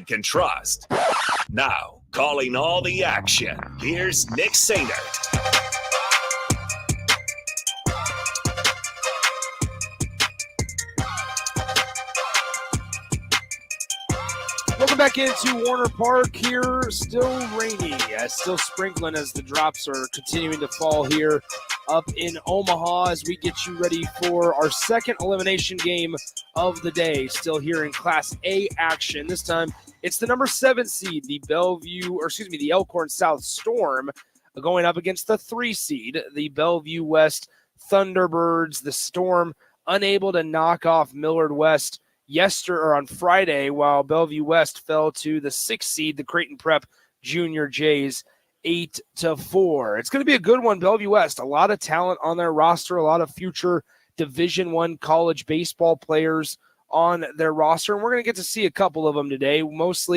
and can trust. Now, calling all the action, here's Nick Sainert. Welcome back into Warner Park here. Still rainy, still sprinkling as the drops are continuing to fall here up in Omaha as we get you ready for our second elimination game of the day. Still here in Class A action. This time it's the number 7 seed, the the Elkhorn South Storm, going up against the 3 seed, the Bellevue West Thunderbirds. The Storm unable to knock off Millard West on Friday, while Bellevue West fell to the 6th seed, the Creighton Prep Junior Jays, 8-4. It's going to be a good one. Bellevue West, a lot of talent on their roster, a lot of future Division I college baseball players on their roster, and we're going to get to see a couple of them today. Most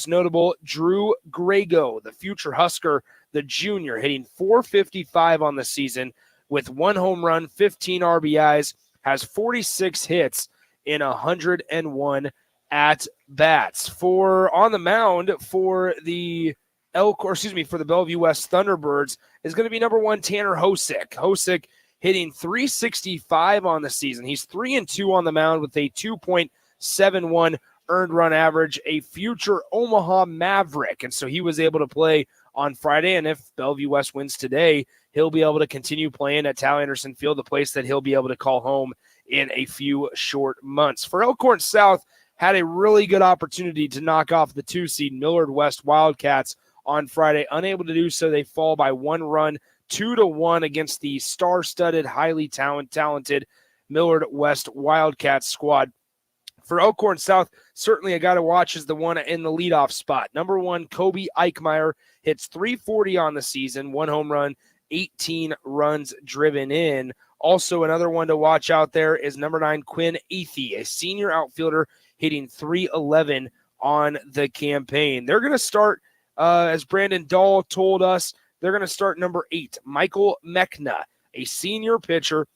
notable, Drew Grego, the future Husker, the junior, hitting .455 on the season with 1 home run, 15 RBIs, has 46 hits in 101 at-bats. On the mound for the Bellevue West Thunderbirds is going to be number 1, Tanner Hosick. Hosick hitting .365 on the season. He's 3-2 on the mound with a 2.71 earned run average, a future Omaha Maverick. And so he was able to play on Friday, and if Bellevue West wins today, he'll be able to continue playing at Tal Anderson Field, the place that he'll be able to call home in a few short months. For Elkhorn South, had a really good opportunity to knock off the 2 seed Millard West Wildcats on Friday. Unable to do so, they fall by 1 run, 2-1 against the star-studded, highly talented Millard West Wildcats squad. For Elkhorn South, certainly a guy to watch is the one in the leadoff spot. Number 1, Kobe Eichmeyer, hits .340 on the season, 1 home run, 18 runs driven in. Also, another one to watch out there is number 9, Quinn Athey, a senior outfielder hitting .311 on the campaign. They're going to start, as Brandon Dahl told us, they're going to start number 8, Michael Mechna, a senior pitcher,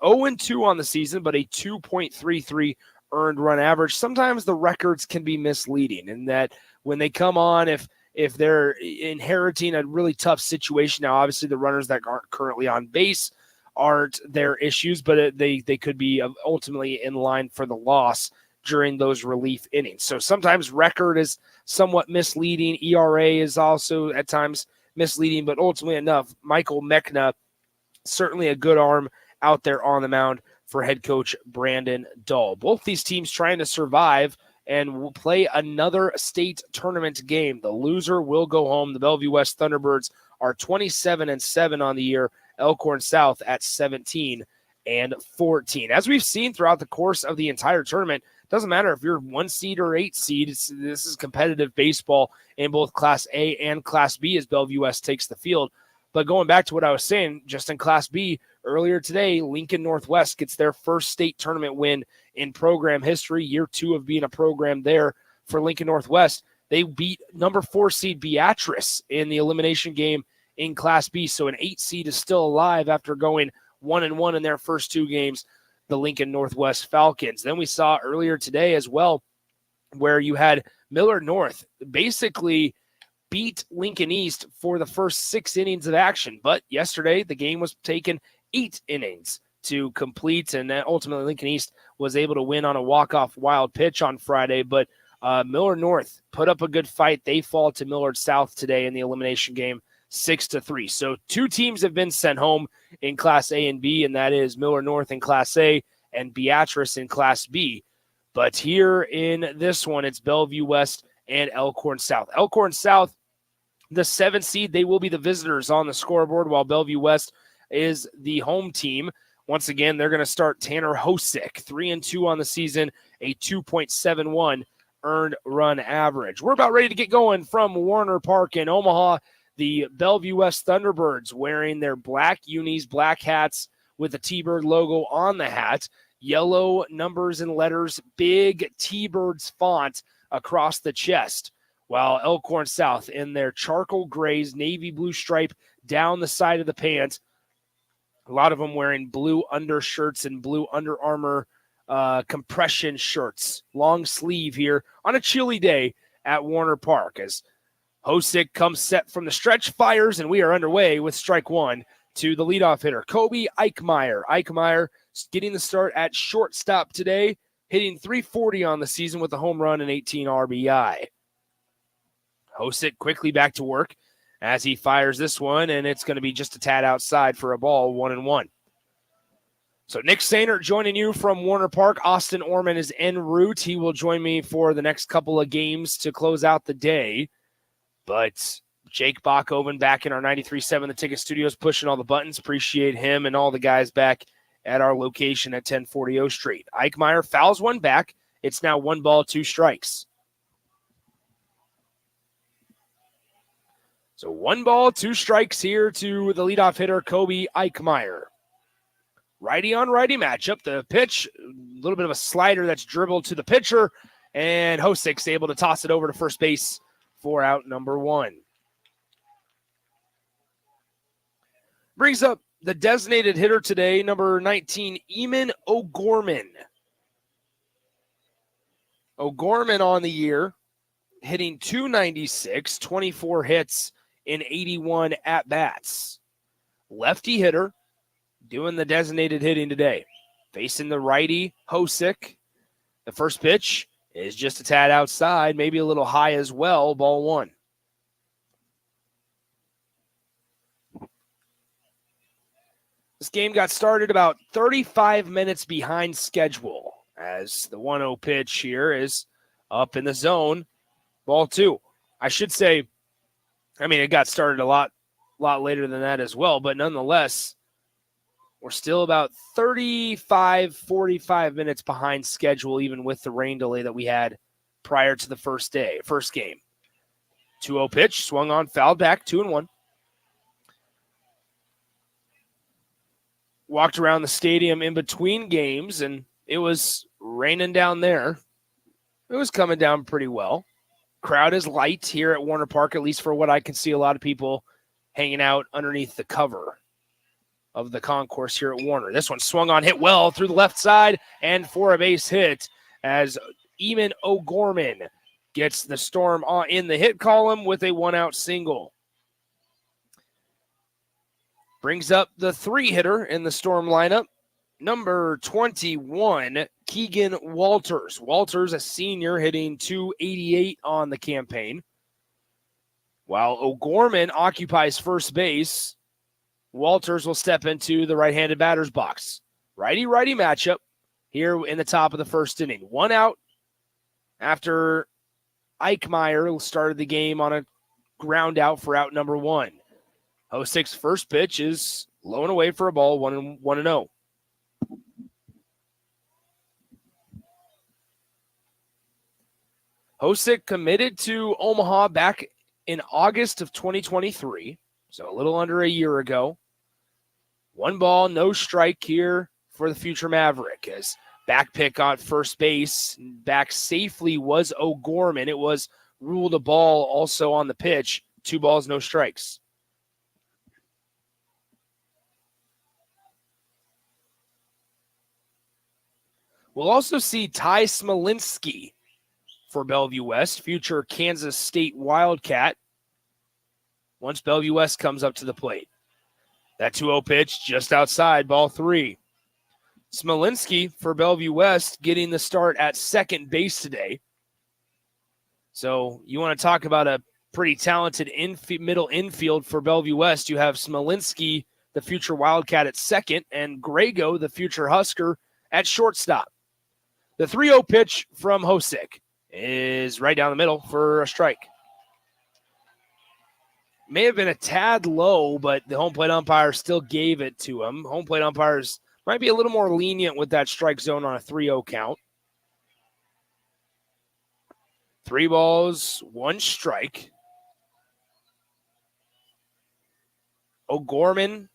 0-2 on the season, but a 2.33 earned run average. Sometimes the records can be misleading in that when they come on, if they're inheriting a really tough situation, now obviously the runners that aren't currently on base aren't their issues, but they could be ultimately in line for the loss during those relief innings. So sometimes record is somewhat misleading. ERA is also at times misleading, but ultimately enough, Michael Mechna, certainly a good arm out there on the mound for head coach Brandon Dahl. Both these teams trying to survive and will play another state tournament game. The loser will go home. The Bellevue West Thunderbirds are 27-7 on the year. Elkhorn South at 17-14. As we've seen throughout the course of the entire tournament, doesn't matter if you're 1 seed or 8 seed. This is competitive baseball in both Class A and Class B as Bellevue West takes the field. But going back to what I was saying, just in Class B, earlier today, Lincoln Northwest gets their first state tournament win in program history, year 2 of being a program there for Lincoln Northwest. They beat number 4 seed Beatrice in the elimination game in Class B. So an 8 seed is still alive after going 1-1 in their first 2 games, the Lincoln Northwest Falcons. Then we saw earlier today as well where you had Millard North basically beat Lincoln East for the first 6 innings of action. But yesterday, the game was taken 8 innings to complete, and ultimately Lincoln East was able to win on a walk-off wild pitch on Friday. But Millard North put up a good fight. They fall to Millard South today in the elimination game, 6-3. So 2 teams have been sent home in Class A and B, and that is Millard North in Class A and Beatrice in Class B. But here in this one, it's Bellevue West and Elkhorn South. Elkhorn South, the 7th seed, they will be the visitors on the scoreboard, while Bellevue West is the home team. Once again, they're going to start Tanner Hosick, 3-2 on the season, a 2.71 earned run average. We're about ready to get going from Warner Park in Omaha. The Bellevue West Thunderbirds wearing their black unis, black hats with the T-Bird logo on the hat, yellow numbers and letters, big T-Birds font across the chest, while Elkhorn South in their charcoal grays, navy blue stripe down the side of the pants. A lot of them wearing blue undershirts and blue Under Armour compression shirts, long sleeve here on a chilly day at Warner Park as Hosick comes set from the stretch, fires, and we are underway with strike one to the leadoff hitter, Kobe Eichmeyer. Eichmeyer getting the start at shortstop today, hitting .340 on the season with a home run and 18 RBI. Hosick quickly back to work as he fires this one, and it's going to be just a tad outside for a ball, 1-1. So Nick Sainer joining you from Warner Park. Austin Orman is en route. He will join me for the next couple of games to close out the day. But Jake Bachhoven back in our 93.7 The Ticket Studios pushing all the buttons. Appreciate him and all the guys back at our location at 1040 O Street. Eichmeyer fouls one back. It's now 1 ball, 2 strikes. So 1 ball, 2 strikes here to the leadoff hitter, Kobe Eichmeyer. Righty on righty matchup. The pitch, a little bit of a slider that's dribbled to the pitcher, and Hosick's able to toss it over to first base for out number 1. Brings up the designated hitter today, number 19, Eamon O'Gorman. O'Gorman on the year, hitting .296, 24 hits in 81 at-bats. Lefty hitter, doing the designated hitting today. Facing the righty, Hosick. The first pitch is just a tad outside, maybe a little high as well, ball 1. This game got started about 35 minutes behind schedule as the 1-0 pitch here is up in the zone, ball 2. I should say, it got started a lot later than that as well, but nonetheless, we're still about 35, 45 minutes behind schedule, even with the rain delay that we had prior to the first game. 2-0 pitch, swung on, fouled back, 2-1. Walked around the stadium in between games, and it was raining down there. It was coming down pretty well. Crowd is light here at Warner Park, at least for what I can see. A lot of people hanging out underneath the cover of the concourse here at Warner. This one swung on, hit well through the left side, and for a base hit as Eamon O'Gorman gets the Storm in the hit column with a 1-out single. Brings up the 3-hitter in the Storm lineup, number 21, Keegan Walters. Walters, a senior, hitting .288 on the campaign. While O'Gorman occupies first base, Walters will step into the right-handed batter's box. Righty-righty matchup here in the top of the first inning. 1 out after Eichmeyer started the game on a ground out for out number 1. Hosick's first pitch is low and away for a ball, 1-0. Hosick committed to Omaha back in August of 2023, so a little under a year ago. 1 ball, no strike here for the future Maverick as back pick on first base. Back safely was O'Gorman. It was ruled a ball also on the pitch. 2 balls, no strikes. We'll also see Ty Smolinski for Bellevue West, future Kansas State Wildcat, once Bellevue West comes up to the plate. That 2-0 pitch just outside, ball 3. Smolinski for Bellevue West getting the start at second base today. So you want to talk about a pretty talented middle infield for Bellevue West. You have Smolinski, the future Wildcat, at second, and Grego, the future Husker, at shortstop. The 3-0 pitch from Hosick is right down the middle for a strike. May have been a tad low, but the home plate umpire still gave it to him. Home plate umpires might be a little more lenient with that strike zone on a 3-0 count. 3 balls, 1 strike. O'Gorman,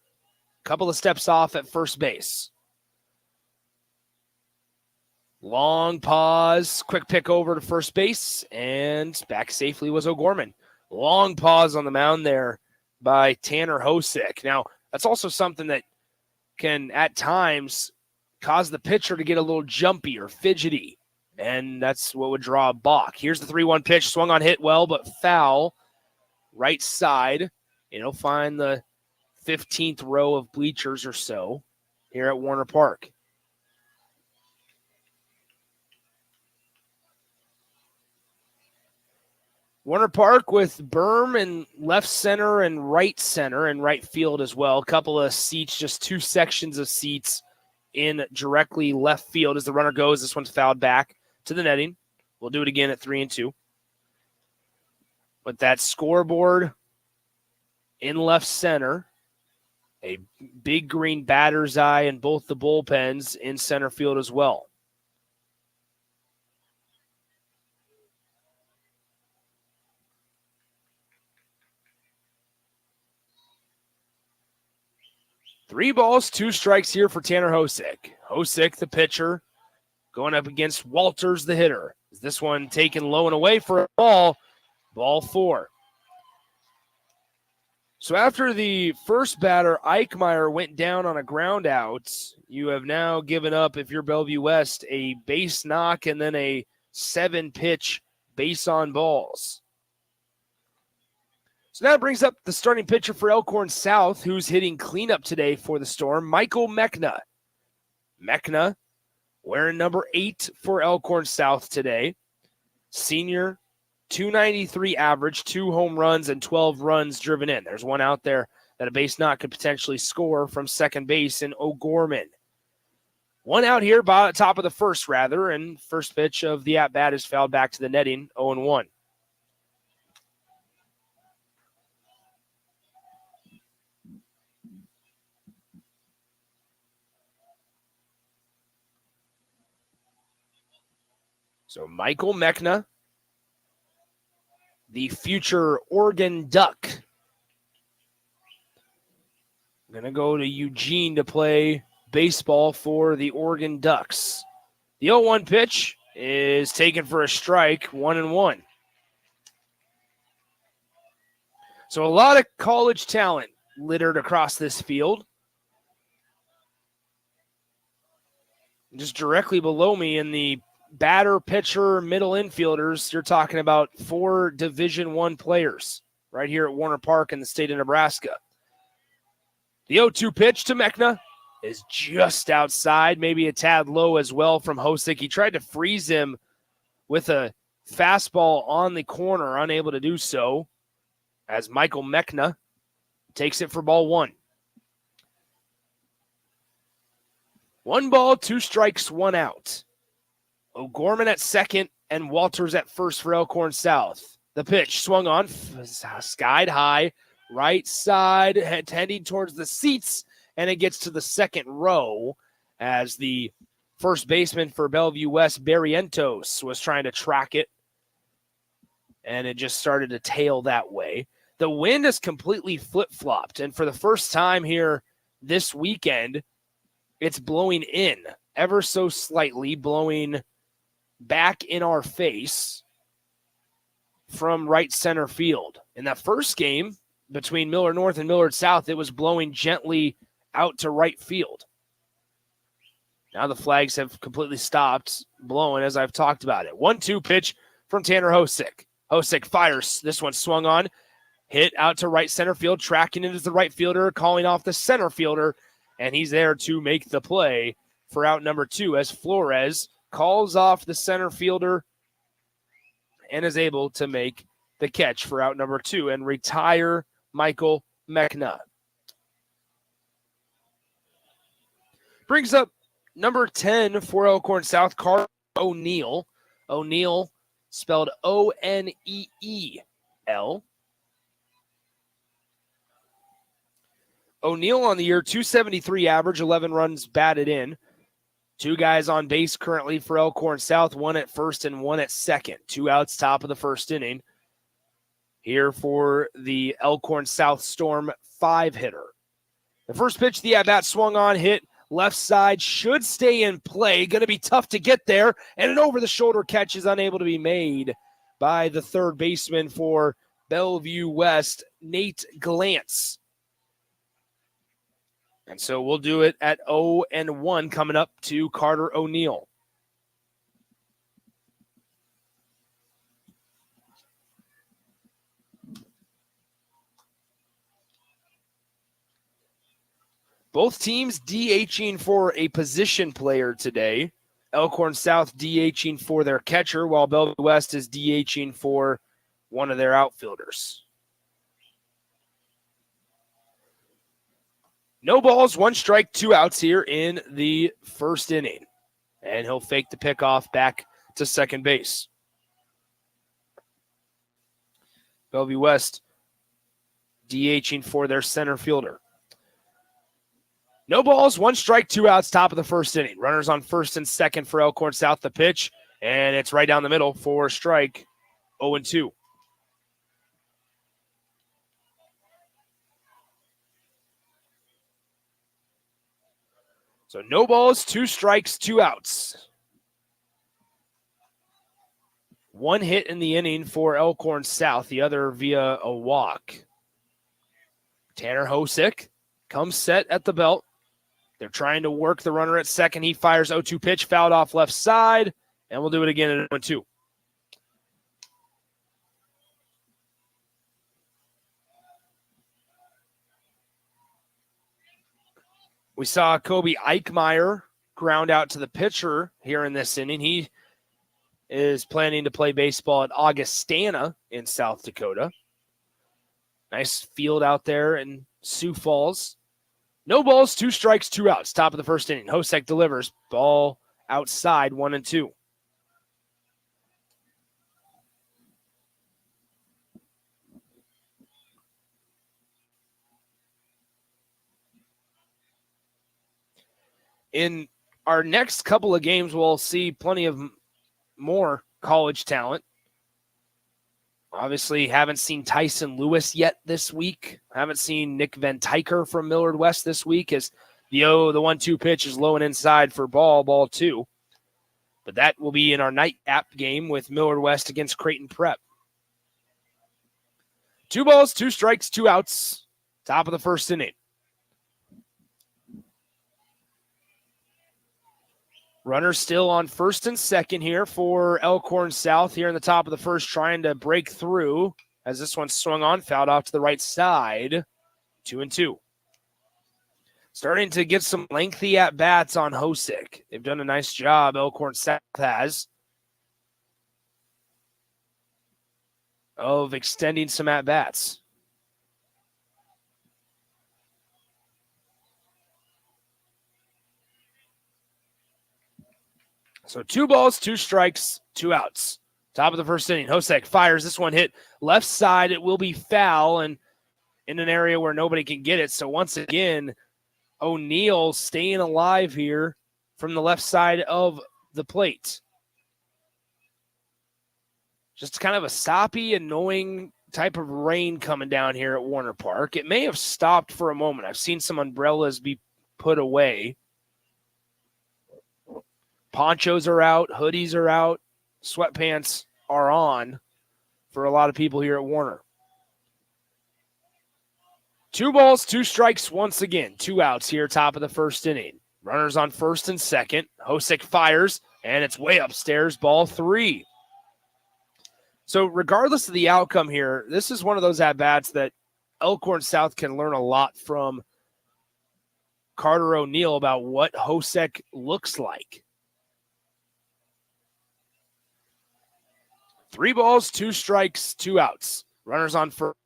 couple of steps off at first base. Long pause, quick pick over to first base, and back safely was O'Gorman. Long pause on the mound there by Tanner Hosick. Now, that's also something that can, at times, cause the pitcher to get a little jumpy or fidgety and that's what would draw a balk. Here's the 3-1 pitch, swung on, hit well, but foul, right side. It'll find the 15th row of bleachers or so here at Warner Park. Warner Park with berm in left center and right field as well. A couple of seats, just two sections of seats in directly left field as the runner goes. This one's fouled back to the netting. We'll do it again at 3-2. With that scoreboard in left center, a big green batter's eye in both the bullpens in center field as well. Three balls, two strikes here for Tanner Hosick. Hosick, the pitcher, going up against Walters, the hitter. This one taken low and away for a ball. Ball 4. So after the first batter, Eichmeyer, went down on a ground out, you have now given up, if you're Bellevue West, a base knock and then a 7-pitch base on balls. So that brings up the starting pitcher for Elkhorn South, who's hitting cleanup today for the Storm, Michael Mechna. Mechna wearing number 8 for Elkhorn South today. Senior, 293 average, 2 home runs, and 12 runs driven in. There's one out there that a base knock could potentially score from second base in O'Gorman. One out here, top of the first, and first pitch of the at-bat is fouled back to the netting, 0-1. So Michael Mechna, the future Oregon Duck, going to go to Eugene to play baseball for the Oregon Ducks. The 0-1 pitch is taken for a strike, 1-1. So a lot of college talent littered across this field. Just directly below me in the batter, pitcher, middle infielders, you're talking about 4 Division I players right here at Warner Park in the state of Nebraska. The 0-2 pitch to Mechna is just outside, maybe a tad low as well from Hosick. He tried to freeze him with a fastball on the corner, unable to do so, as Michael Mechna takes it for ball 1. 1 ball, 2 strikes, 1 out. O'Gorman at second and Walters at first for Elkhorn South. The pitch swung on, skied high, right side, heading towards the seats, and it gets to the second row as the first baseman for Bellevue West, Barrientos, was trying to track it, and it just started to tail that way. The wind has completely flip-flopped, and for the first time here this weekend, it's blowing in ever so slightly, blowing back in our face from right center field. In that first game between Millard North and Millard South, it was blowing gently out to right field. Now the flags have completely stopped blowing, as I've talked about it. 1-2 pitch from Tanner Hosick. Hosick fires. This one swung on, hit out to right center field, tracking it as the right fielder, calling off the center fielder, and he's there to make the play for out number 2 as Flores calls off the center fielder and is able to make the catch for out number 2 and retire Michael Mechna. Brings up number 10 for Elkhorn South, Carter O'Neill. O'Neill spelled Oneel. O'Neill on the year, 273 average, 11 runs batted in. 2 guys on base currently for Elkhorn South, 1 at first and 1 at second. 2 outs top of the first inning here for the Elkhorn South Storm 5-hitter. The first pitch, the at-bat swung on, hit left side, should stay in play. Going to be tough to get there, and an over-the-shoulder catch is unable to be made by the third baseman for Bellevue West, Nate Glantz. And so we'll do it at 0-1 coming up to Carter O'Neill. Both teams DHing for a position player today. Elkhorn South DHing for their catcher, while Bellevue West is DHing for one of their outfielders. No balls, 1 strike, 2 outs here in the first inning. And he'll fake the pickoff back to second base. Bellevue West DHing for their center fielder. No balls, 1 strike, 2 outs, top of the first inning. Runners on first and second for Elkhorn South. The pitch, and it's right down the middle for a strike, 0-2. So no balls, 2 strikes, 2 outs. 1 hit in the inning for Elkhorn South, the other via a walk. Tanner Hosick comes set at the belt. They're trying to work the runner at second. He fires 0-2 pitch, fouled off left side, and we'll do it again at 0-2. We saw Kobe Eichmeyer ground out to the pitcher here in this inning. He is planning to play baseball at Augustana in South Dakota. Nice field out there in Sioux Falls. No balls, 2 strikes, 2 outs. Top of the first inning. Hosek delivers. Ball outside, 1-2. In our next couple of games, we'll see plenty of more college talent. Obviously, haven't seen Tyson Lewis yet this week. Haven't seen Nick Van Tyker from Millard West this week as the 1-2 pitch is low and inside for ball 2. But that will be in our nightcap game with Millard West against Creighton Prep. 2 balls, 2 strikes, 2 outs. Top of the first inning. Runner still on first and second here for Elkhorn South here in the top of the first, trying to break through as this one swung on, fouled off to the right side. 2-2. Starting to get some lengthy at-bats on Hosick. They've done a nice job, Elkhorn South has, of extending some at-bats. So 2 balls, 2 strikes, 2 outs. Top of the first inning. Hosek fires. This one hit left side. It will be foul and in an area where nobody can get it. So once again, O'Neal staying alive here from the left side of the plate. Just kind of a soppy, annoying type of rain coming down here at Warner Park. It may have stopped for a moment. I've seen some umbrellas be put away. Ponchos are out, hoodies are out, sweatpants are on for a lot of people here at Warner. 2 balls, 2 strikes once again. 2 outs here, top of the first inning. Runners on first and second. Hosick fires, and it's way upstairs, ball 3. So regardless of the outcome here, this is one of those at-bats that Elkhorn South can learn a lot from Carter O'Neal about what Hosick looks like. 3 balls, 2 strikes, 2 outs. Runners on first.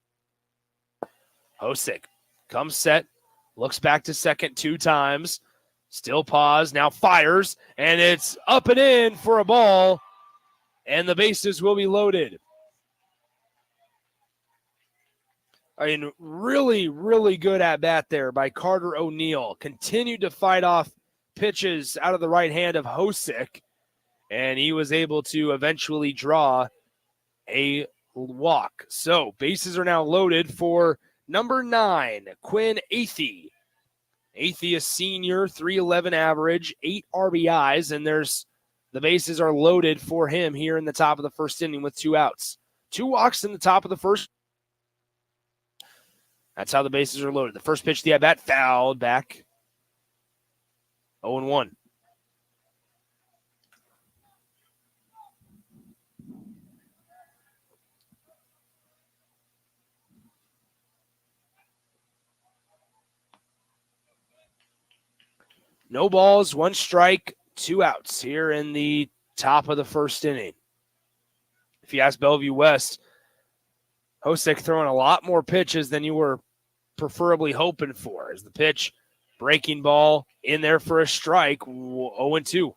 Hosick comes set, looks back to second 2 times, still pause, now fires, and it's up and in for a ball, and the bases will be loaded. I mean, really, really good at bat there by Carter O'Neal. Continued to fight off pitches out of the right hand of Hosick, and he was able to eventually draw a walk. So bases are now loaded for number 9, Quinn Athey. Athey, a senior, 311 average, 8 RBIs, and the bases are loaded for him here in the top of the first inning with 2 outs. 2 walks in the top of the first. That's how the bases are loaded. The first pitch, the at-bat, fouled back. 0-1. No balls, 1 strike, 2 outs here in the top of the first inning. If you ask Bellevue West, Hosek throwing a lot more pitches than you were preferably hoping for. As the pitch, breaking ball in there for a strike, 0-2.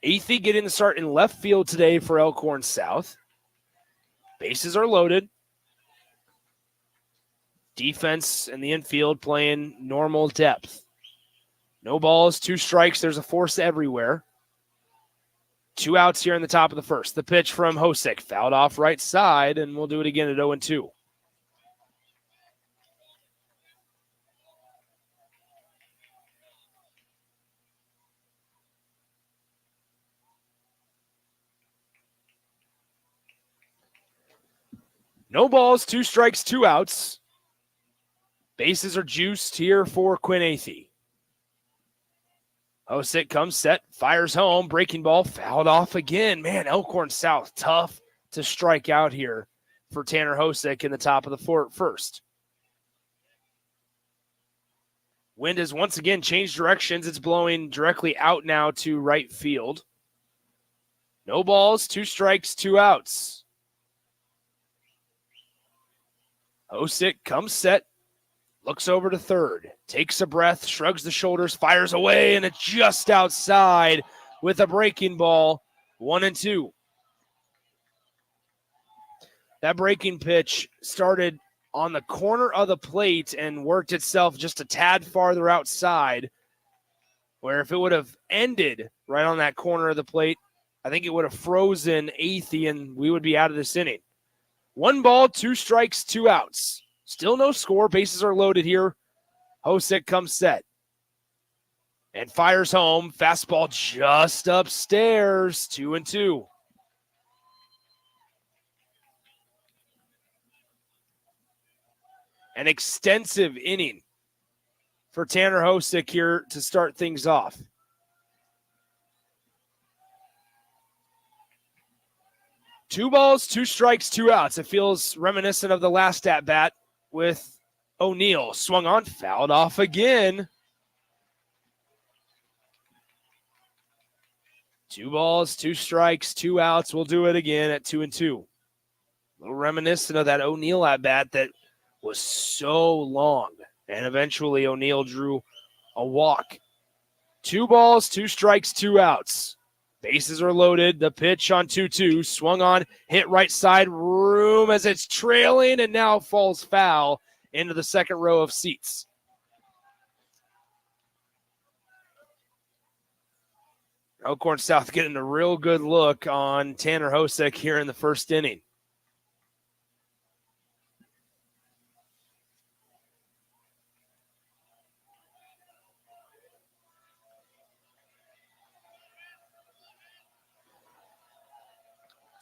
Athey getting the start in left field today for Elkhorn South. Bases are loaded. Defense in the infield playing normal depth. No balls, 2 strikes. There's a force everywhere. 2 outs here in the top of the first. The pitch from Hosek fouled off right side, and we'll do it again at 0-2. No balls, 2 strikes, 2 outs. Bases are juiced here for Quinn Athey. Hosek comes set, fires home, breaking ball, fouled off again. Man, Elkhorn South, tough to strike out here for Tanner Hosek in the top of the first. Wind has once again changed directions. It's blowing directly out now to right field. No balls, 2 strikes, 2 outs. Hosek comes set, looks over to third, takes a breath, shrugs the shoulders, fires away, and it's just outside with a breaking ball, 1-2. That breaking pitch started on the corner of the plate and worked itself just a tad farther outside, where if it would have ended right on that corner of the plate, I think it would have frozen Athey and we would be out of this inning. 1 ball, 2 strikes, 2 outs. Still no score. Bases are loaded here. Hosek comes set and fires home. Fastball just upstairs. 2-2. An extensive inning for Tanner Hosek here to start things off. Two balls, 2 strikes, 2 outs. It feels reminiscent of the last at-bat with O'Neal. Swung on, fouled off again. 2 balls, 2 strikes, 2 outs. We'll do it again at 2-2. A little reminiscent of that O'Neal at-bat that was so long. And eventually O'Neal drew a walk. 2 balls, 2 strikes, 2 outs. Bases are loaded. The pitch on 2-2. Swung on, hit right side, room as it's trailing, and now falls foul into the second row of seats. Elkhorn South getting a real good look on Tanner Hosek here in the first inning.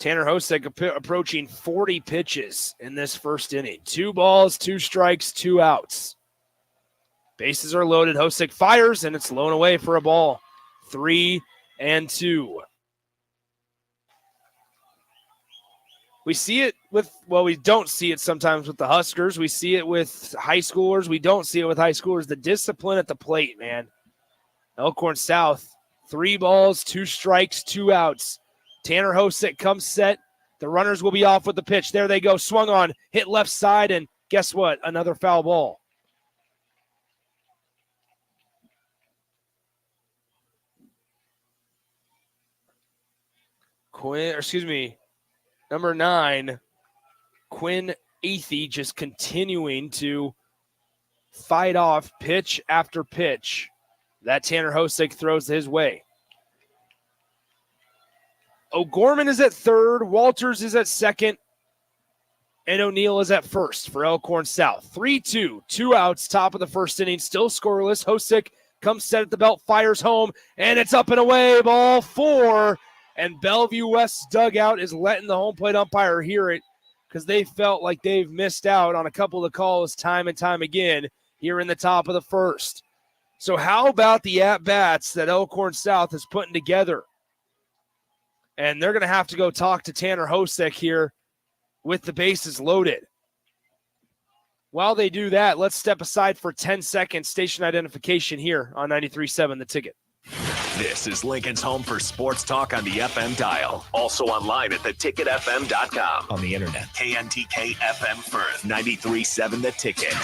Tanner Hosek approaching 40 pitches in this first inning. 2 balls, 2 strikes, 2 outs. Bases are loaded. Hosek fires, and it's blown away for a ball. 3-2. We see it we don't see it sometimes with the Huskers. We see it with high schoolers. We don't see it with high schoolers. The discipline at the plate, man. Elkhorn South, 3 balls, 2 strikes, 2 outs. Tanner Hosek comes set. The runners will be off with the pitch. There they go. Swung on, hit left side, and guess what? Another foul ball. Number 9, Quinn Athey just continuing to fight off pitch after pitch that Tanner Hosek throws his way. O'Gorman is at third, Walters is at second, and O'Neal is at first for Elkhorn South. 3-2, 2 outs, top of the first inning, still scoreless. Hosek comes set at the belt, fires home, and it's up and away, ball 4. And Bellevue West's dugout is letting the home plate umpire hear it because they felt like they've missed out on a couple of calls time and time again here in the top of the first. So how about the at-bats that Elkhorn South is putting together? And they're going to have to go talk to Tanner Hosek here with the bases loaded. While they do that, let's step aside for 10 seconds. Station identification here on 93.7 The Ticket. This is Lincoln's home for sports talk on the FM dial. Also online at theticketfm.com. On the internet, KNTK FM Firth, 93.7 The Ticket.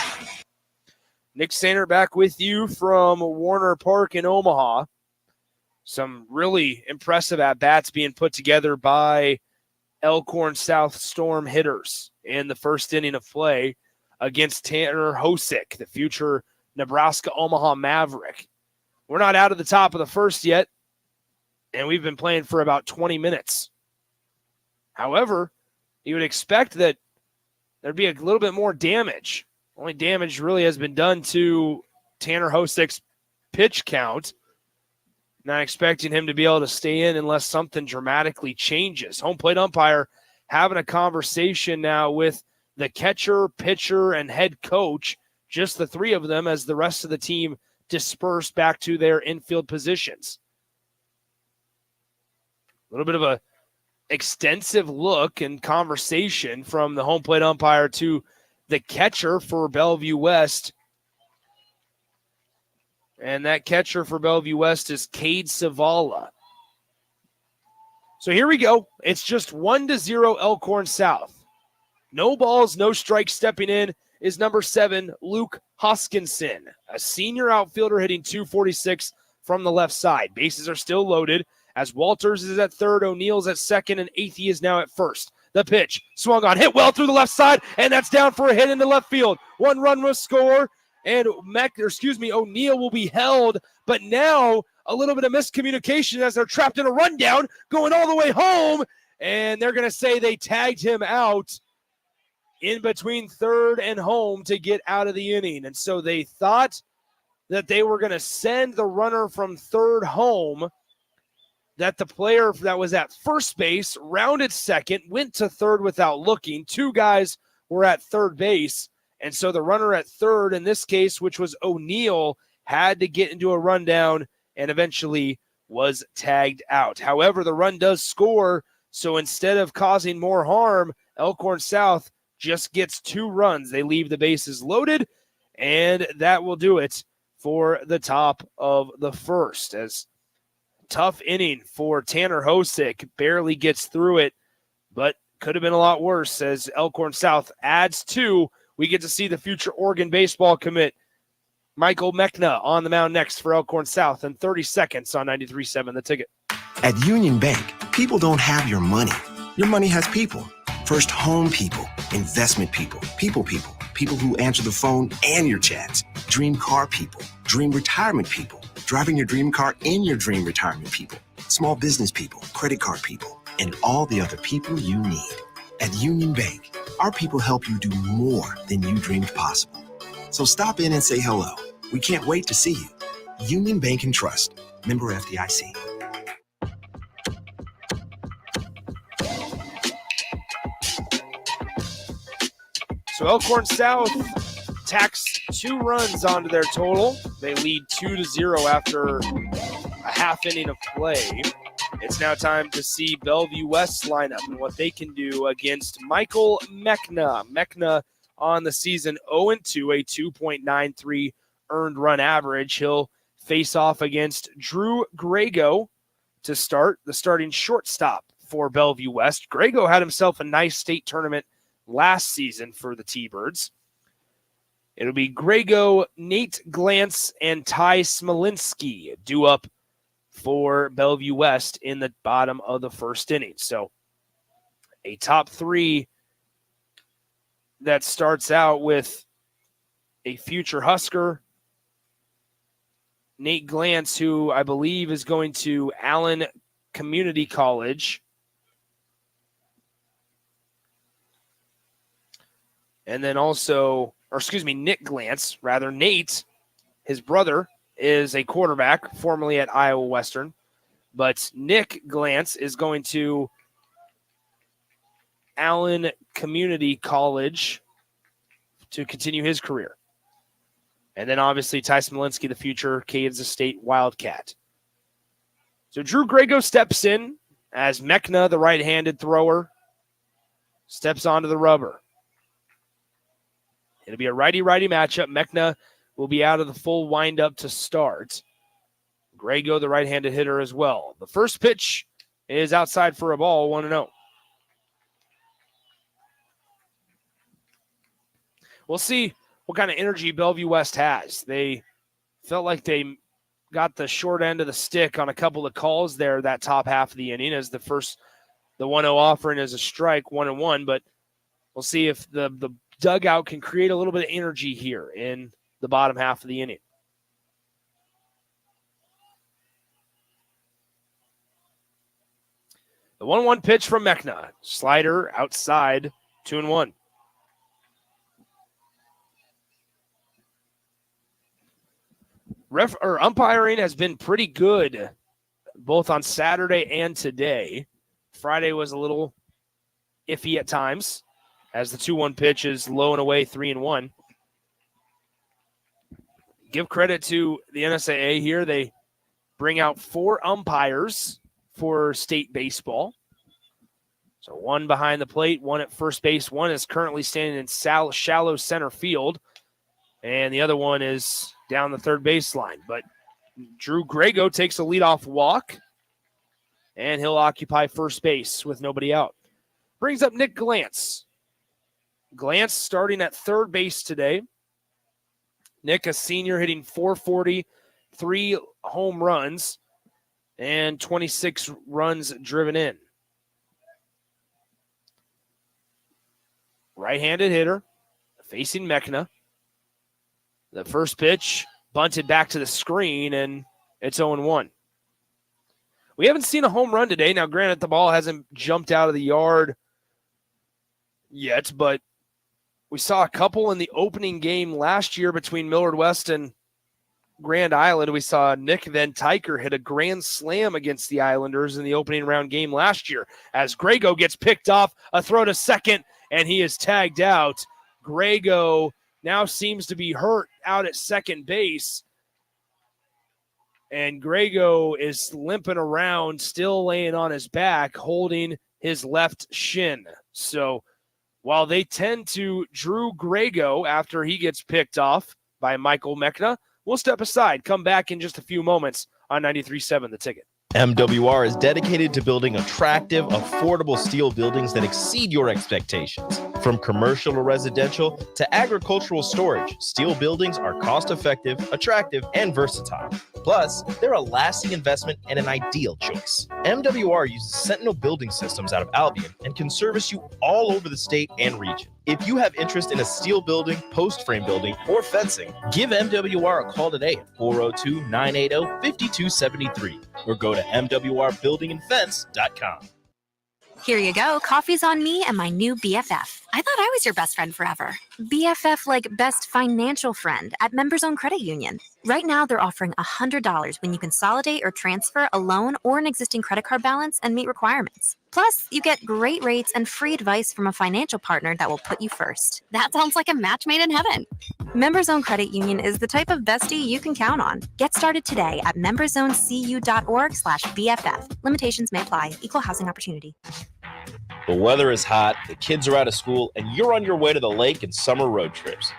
Nick Sainer back with you from Warner Park in Omaha. Some really impressive at-bats being put together by Elkhorn South Storm hitters in the first inning of play against Tanner Hosick, the future Nebraska Omaha Maverick. We're not out of the top of the first yet, and we've been playing for about 20 minutes. However, you would expect that there'd be a little bit more damage. Only damage really has been done to Tanner Hosick's pitch count. Not expecting him to be able to stay in unless something dramatically changes. Home plate umpire having a conversation now with the catcher, pitcher, and head coach, just the three of them as the rest of the team disperse back to their infield positions. A little bit of a extensive look and conversation from the home plate umpire to the catcher for Bellevue West. And that catcher for Bellevue West is Cade Savala. So here we go. It's just 1-0 Elkhorn South. No balls, no strikes. Stepping in is number 7, Luke Hoskinson, a senior outfielder hitting .246 from the left side. Bases are still loaded as Walters is at third, O'Neill's at second, and Athey is now at first. The pitch swung on, hit well through the left side, and that's down for a hit into left field. 1 run will score, and O'Neill will be held, but now a little bit of miscommunication as they're trapped in a rundown going all the way home, and they're going to say they tagged him out in between third and home to get out of the inning. And so they thought that they were going to send the runner from third home, that the player that was at first base rounded second, went to third without looking. 2 guys were at third base. And so the runner at third, in this case, which was O'Neill, had to get into a rundown and eventually was tagged out. However, the run does score. So instead of causing more harm, Elkhorn South just gets 2 runs. They leave the bases loaded, and that will do it for the top of the first. As tough inning for Tanner Hosick, barely gets through it, but could have been a lot worse as Elkhorn South adds 2. We get to see the future Oregon baseball commit, Michael Mechna, on the mound next for Elkhorn South in 30 seconds on 93.7 The Ticket. At Union Bank, people don't have your money. Your money has people. First home people, investment people, people who answer the phone and your chats, dream car people, dream retirement people, driving your dream car in your dream retirement people, small business people, credit card people, and all the other people you need. At Union Bank, our people help you do more than you dreamed possible. So stop in and say hello. We can't wait to see you. Union Bank and Trust. Member FDIC. So Elkhorn South tacks 2 runs onto their total. They lead 2-0 after a half inning of play. It's now time to see Bellevue West's lineup and what they can do against Michael Mechna. Mechna on the season 0-2, a 2.93 earned run average. He'll face off against Drew Grego to start, the starting shortstop for Bellevue West. Grego had himself a nice state tournament last season for the T-Birds. It'll be Grego, Nate Glantz, and Ty Smolinski due up for Bellevue West in the bottom of the first inning. So a top 3 that starts out with a future Husker, Nate Glantz, who I believe is going to Allen Community College. And then also, Nick Glantz, rather. Nate, his brother, is a quarterback, formerly at Iowa Western. But Nick Glantz is going to Allen Community College to continue his career. And then obviously Ty Smolinski, the future Kansas State Wildcat. So Drew Grego steps in as Mechna, the right-handed thrower, steps onto the rubber. It'll be a righty-righty matchup. Mechna will be out of the full windup to start. Grego, the right-handed hitter as well. The first pitch is outside for a ball, 1-0. We'll see what kind of energy Bellevue West has. They felt like they got the short end of the stick on a couple of calls there that top half of the inning as the 1-0 offering is a strike, 1-1, but we'll see if the dugout can create a little bit of energy here in the bottom half of the inning. The 1-1 pitch from Mechna. Slider outside, 2-1. Umpiring has been pretty good both on Saturday and today. Friday was a little iffy at times as the 2-1 pitch is low and away, 3-1. Give credit to the NSAA here. They bring out 4 umpires for state baseball. So 1 behind the plate, 1 at first base, 1 is currently standing in shallow center field, and the other one is down the third baseline. But Drew Grego takes a leadoff walk, and he'll occupy first base with nobody out. Brings up Nick Glantz. Glantz starting at third base today. Nick, a senior, hitting .440, 3 home runs, and 26 runs driven in. Right-handed hitter, facing Mechna. The first pitch bunted back to the screen, and it's 0-1. We haven't seen a home run today. Now, granted, the ball hasn't jumped out of the yard yet, but we saw a couple in the opening game last year between Millard West and Grand Island. We saw Nick Van Tyker hit a grand slam against the Islanders in the opening round game last year. As Grego gets picked off, a throw to second, and he is tagged out. Grego now seems to be hurt out at second base. And Grego is limping around, still laying on his back, holding his left shin. So while they tend to Drew Grego after he gets picked off by Michael Mechna, we'll step aside, come back in just a few moments on 93.7 The Ticket. MWR is dedicated to building attractive, affordable steel buildings that exceed your expectations. From commercial to residential to agricultural storage, steel buildings are cost-effective, attractive, and versatile. Plus, they're a lasting investment and an ideal choice. MWR uses Sentinel Building Systems out of Albion and can service you all over the state and region. If you have interest in a steel building, post frame building, or fencing, give MWR a call today at 402-980-5273 or go to mwrbuildingandfence.com. Here you go. Coffee's on me and my new BFF. I thought I was your best friend forever. BFF like best financial friend at Members Own Credit Union. Right now, they're offering $100 when you consolidate or transfer a loan or an existing credit card balance and meet requirements. Plus, you get great rates and free advice from a financial partner that will put you first. That sounds like a match made in heaven. Members Own Credit Union is the type of bestie you can count on. Get started today at memberzonecu.org/BFF. Limitations may apply. Equal housing opportunity. The weather is hot, the kids are out of school, and you're on your way to the lake and summer road trips.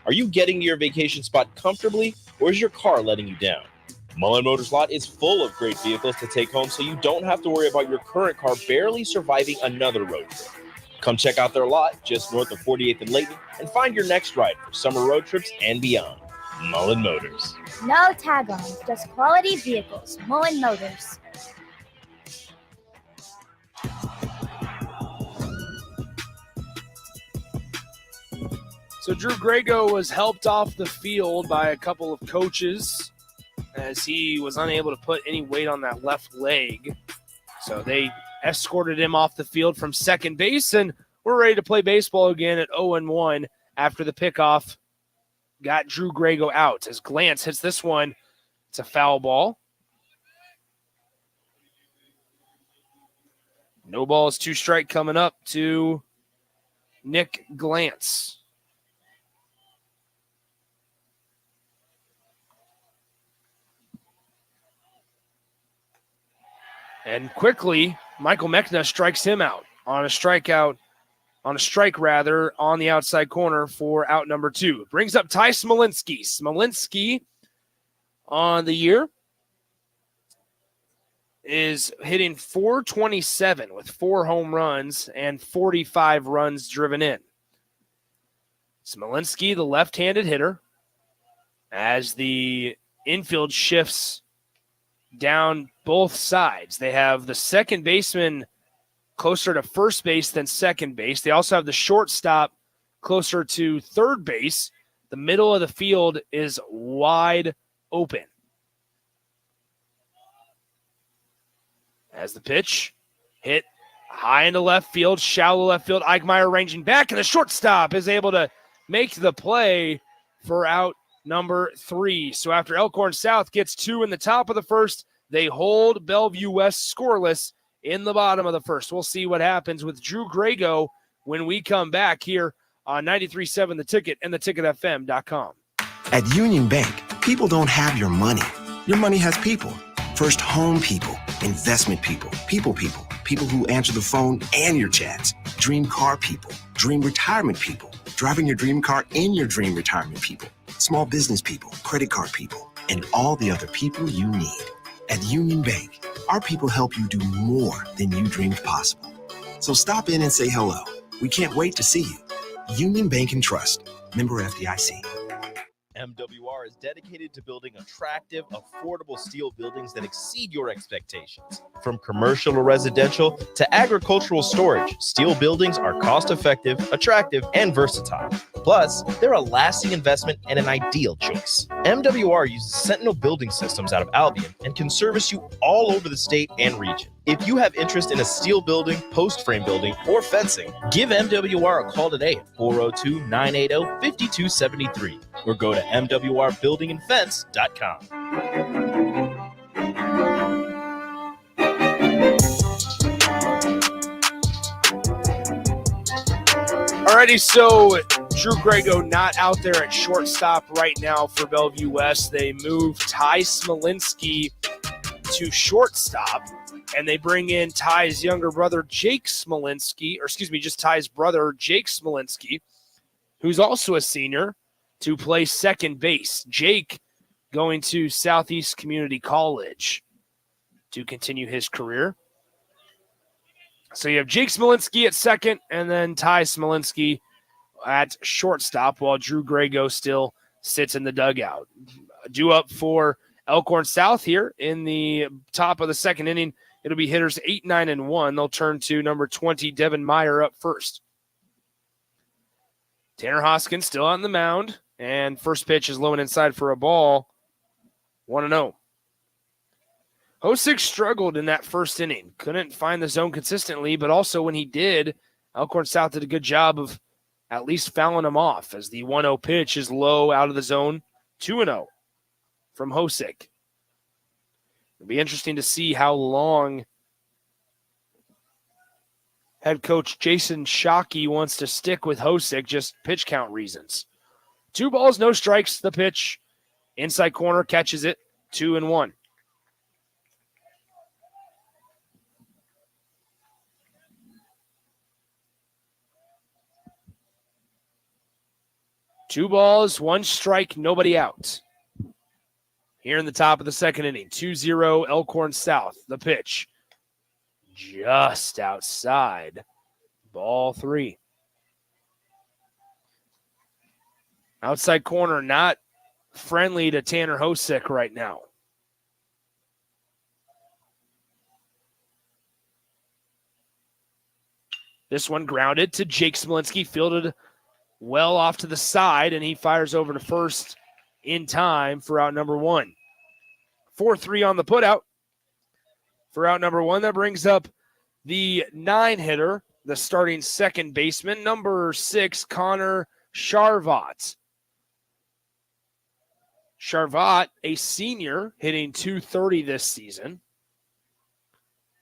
Are you getting to your vacation spot comfortably, or is your car letting you down? Mullen Motors Lot is full of great vehicles to take home, so you don't have to worry about your current car barely surviving another road trip. Come check out their lot just north of 48th and Layton and find your next ride for summer road trips and beyond. Mullen Motors. No tag-ons, just quality vehicles. Mullen Motors. So Drew Grego was helped off the field by a couple of coaches as he was unable to put any weight on that left leg. So they escorted him off the field from second base, and we're ready to play baseball again at 0-1 after the pickoff got Drew Grego out. As Glantz hits this one, it's a foul ball. No balls, 2 strike coming up to Nick Glantz. And quickly, Michael Mechna strikes him out on a strikeout on a strike rather, on the outside corner for out number 2. Brings up Ty Smolinski. Smolinski on the year is hitting .427 with 4 home runs and 45 runs driven in. Smolinski, the left-handed hitter, as the infield shifts down both sides. They have the second baseman closer to first base than second base. They also have the shortstop closer to third base. The middle of the field is wide open. As the pitch hit high into left field, shallow left field, Eichmeyer ranging back, and the shortstop is able to make the play for out number 3. So after Elkhorn South gets 2 in the top of the first, they hold Bellevue West scoreless in the bottom of the first. We'll see what happens with Drew Grego when we come back here on 93.7 The Ticket and theticketfm.com. At Union Bank, people don't have your money. Your money has people. First home people, investment people, people who answer the phone and your chats, dream car people, dream retirement people, driving your dream car in your dream retirement people, small business people, credit card people, and all the other people you need. At Union Bank, our people help you do more than you dreamed possible. So stop in and say hello. We can't wait to see you. Union Bank and Trust. Member FDIC. MWR is dedicated to building attractive, affordable steel buildings that exceed your expectations. From commercial or residential to agricultural storage, steel buildings are cost-effective, attractive, and versatile. Plus, they're a lasting investment and an ideal choice. MWR uses Sentinel Building Systems out of Albion and can service you all over the state and region. If you have interest in a steel building, post frame building, or fencing, give MWR a call today at 402-980-5273 or go to mwrbuildingandfence.com. Alrighty, so Drew Grego not out there at shortstop right now for Bellevue West. They move Ty Smolinski to shortstop, and they bring in Ty's younger brother, Jake Smolinski, or excuse me, just Ty's brother, Jake Smolinski, who's also a senior, to play second base. Jake going to Southeast Community College to continue his career. So you have Jake Smolinski at second, and then Ty Smolinski at shortstop, while Drew Grego still sits in the dugout. Due up for Elkhorn South here in the top of the second inning. It'll be hitters 8, 9, and 1. They'll turn to number 20, Devin Meyer, up first. Tanner Hoskins still on the mound, and first pitch is low and inside for a ball. 1-0. Hosick struggled in that first inning. Couldn't find the zone consistently, but also when he did, Elkhorn South did a good job of at least fouling him off, as the 1-0 pitch is low out of the zone. 2-0 from Hosick. It'll be interesting to see how long head coach Jason Shockey wants to stick with Hosick, just pitch count reasons. 2 balls, no strikes. The pitch, inside corner, catches it. 2-1. Two balls, 1 strike, nobody out. Here in the top of the second inning, 2-0 Elkhorn South. The pitch just outside. Ball 3. Outside corner, not friendly to Tanner Hosick right now. This one grounded to Jake Smolinski, fielded well off to the side, and he fires over to first in time for out number 1. 4-3 on the putout for out number 1. That brings up the 9 hitter, the starting second baseman, number 6, Connor Charvat. Charvat, a senior, hitting .230 this season.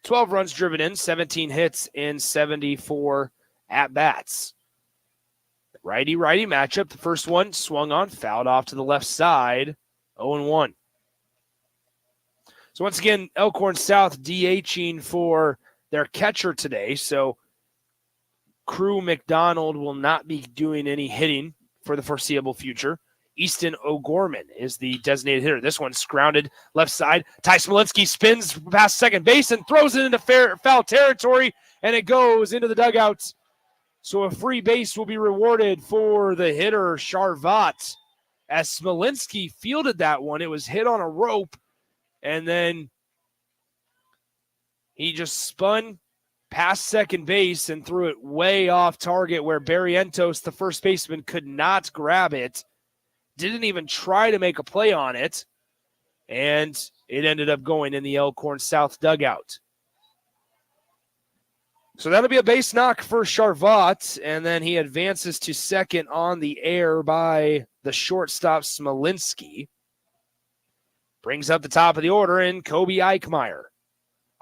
12 runs driven in, 17 hits in 74 at-bats. Righty-righty matchup. The first one swung on, fouled off to the left side, 0-1. So once again, Elkhorn South DHing for their catcher today. So Crew McDonald will not be doing any hitting for the foreseeable future. Easton O'Gorman is the designated hitter. This one's grounded left side. Ty Smolinski spins past second base and throws it into foul territory, and it goes into the dugout. So a free base will be rewarded for the hitter, Charvat. As Smolinski fielded that one, it was hit on a rope, and then he just spun past second base and threw it way off target where Barrientos, the first baseman, could not grab it. Didn't even try to make a play on it, and it ended up going in the Elkhorn South dugout. So that'll be a base knock for Charvat, and then he advances to second on the air by the shortstop Smolinski. Brings up the top of the order in Kobe Eichmeyer.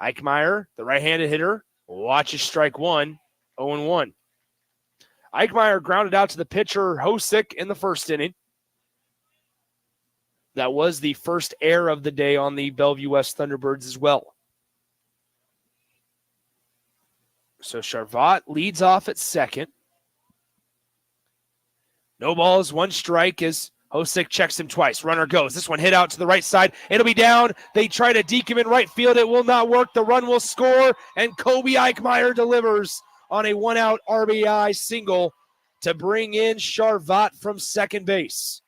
Eichmeyer, the right-handed hitter, watches strike one, 0-1. Eichmeyer grounded out to the pitcher Hosick in the first inning. That was the first error of the day on the Bellevue West Thunderbirds as well. So Charvat leads off at second. No balls, one strike as Hosick checks him twice. Runner goes. This one hit out to the right side. It'll be down. They try to deke him in right field. It will not work. The run will score, and Kobe Eichmeyer delivers on a one-out RBI single to bring in Charvat from second base.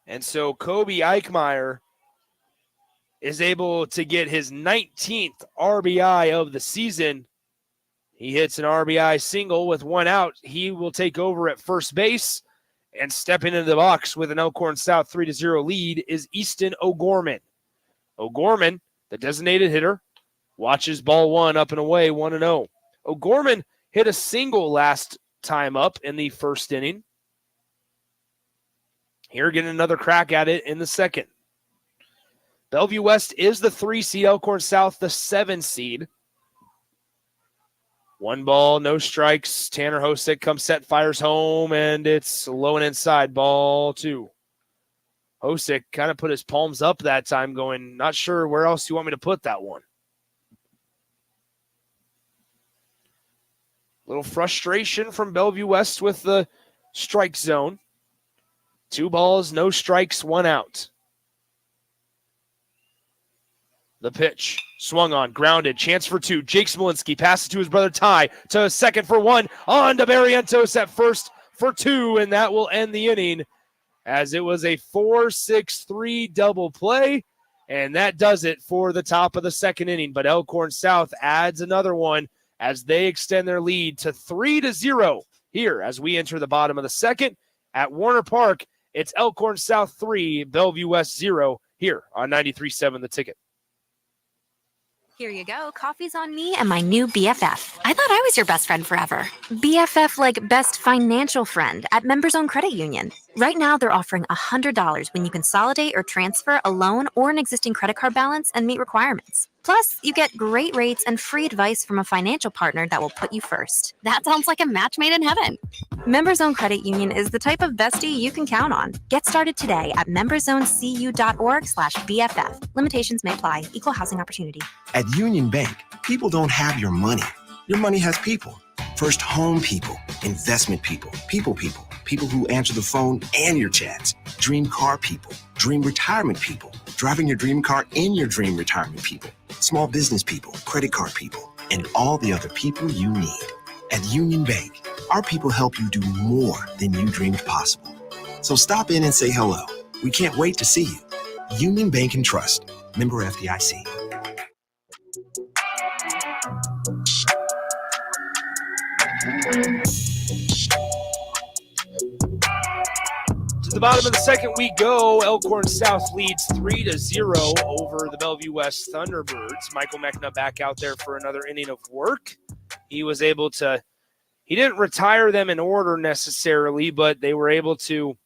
And so Kobe Eichmeyer is able to get his 19th RBI of the season. He hits an RBI single with one out. He will take over at first base, and stepping into the box with an Elkhorn South 3-0 lead is Easton O'Gorman. O'Gorman, the designated hitter, watches ball one up and away, 1-0. O'Gorman hit a single last time up in the first inning. Here getting another crack at it in the second. Bellevue West is the 3 seed, Elkhorn South the 7 seed. One ball, no strikes. Tanner Hosick comes set, fires home, and it's low and inside, ball 2. Hosick kind of put his palms up that time, going, not sure where else you want me to put that one. Little frustration from Bellevue West with the strike zone. 2 balls, no strikes, 1 out. The pitch, swung on, grounded, chance for 2. Jake Smolinski passes to his brother Ty to second for 1. On to Barrientos at first for 2, and that will end the inning as it was a 4-6-3 double play, and that does it for the top of the second inning. But Elkhorn South adds another one as they extend their lead to 3-0 here as we enter the bottom of the second at Warner Park. It's Elkhorn South 3, Bellevue West 0 here on 93.7 The Ticket. Here you go. Coffee's on me and my new BFF. I thought I was your best friend forever. BFF like best financial friend at Members Own Credit Union. Right now, they're offering $100 when you consolidate or transfer a loan or an existing credit card balance and meet requirements. Plus, you get great rates and free advice from a financial partner that will put you first. That sounds like a match made in heaven. Members Own Credit Union is the type of bestie you can count on. Get started today at memberzonecu.org/BFF. Limitations may apply. Equal housing opportunity. At Union Bank, people don't have your money. Your money has people. First home people, investment people, people who answer the phone and your chats, dream car people, dream retirement people, driving your dream car in your dream retirement people, small business people, credit card people, and all the other people you need. At Union Bank, our people help you do more than you dreamed possible. So stop in and say hello. We can't wait to see you. Union Bank and Trust. Member FDIC. To the bottom of the second we go. Elkhorn South leads 3-0 over the Bellevue West Thunderbirds. Michael Mechna back out there for another inning of work. He was able to, he didn't retire them in order necessarily, but they were able to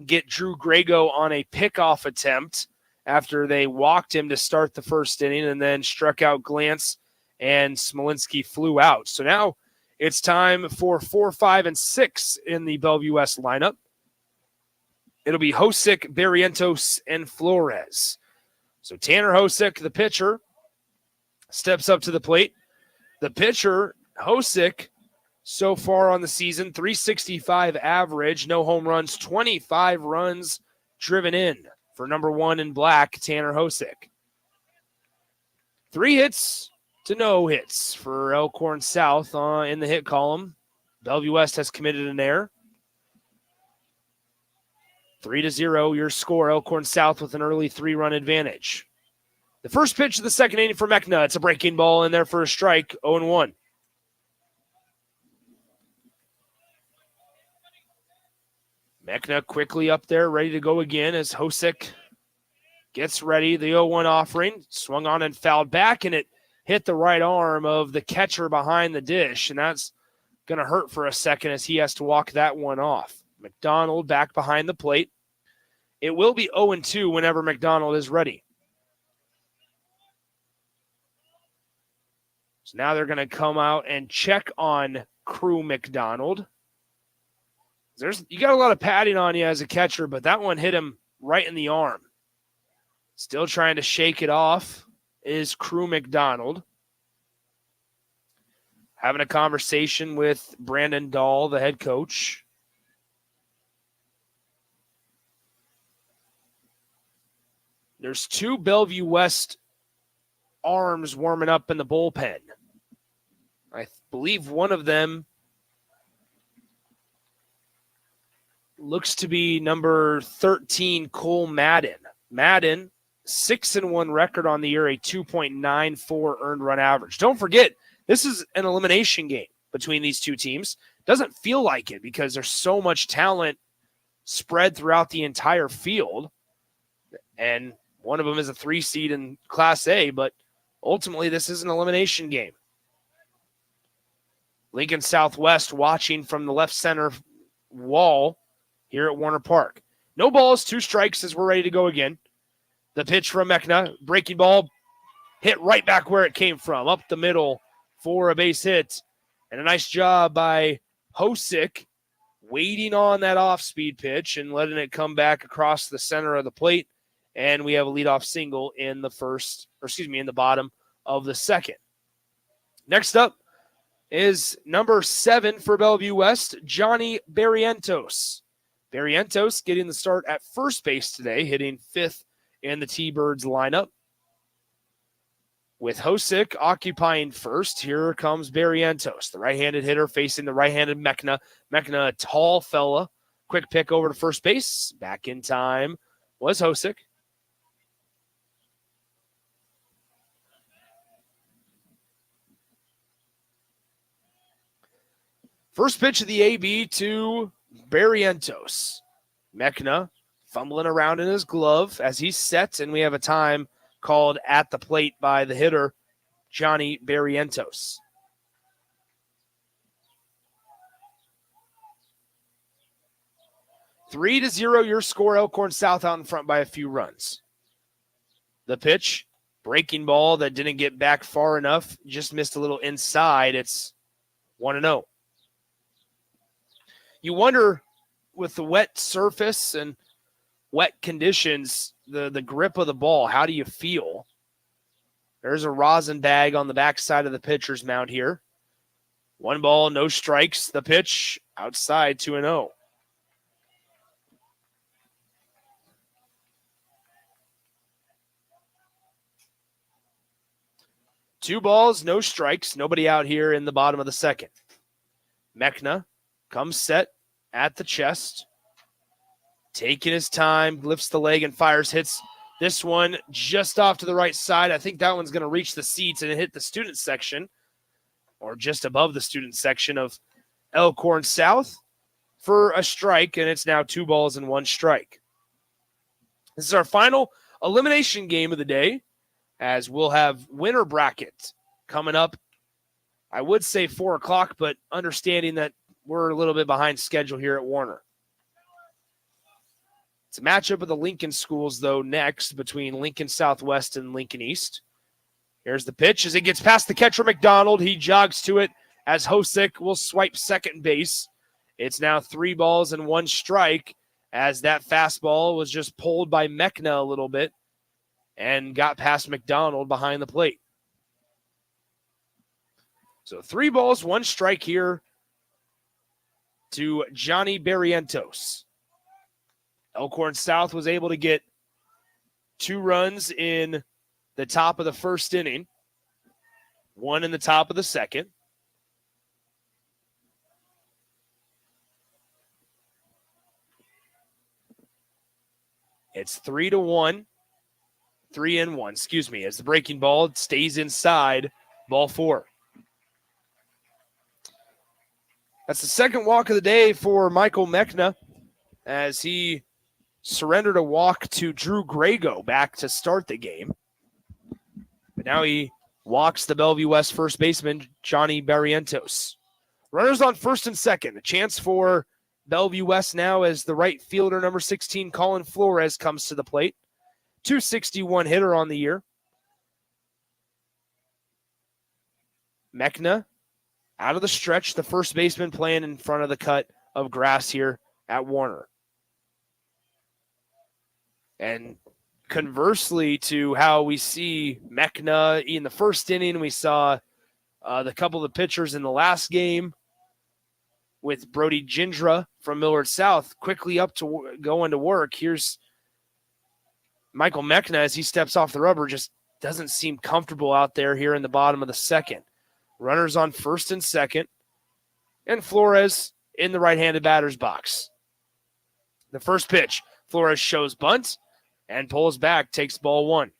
get Drew Grego on a pickoff attempt after they walked him to start the first inning and then struck out Glantz and Smolinski flew out. So now it's time for 4, 5, and 6 in the Bellevue West lineup. It'll be Hosick, Barrientos, and Flores. So Tanner Hosick, the pitcher, steps up to the plate. The pitcher, Hosick, so far on the season, 365 average, no home runs, 25 runs driven in for number 1 in black, Tanner Hosick. 3 hits to no hits for Elkhorn South in the hit column. Bellevue West has committed an error. 3-0, your score. Elkhorn South with an early 3-run advantage. The first pitch of the second inning for Mechna. It's a breaking ball in there for a strike, 0-1. Mechna quickly up there, ready to go again as Hosick gets ready. The 0-1 offering, swung on and fouled back, and it hit the right arm of the catcher behind the dish, and that's going to hurt for a second as he has to walk that one off. McDonald back behind the plate. It will be 0-2 whenever McDonald is ready. So now they're going to come out and check on Crew McDonald. You got a lot of padding on you as a catcher, but that one hit him right in the arm. Still trying to shake it off is Crew McDonald. Having a conversation with Brandon Dahl, the head coach. There's 2 Bellevue West arms warming up in the bullpen. I believe one of them looks to be number 13, Cole Madden. Madden, 6-1 record on the year, a 2.94 earned run average. Don't forget, this is an elimination game between these two teams. Doesn't feel like it because there's so much talent spread throughout the entire field. And one of them is a 3 seed in Class A, but ultimately this is an elimination game. Lincoln Southwest watching from the left center wall here at Warner Park. No balls, 2 strikes as we're ready to go again. The pitch from Mechna, breaking ball, hit right back where it came from, up the middle for a base hit. And a nice job by Hosick waiting on that off-speed pitch and letting it come back across the center of the plate. And we have a leadoff single in the bottom of the second. Next up is number 7 for Bellevue West, Johnny Barrientos. Barrientos getting the start at first base today, hitting 5th in the T-Birds lineup. With Hosick occupying first, here comes Barrientos, the right-handed hitter facing the right-handed Mechna. Mechna, a tall fella. Quick pick over to first base. Back in time was Hosick. First pitch of the AB to Barrientos. Mechna fumbling around in his glove as he's set, and we have a time called at the plate by the hitter, Johnny Barrientos. Three to 0, your score. Elkhorn South out in front by a few runs. The pitch, breaking ball that didn't get back far enough, just missed a little inside. It's 1-0. You wonder, with the wet surface and wet conditions, the grip of the ball, how do you feel? There's a rosin bag on the backside of the pitcher's mound here. 1 ball, no strikes. The pitch outside, 2-0. Two balls, no strikes. Nobody out here in the bottom of the second. Mechna comes set at the chest. Taking his time, lifts the leg and fires, hits this one just off to the right side. I think that one's going to reach the seats and hit the student section, or just above the student section of Elkhorn South for a strike, and it's now 2 balls and 1 strike. This is our final elimination game of the day, as we'll have winner bracket coming up. I would say 4 o'clock, but understanding that we're a little bit behind schedule here at Warner. It's a matchup of the Lincoln schools, though, next between Lincoln Southwest and Lincoln East. Here's the pitch as it gets past the catcher, McDonald. He jogs to it as Hosick will swipe second base. It's now 3 balls and 1 strike as that fastball was just pulled by Mechna a little bit. and got past McDonald behind the plate. So 3 balls, 1 strike here to Johnny Barrientos. Elkhorn South was able to get 2 runs in the top of the first inning, 1 in the top of the second. It's 3-1, 3-1, as the breaking ball stays inside, ball 4. That's the second walk of the day for Michael Mechna as he surrendered a walk to Drew Grago back to start the game. But now he walks the Bellevue West first baseman, Johnny Barrientos. Runners on first and second. A chance for Bellevue West now as the right fielder, number 16, Colin Flores, comes to the plate. 261 hitter on the year. Mechna out of the stretch, the first baseman playing in front of the cut of grass here at Warner. And conversely to how we see Mechna in the first inning, we saw the couple of pitchers in the last game with Brody Gindra from Millard South quickly up to going to work. Here's Michael Mechna as he steps off the rubber, just doesn't seem comfortable out there here in the bottom of the second. Runners on first and second, and Flores in the right-handed batter's box. The first pitch, Flores shows bunt and pulls back, takes ball 1.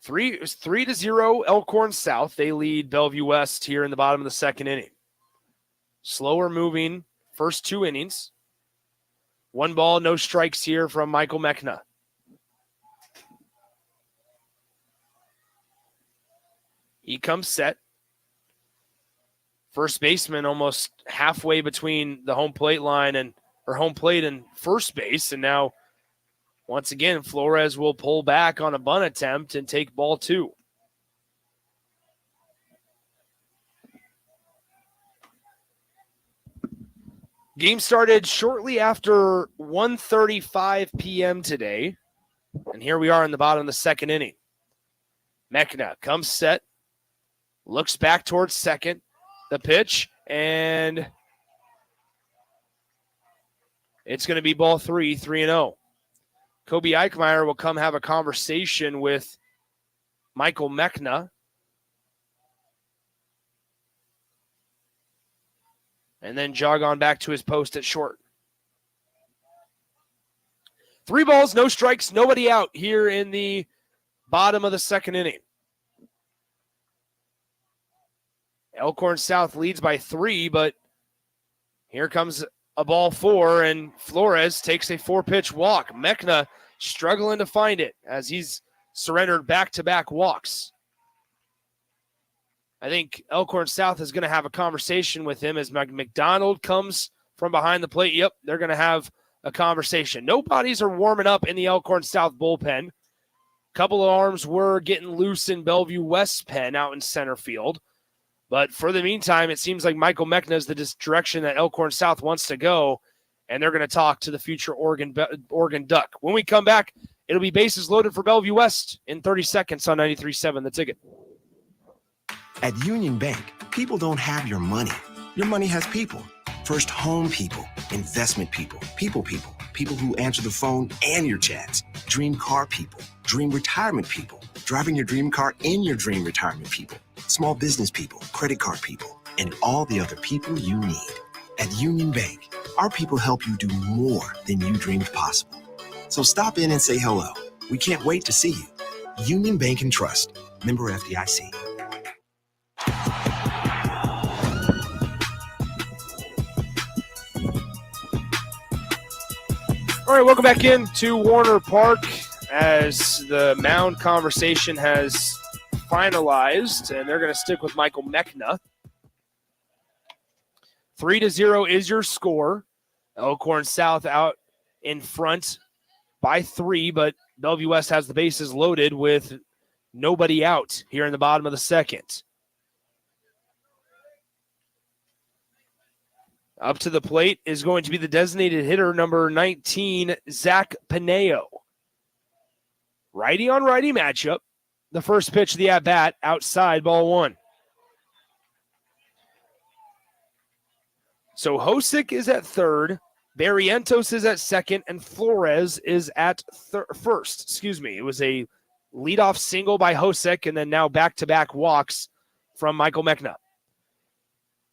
Three to 0, Elkhorn South. They lead Bellevue West here in the bottom of the second inning. Slower moving first 2 innings. 1 ball, no strikes here from Michael Mechna. He comes set. First baseman almost halfway between the home plate and first base. And now, once again, Flores will pull back on a bunt attempt and take ball 2. Game started shortly after 1:35 p.m. today, and here we are in the bottom of the second inning. Mechna comes set, looks back towards second, the pitch, and it's going to be ball 3, 3-0. Kobe Eichmeyer will come have a conversation with Michael Mechna. And then jog on back to his post at short. 3 balls, no strikes, nobody out here in the bottom of the second inning. Elkhorn South leads by 3, but here comes a ball 4, and Flores takes a 4-pitch walk. Mechna struggling to find it as he's surrendered back-to-back walks. I think Elkhorn South is going to have a conversation with him as McDonald comes from behind the plate. Yep, they're going to have a conversation. No bodies are warming up in the Elkhorn South bullpen. A couple of arms were getting loose in Bellevue West's pen out in center field. But for the meantime, it seems like Michael Mechna is the direction that Elkhorn South wants to go, and they're going to talk to the future Oregon Duck. When we come back, it'll be bases loaded for Bellevue West in 30 seconds on 93.7 The Ticket. At Union Bank, people don't have your money. Your money has people. First home people, investment people, people who answer the phone and your chats. Dream car people, dream retirement people, driving your dream car in your dream retirement people. Small business people, credit card people, and all the other people you need. At Union Bank, our people help you do more than you dreamed possible. So stop in and say hello. We can't wait to see you. Union Bank and Trust. Member FDIC. All right, welcome back into Warner Park as the mound conversation has finalized, and they're going to stick with Michael Mechna. 3-0 is your score. Elkhorn South out in front by 3, but Bellevue West has the bases loaded with nobody out here in the bottom of the second. Up to the plate is going to be the designated hitter, number 19, Zach Pineo. Righty on righty matchup. The first pitch of the at-bat, outside, ball one. So Hosick is at third, Barrientos is at second, and Flores is at first. It was a leadoff single by Hosick, and then now back-to-back walks from Michael Mechna.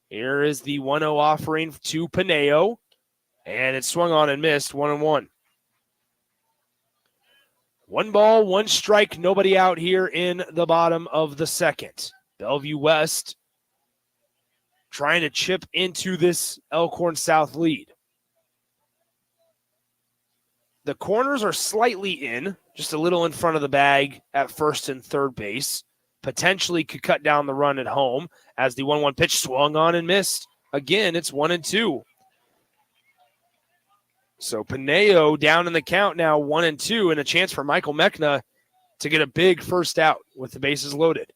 Here is the 1-0 offering to Pineo, and it swung on and missed, 1-1. 1 ball, 1 strike, nobody out here in the bottom of the second. Bellevue West trying to chip into this Elkhorn South lead. The corners are slightly in, just a little in front of the bag at first and third base. Potentially could cut down the run at home as the 1-1 pitch swung on and missed. Again, it's 1-2. So Pineo down in the count now, 1-2, and a chance for Michael Mechna to get a big first out with the bases loaded.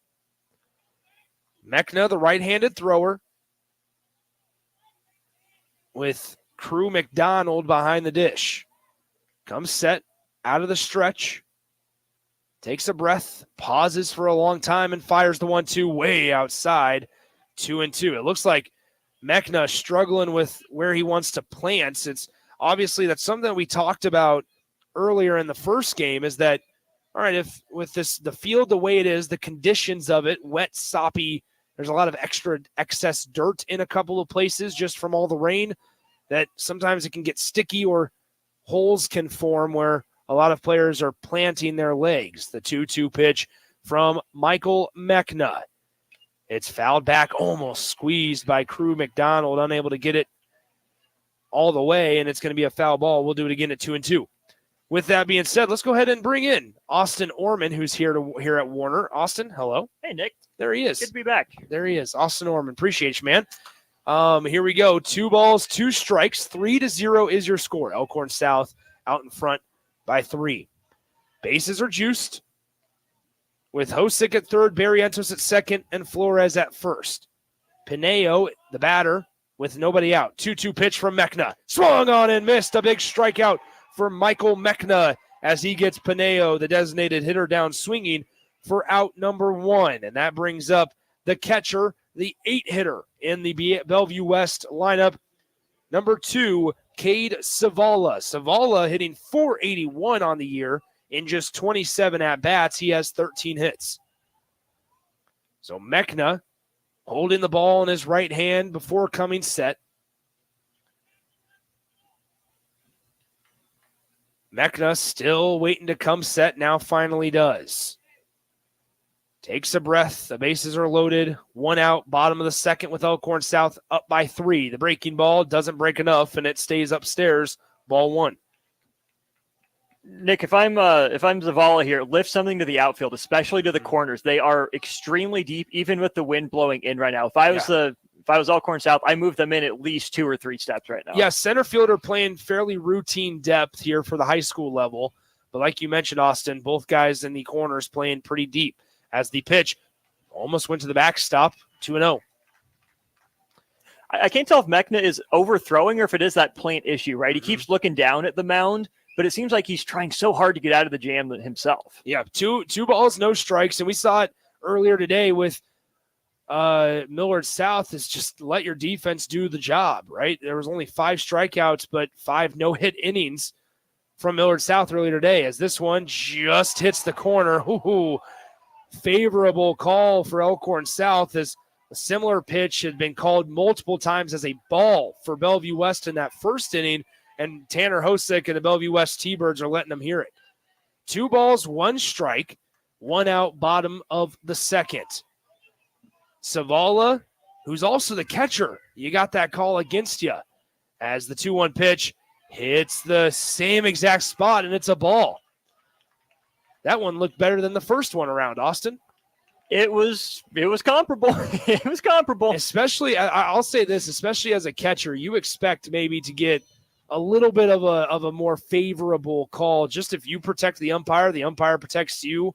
Mechna, the right-handed thrower, with Crew McDonald behind the dish. Comes set out of the stretch. Takes a breath, pauses for a long time, and fires the 1-2 way outside, 2-2. It looks like Mechna struggling with where he wants to plant. It's obviously that's something that we talked about earlier in the first game is that, all right, if with this the field the way it is, the conditions of it, wet, soppy, there's a lot of excess dirt in a couple of places just from all the rain that sometimes it can get sticky or holes can form where a lot of players are planting their legs. The 2-2 pitch from Michael Mechna. It's fouled back, almost squeezed by Crew McDonald, unable to get it all the way, and it's going to be a foul ball. We'll do it again at 2-2. With that being said, let's go ahead and bring in Austin Orman, who's here at Warner. Austin, hello. Hey, Nick. There he is. Good to be back. There he is. Austin Orman. Appreciate you, man. Here we go. 2 balls, 2 strikes. 3-0 is your score. Elkhorn South out in front by 3. Bases are juiced with Hosick at third, Barrientos at second, and Flores at first. Pineo, the batter, with nobody out. 2-2 pitch from Mechna. Swung on and missed. A big strikeout for Michael Mechna as he gets Pineo, the designated hitter, down swinging for out number 1. And that brings up the catcher, the 8-hitter in the Bellevue West lineup, number 2, Cade Savala. Savala hitting .481 on the year in just 27 at-bats. He has 13 hits. So Mechna holding the ball in his right hand before coming set. Mechna still waiting to come set, now finally does. Takes a breath. The bases are loaded. 1 out, bottom of the second with Elkhorn South up by 3. The breaking ball doesn't break enough, and it stays upstairs. Ball 1. Nick, if I'm Zavala here, lift something to the outfield, especially to the corners. They are extremely deep, even with the wind blowing in right now. If I was Elkhorn South, I move them in at least 2 or 3 steps right now. Yeah, center fielder playing fairly routine depth here for the high school level. But like you mentioned, Austin, both guys in the corners playing pretty deep. As the pitch almost went to the backstop, 2-0. I can't tell if Mechna is overthrowing or if it is that plant issue, right? He keeps looking down at the mound, but it seems like he's trying so hard to get out of the jam himself. Yeah, two balls, no strikes. And we saw it earlier today with Millard South is just let your defense do the job, right? There was only 5 strikeouts, but 5 no-hit innings from Millard South earlier today as this one just hits the corner. Ooh, favorable call for Elkhorn South as a similar pitch had been called multiple times as a ball for Bellevue West in that first inning, and Tanner Hosick and the Bellevue West T-Birds are letting them hear it. 2 balls, 1 strike, 1 out, bottom of the second. Savala, who's also the catcher, you got that call against you as the 2-1 pitch hits the same exact spot, and it's a ball. That one looked better than the first one around, Austin. It was comparable. It was comparable. Especially, I'll say this, especially as a catcher, you expect maybe to get a little bit of a more favorable call. Just if you protect the umpire protects you.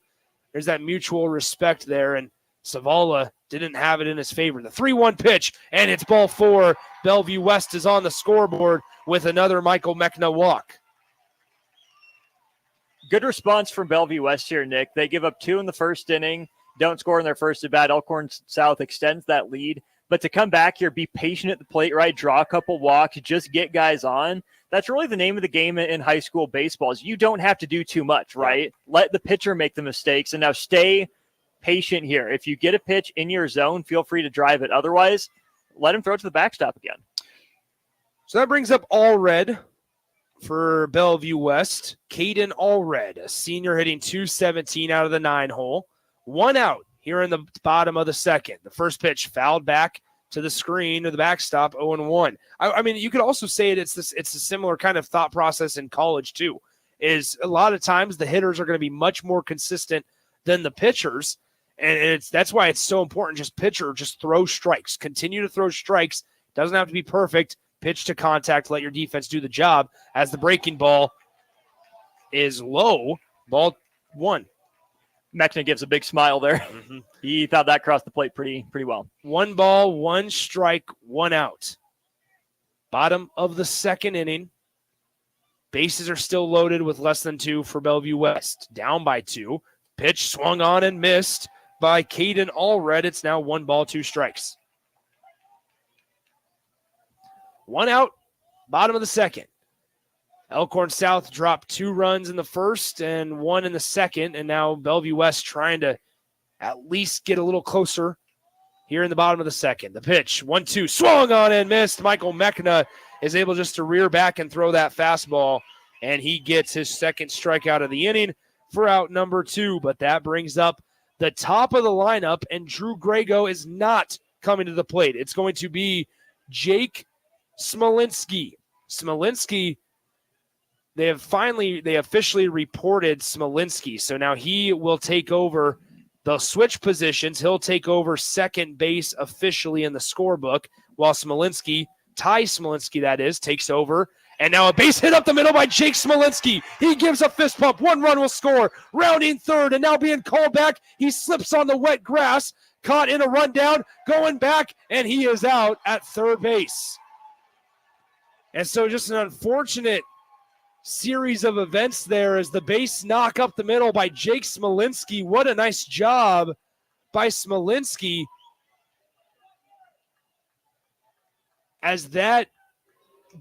There's that mutual respect there. And Savala didn't have it in his favor. The 3-1 pitch, and it's ball 4. Bellevue West is on the scoreboard with another Michael Mechna walk. Good response from Bellevue West here, Nick. They give up 2 in the first inning, don't score in their first at bat. Elkhorn South extends that lead. But to come back here, be patient at the plate, right? Draw a couple walks, just get guys on. That's really the name of the game in high school baseball is you don't have to do too much, right? Let the pitcher make the mistakes, and now stay patient here. If you get a pitch in your zone, feel free to drive it. Otherwise, let him throw it to the backstop again. So that brings up Allred for Bellevue West. Caden Allred, a senior, hitting .217 out of the 9-hole. 1 out here in the bottom of the second. The first pitch fouled back to the screen or the backstop, 0-1. I mean, you could also say it's a similar kind of thought process in college too, is a lot of times the hitters are going to be much more consistent than the pitchers. And that's why it's so important. Just throw strikes, continue to throw strikes. Doesn't have to be perfect. Pitch to contact, let your defense do the job as the breaking ball is low. Ball 1. Mechna gives a big smile there. Mm-hmm. He thought that crossed the plate pretty well. 1 ball, 1 strike, 1 out. Bottom of the second inning. Bases are still loaded with less than 2 for Bellevue West. Down by 2. Pitch swung on and missed by Caden Allred. It's now 1 ball, 2 strikes. 1 out, bottom of the second. Elkhorn South dropped 2 runs in the first and 1 in the second, and now Bellevue West trying to at least get a little closer here in the bottom of the second. The pitch, 1-2, swung on and missed. Michael Mechna is able just to rear back and throw that fastball, and he gets his second strikeout of the inning for out number 2. But that brings up the top of the lineup, and Drew Grego is not coming to the plate. It's going to be Jake Smolinski. They officially reported Smolinski. So now he will take over. They'll switch positions. He'll take over second base officially in the scorebook, while Ty Smolinski, that is, takes over. And now a base hit up the middle by Jake Smolinski. He gives a fist pump. 1 run will score. Rounding third, and now being called back. He slips on the wet grass, caught in a rundown, going back, and he is out at third base. And so just an unfortunate series of events there as the base knock up the middle by Jake Smolinski. What a nice job by Smolinski as that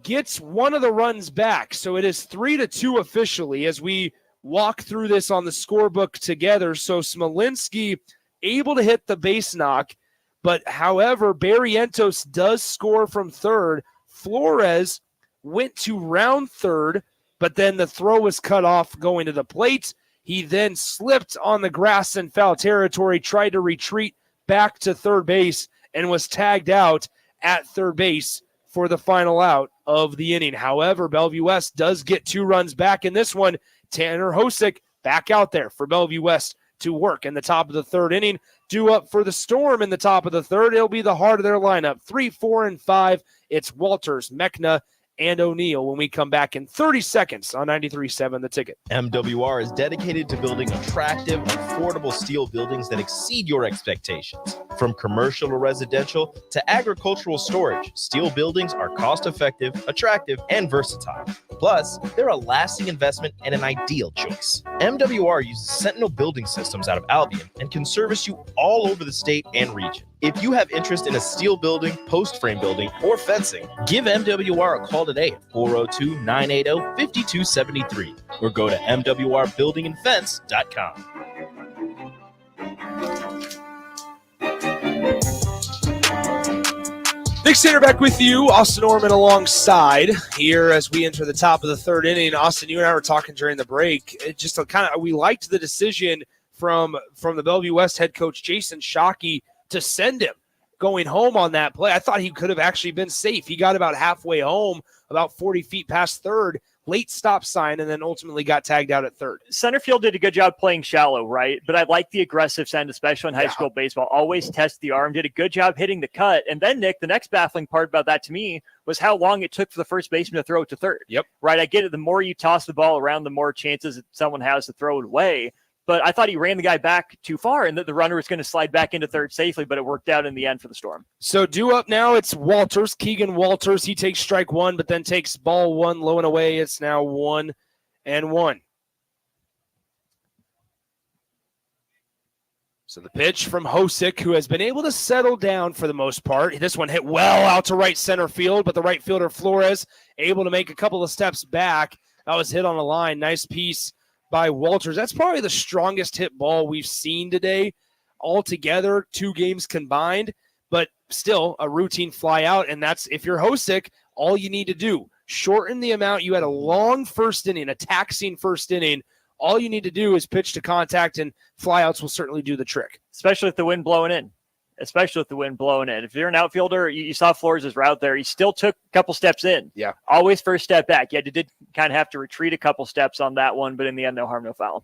gets one of the runs back. So it is 3-2 officially as we walk through this on the scorebook together. So Smolinski able to hit the base knock, but however, Barrientos does score from third. Flores went to round third, but then the throw was cut off going to the plate. He then slipped on the grass in foul territory, tried to retreat back to third base, and was tagged out at third base for the final out of the inning. However, Bellevue West does get 2 runs back in this one. Tanner Hosick back out there for Bellevue West to work in the top of the third inning. Due up for the Storm in the top of the third. It'll be the heart of their lineup. 3, 4, and 5. It's Walters, Mechna, and O'Neill when we come back in 30 seconds on 93.7 The Ticket. MWR is dedicated to building attractive, affordable steel buildings that exceed your expectations. From commercial to residential to agricultural storage, steel buildings are cost-effective, attractive, and versatile. Plus, they're a lasting investment and an ideal choice. MWR uses Sentinel Building Systems out of Albion and can service you all over the state and region. If you have interest in a steel building, post frame building, or fencing, give MWR a call today at 402-980-5273 or go to mwrbuildingandfence.com. Nick Sander back with you. Austin Orman alongside here as we enter the top of the third inning. Austin, you and I were talking during the break. We liked the decision from the Bellevue West head coach Jason Shockey to send him going home on that play. I thought he could have actually been safe. He got about halfway home, about 40 feet past third, late stop sign, and then ultimately got tagged out at third. Center field did a good job playing shallow, right? But I like the aggressive send, especially in high school baseball. Always test the arm, did a good job hitting the cut. And then, Nick, the next baffling part about that to me was how long it took for the first baseman to throw it to third. Yep. Right, I get it. The more you toss the ball around, the more chances that someone has to throw it away. but I thought he ran the guy back too far and that the runner was going to slide back into third safely, but it worked out in the end for the Storm. So due up now, it's Walters, Keegan Walters. He takes strike one, but then takes ball one low and away. It's now 1-1. So the pitch from Hosick, who has been able to settle down for the most part. This one hit well out to right center field, but the right fielder Flores able to make a couple of steps back. That was hit on the line. Nice piece by Walters. That's probably the strongest hit ball we've seen today altogether, 2 games combined, but still a routine fly out. And that's, if you're Hosick, all you need to do. Shorten the amount. You had a long first inning, a taxing first inning. All you need to do is pitch to contact, and flyouts will certainly do the trick. Especially with the wind blowing in. If you're an outfielder, you saw Flores' route there. He still took a couple steps in. Yeah. Always first step back. Yeah, he did kind of have to retreat a couple steps on that one, but in the end, no harm, no foul.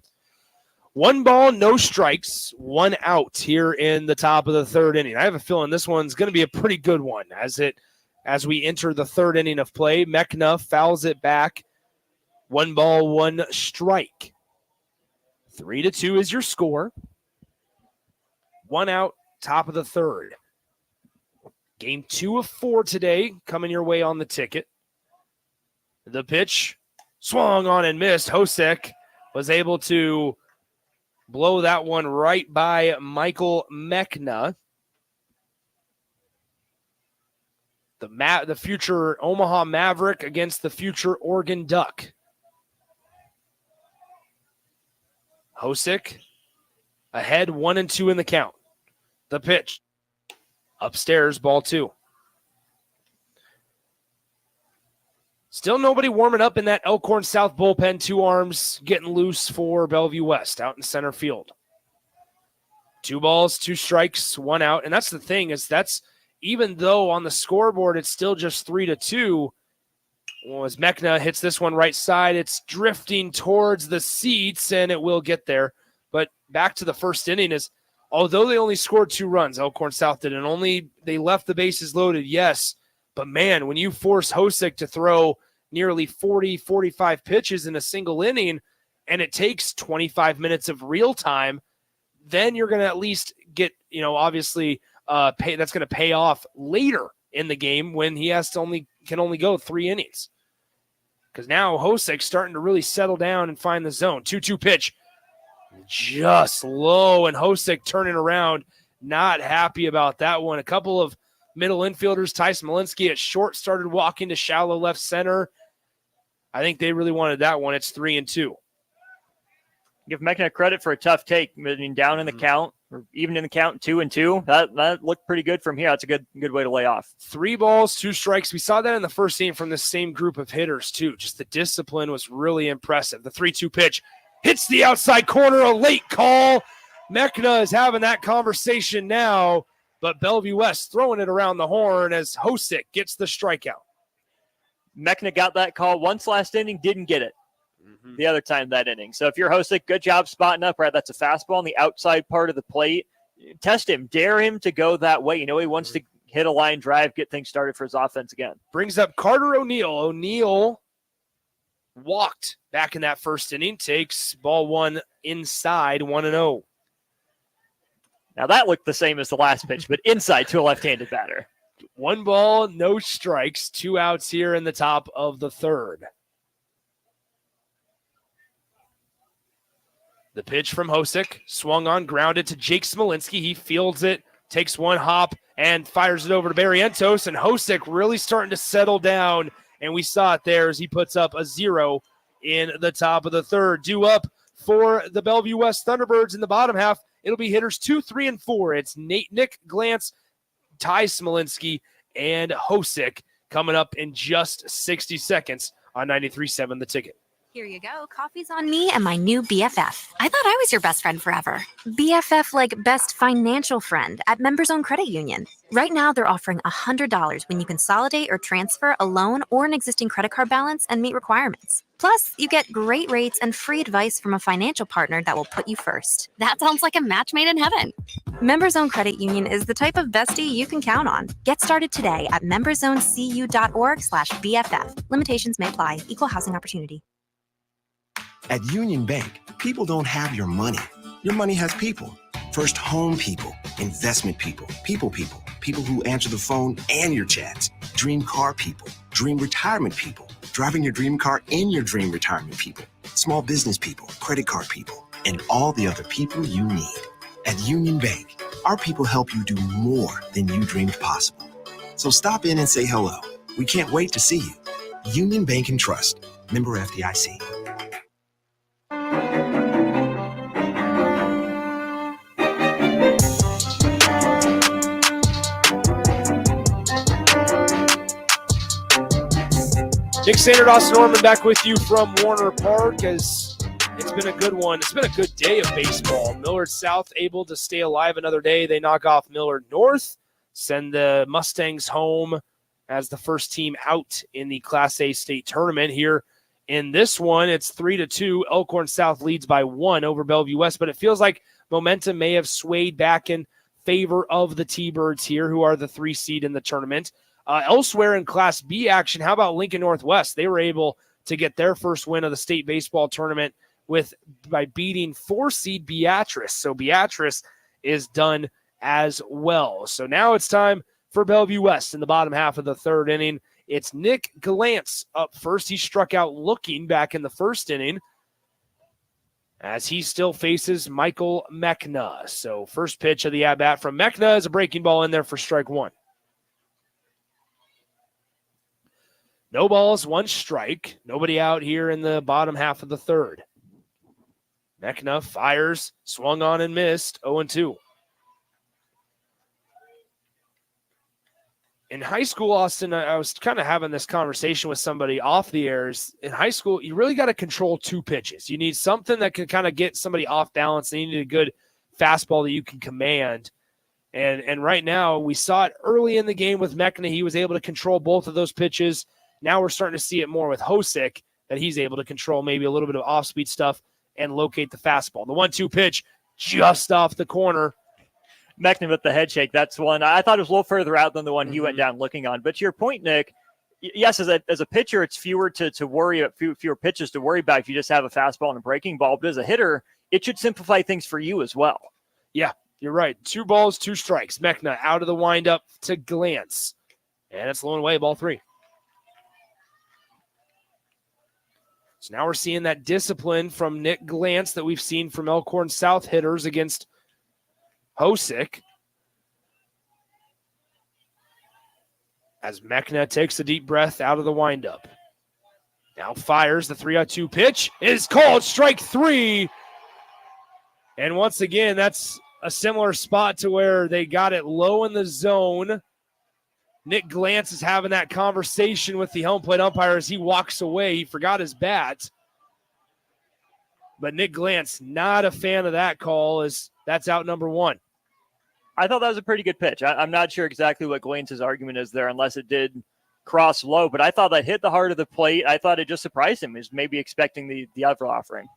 1 ball, no strikes, 1 out here in the top of the third inning. I have a feeling this one's going to be a pretty good one as we enter the third inning of play. Mechna fouls it back. 1 ball, 1 strike. 3-2 is your score. 1 out, top of the third. Game 2 of 4 today coming your way on the ticket. The pitch swung on and missed. Hosick was able to blow that one right by Michael Mechna. The future Omaha Maverick against the future Oregon Duck. Hosick ahead 1-2 in the count. The pitch upstairs, ball 2. Still nobody warming up in that Elkhorn South bullpen. 2 arms getting loose for Bellevue West out in center field. 2 balls, 2 strikes, 1 out. And that's the thing, is that's, even though on the scoreboard it's still just 3-2, well, as Mechna hits this one right side, it's drifting towards the seats, and it will get there. But back to the first inning is, although they only scored 2 runs, Elkhorn South did, and they left the bases loaded, yes. But, man, when you force Hosick to throw nearly 40, 45 pitches in a single inning, and it takes 25 minutes of real time, then you're going to at least get, obviously that's going to pay off later in the game when he can only go 3 innings. Because now Hosick's starting to really settle down and find the zone. 2-2 pitch. Just low, and Hosick turning around. Not happy about that one. A couple of middle infielders, Ty Smolinski at short, started walking to shallow left center. I think they really wanted that one. It's 3-2. Give Mechna credit for a tough take. Down in the count, or even in the count, 2-2. That looked pretty good from here. That's a good way to lay off. 3 balls, 2 strikes. We saw that in the first inning from the same group of hitters, too. Just the discipline was really impressive. The 3-2 pitch hits the outside corner, a late call. Mechna is having that conversation now, but Bellevue West throwing it around the horn as Hosick gets the strikeout. Mechna got that call once last inning, didn't get it the other time that inning. So if you're Hosick, good job spotting up, right? That's a fastball on the outside part of the plate. Test him, dare him to go that way. He wants to hit a line drive, get things started for his offense again. Brings up Carter O'Neill. O'Neill walked back in that first inning, takes ball 1 inside, 1-0. Now that looked the same as the last pitch, but inside to a left-handed batter. 1 ball, no strikes, 2 outs here in the top of the third. The pitch from Hosick, swung on, grounded to Jake Smolinski. He fields it, takes 1 hop, and fires it over to Barrientos. And Hosick really starting to settle down, and we saw it there as he puts up a 0 in the top of the third. Due up for the Bellevue West Thunderbirds in the bottom half, it'll be hitters 2, 3, and 4. It's Nick Glantz, Ty Smolinski, and Hosick coming up in just 60 seconds on 93.7 The Ticket. Here you go. Coffee's on me and my new BFF. I thought I was your best friend forever. BFF like best financial friend at Members Own Credit Union. Right now, they're offering $100 when you consolidate or transfer a loan or an existing credit card balance and meet requirements. Plus, you get great rates and free advice from a financial partner that will put you first. That sounds like a match made in heaven. Members Own Credit Union is the type of bestie you can count on. Get started today at memberzonecu.org/BFF. Limitations may apply. Equal housing opportunity. At Union Bank, people don't have your money. Your money has people. First home people, investment people, people who answer the phone and your chats, dream car people, dream retirement people, driving your dream car in your dream retirement people, small business people, credit card people, and all the other people you need. At Union Bank, our people help you do more than you dreamed possible. So stop in and say hello. We can't wait to see you. Union Bank and Trust. Member FDIC. Nick Sander, Austin Norman back with you from Warner Park as it's been a good one. It's been a good day of baseball. Millard South able to stay alive another day. They knock off Millard North, send the Mustangs home as the first team out in the Class A state tournament. Here in this one, it's 3-2. Elkhorn South leads by 1 over Bellevue West, but it feels like momentum may have swayed back in favor of the T-Birds here, who are the 3 seed in the tournament. Elsewhere in Class B action, how about Lincoln Northwest? They were able to get their first win of the state baseball tournament by beating 4 seed Beatrice. So Beatrice is done as well. So now it's time for Bellevue West in the bottom half of the third inning. It's Nick Glantz up first. He struck out looking back in the first inning as he still faces Michael Mechna. So first pitch of the at-bat from Mechna is a breaking ball in there for strike 1. No balls, 1 strike. Nobody out here in the bottom half of the third. Mechna fires, swung on and missed, 0-2. In high school, Austin, I was kind of having this conversation with somebody off the airs. In high school, you really got to control 2 pitches. You need something that can kind of get somebody off balance, and you need a good fastball that you can command. And right now, we saw it early in the game with Mechna. He was able to control both of those pitches. Now we're starting to see it more with Hosick, that he's able to control maybe a little bit of off-speed stuff and locate the fastball. The 1-2 pitch just off the corner. Mechna with the head shake. That's one. I thought it was a little further out than the one he went down looking on. But to your point, Nick, yes, as a pitcher, it's fewer to worry about, fewer pitches to worry about if you just have a fastball and a breaking ball. But as a hitter, it should simplify things for you as well. Yeah, you're right. 2 balls, 2 strikes. Mechna out of the windup to Glantz. And it's blown away, ball 3. So now we're seeing that discipline from Nick Glantz that we've seen from Elkhorn South hitters against Hosick. As Mechna takes a deep breath out of the windup. Now fires. The 3-2 pitch is called strike 3. And once again, that's a similar spot to where they got it low in the zone. Nick Glantz is having that conversation with the home plate umpire as he walks away. He forgot his bat. But Nick Glantz, not a fan of that call, as that's out number 1. I thought that was a pretty good pitch. I'm not sure exactly what Glantz's argument is there, unless it did cross low. But I thought that hit the heart of the plate. I thought it just surprised him. He was maybe expecting the other offering.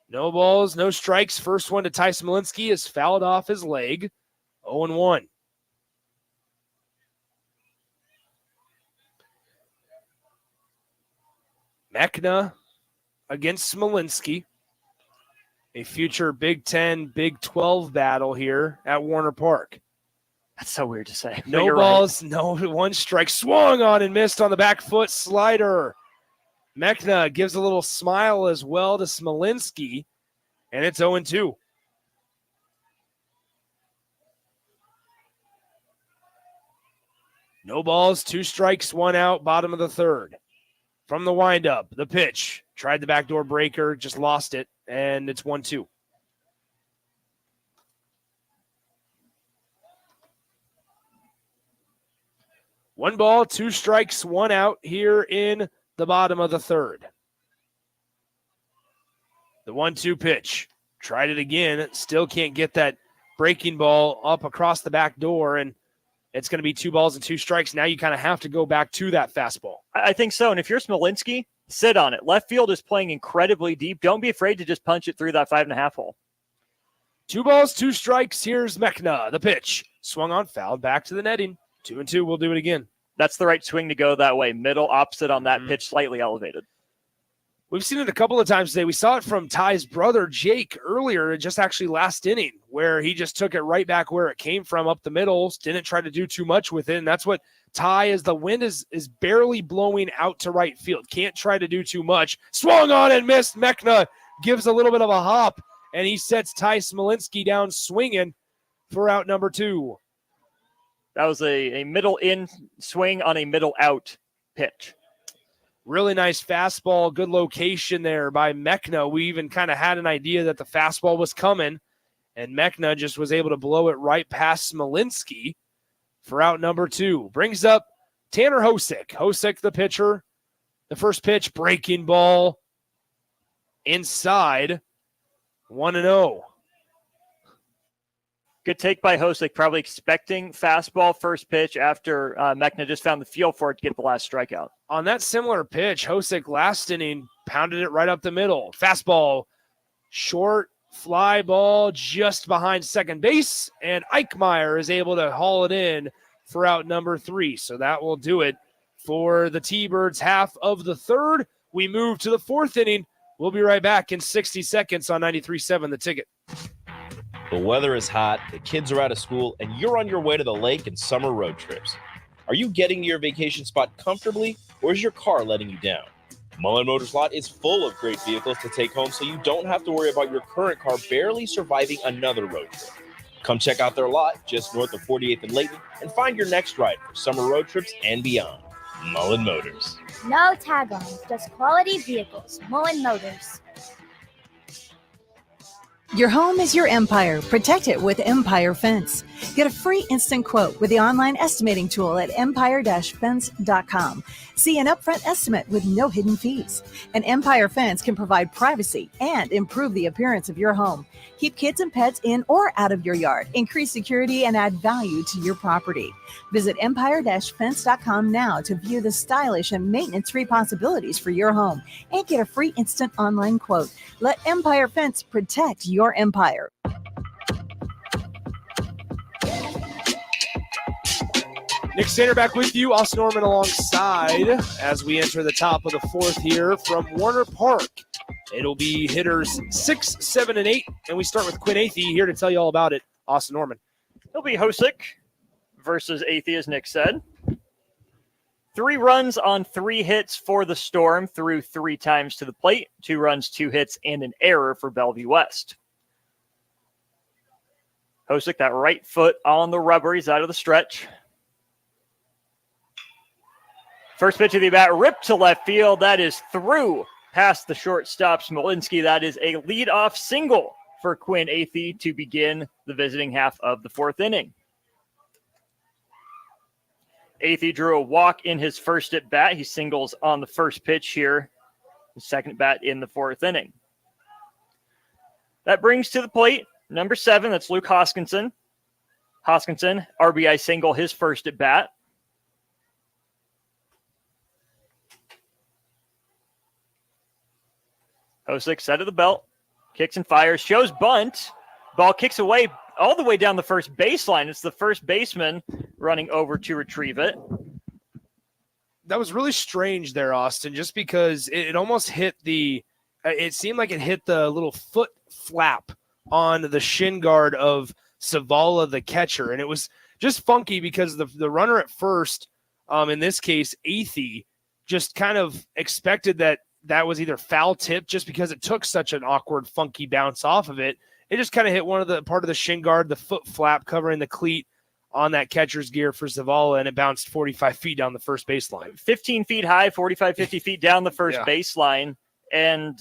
No balls, no strikes. First one to Ty Smolinski is fouled off his leg. 0-1. Mechna against Smolinski. A future Big 10, Big 12 battle here at Warner Park. That's so weird to say. No balls, right. No 1 strike. Swung on and missed on the back foot slider. Mechna gives a little smile as well to Smolinski, and it's 0-2. No balls, 2 strikes, 1 out, bottom of the third. From the windup, the pitch. Tried the backdoor breaker, just lost it, and it's 1-2. One ball, 2 strikes, 1 out here in the bottom of the third. The 1-2 pitch. Tried it again. Still can't get that breaking ball up across the back door, and it's going to be 2 balls and 2 strikes. Now you kind of have to go back to that fastball. I think so. And if you're Smolinski, sit on it. Left field is playing incredibly deep. Don't be afraid to just punch it through that 5.5 hole. 2 balls, 2 strikes. Here's Mechna. The pitch. Swung on, fouled back to the netting. 2-2. We'll do it again. That's the right swing to go that way. Middle, opposite on that pitch, slightly elevated. We've seen it a couple of times today. We saw it from Ty's brother, Jake, earlier, just actually last inning, where he just took it right back where it came from, up the middle, didn't try to do too much with it. And that's what Ty, as the wind is barely blowing out to right field. Can't try to do too much. Swung on and missed. Mechna gives a little bit of a hop, and he sets Ty Smolinski down swinging for out number 2. That was a middle in swing on a middle out pitch. Really nice fastball, good location there by Mechna. We even kind of had an idea that the fastball was coming, and Mechna just was able to blow it right past Smolinski for out number 2. Brings up Tanner Hosick. Hosick, the pitcher. The first pitch, breaking ball inside, 1-0. Good take by Hosick, probably expecting fastball first pitch after Mechna just found the feel for it to get the last strikeout. On that similar pitch, Hosick last inning pounded it right up the middle. Fastball, short fly ball just behind second base, and Eichmeyer is able to haul it in for out number 3. So that will do it for the T-Birds half of the third. We move to the 4th inning. We'll be right back in 60 seconds on 93.7 The Ticket. The weather is hot, the kids are out of school, and you're on your way to the lake and summer road trips. Are you getting to your vacation spot comfortably, or is your car letting you down? Mullen Motors Lot is full of great vehicles to take home, so you don't have to worry about your current car barely surviving another road trip. Come check out their lot just north of 48th and Layton and find your next ride for summer road trips and beyond. Mullen Motors. No tag-ons, just quality vehicles. Mullen Motors. Your home is your empire. Protect it with Empire Fence. Get a free instant quote with the online estimating tool at empire-fence.com. See an upfront estimate with no hidden fees. An Empire Fence can provide privacy and improve the appearance of your home. Keep kids and pets in or out of your yard. Increase security and add value to your property. Visit empire-fence.com now to view the stylish and maintenance-free possibilities for your home and get a free instant online quote. Let Empire Fence protect your empire. Nick Sander back with you. Austin Norman alongside as we enter the top of the 4th here from Warner Park. It'll be hitters 6, 7, and 8, and we start with Quinn Athey here to tell you all about it. Austin Norman. It'll be Hosick versus Athey, as Nick said. 3 runs on 3 hits for the Storm, threw 3 times to the plate. 2 runs, 2 hits, and an error for Bellevue West. Hosick, that right foot on the rubber. He's out of the stretch. First pitch of the bat, ripped to left field. That is through past the shortstop, Smolinski. That is a leadoff single for Quinn Athey to begin the visiting half of the 4th inning. Athey drew a walk in his first at bat. He singles on the first pitch here, the second at bat in the 4th inning. That brings to the plate number 7. That's Luke Hoskinson. Hoskinson, RBI single, his first at bat. Hosick set of the belt, kicks and fires, shows bunt. Ball kicks away all the way down the first baseline. It's the first baseman running over to retrieve it. That was really strange there, Austin, just because it almost hit it seemed like it hit the little foot flap on the shin guard of Savala, the catcher. And it was just funky because the runner at first, in this case, Athey, just kind of expected that was either foul tip just because it took such an awkward, funky bounce off of it. It just kind of hit part of the shin guard, the foot flap covering the cleat on that catcher's gear for Zavala, and it bounced 45 feet down the first baseline. 15 feet high, 45, 50 feet down the first baseline. And